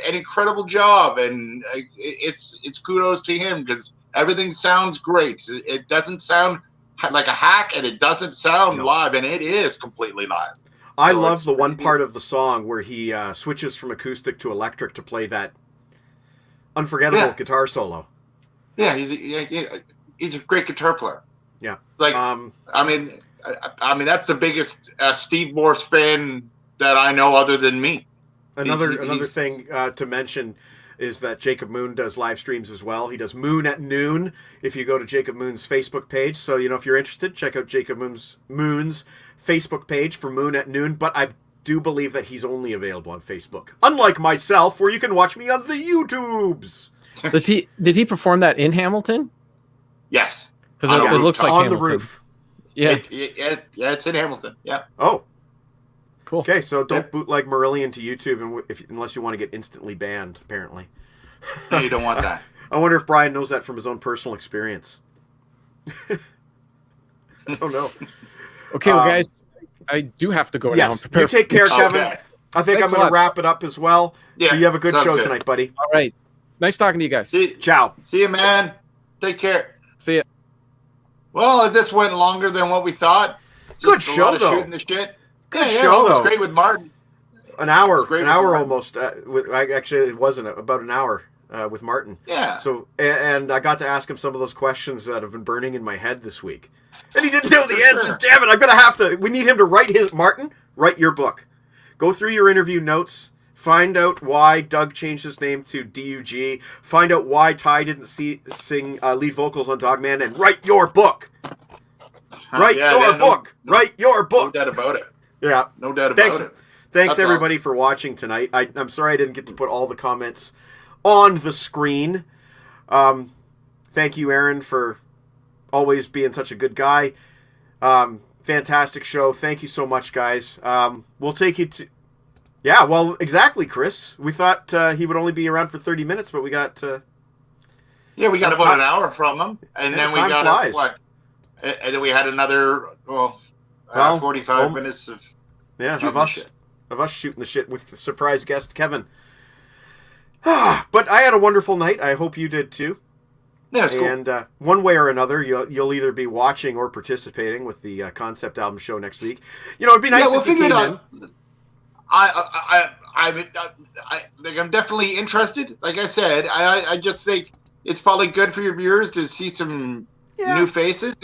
C: an incredible job, and it's kudos to him because everything sounds great. It doesn't sound like a hack, and it doesn't sound live, and it is completely live.
A: I love the one part of the song where he switches from acoustic to electric to play that unforgettable guitar solo.
C: Yeah, he's a great guitar player.
A: Yeah,
C: like I mean, that's the biggest Steve Morse fan that I know, other than me.
A: Another thing to mention is that Jacob Moon does live streams as well. He does Moon at Noon. If you go to Jacob Moon's Facebook page, so if you're interested, check out Jacob Moon's Facebook page for Moon at Noon. But I do believe that he's only available on Facebook, unlike myself, where you can watch me on the YouTubes.
G: Did he perform that in Hamilton?
C: Yes,
G: because it looks like
A: on
G: Hamilton.
A: The roof.
C: Yeah, it's in Hamilton. Yeah.
A: Oh.
G: Cool.
A: Okay, so don't bootleg Marillion to YouTube unless you want to get instantly banned, apparently.
C: No, you don't want that.
A: I wonder if Brian knows that from his own personal experience. I don't know.
G: Okay, well, guys, I do have to go now.
A: Yes, you take care, Kevin.
C: Okay.
A: I think I'm going to wrap it up as well.
C: Yeah,
A: so you have a good show tonight, buddy.
G: All right. Nice talking to you guys.
A: Ciao.
C: See you, man. Take care.
G: See ya.
C: Well, this went longer than what we thought.
A: Good show, though.
C: Shooting the shit.
A: Good show, though.
C: It was great with Martin.
A: An hour almost. Actually, it wasn't about an hour with Martin.
C: Yeah.
A: So, and I got to ask him some of those questions that have been burning in my head this week, and he didn't know the answers. Damn it! I'm gonna have to. We need him to write write your book. Go through your interview notes. Find out why Doug changed his name to DUG. Find out why Ty didn't sing lead vocals on Dogman, and write your book. Write your book. Write your book.
C: No doubt about it.
A: Yeah.
C: No doubt about it.
A: Thanks everybody for watching tonight. I'm sorry I didn't get to put all the comments on the screen. Thank you, Aaron, for always being such a good guy. Fantastic show. Thank you so much, guys. We'll take you to... Yeah, well, exactly, Chris. We thought he would only be around for 30 minutes, but we got...
C: we got about an hour from him. And then we got... What? And then we had another... 45 minutes of
A: us shooting the shit with the surprise guest Kevin. But I had a wonderful night. I hope you did too.
C: Yeah, it's cool.
A: And one way or another, you'll either be watching or participating with the concept album show next week. It'd be nice
C: we'll
A: if you
C: figure
A: came
C: it
A: in.
C: out. I think I'm definitely interested. Like I said, I just think it's probably good for your viewers to see some new faces.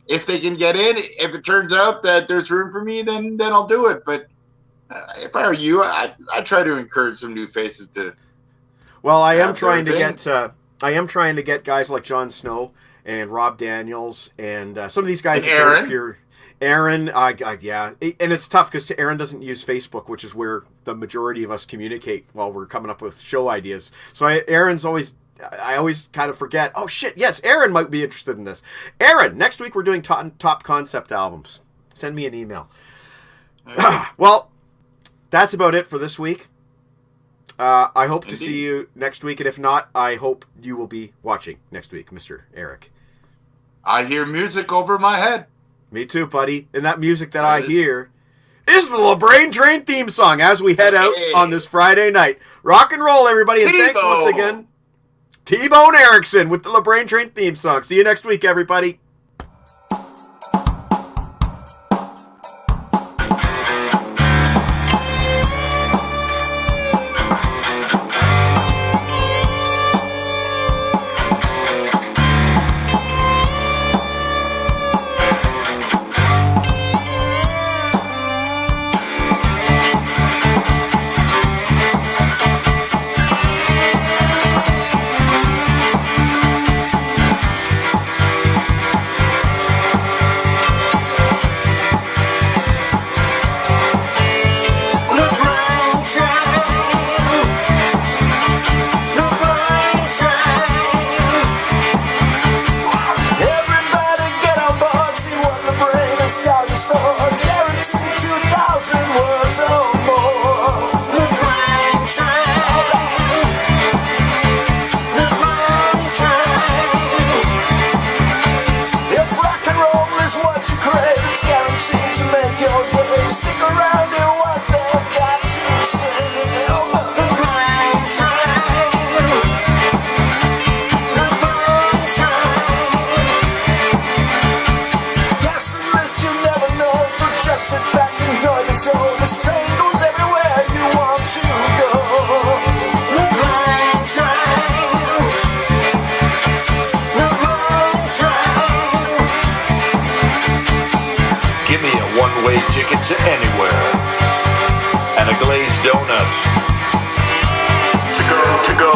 C: If they can get in, if it turns out that there's room for me, then I'll do it. But if I were you, I'd try to encourage some new faces to.
A: Well, I am trying to get guys like Jon Snow and Rob Daniels and some of these guys.
C: And Aaron.
A: Aaron, yeah, and it's tough because Aaron doesn't use Facebook, which is where the majority of us communicate while we're coming up with show ideas. So Aaron's always. I always kind of forget. Oh shit! Yes, Aaron might be interested in this. Aaron, next week we're doing top concept albums. Send me an email. Okay. Well, that's about it for this week. I hope to see you next week, and if not, I hope you will be watching next week, Mr. Eric.
C: I hear music over my head.
A: Me too, buddy. And that music that I hear is the LaBrain Train theme song as we head out on this Friday night. Rock and roll, everybody, and thanks once again, T-Bone Erickson with the LaBrain Train theme song. See you next week, everybody.
B: Ticket to anywhere and a glazed donut to go.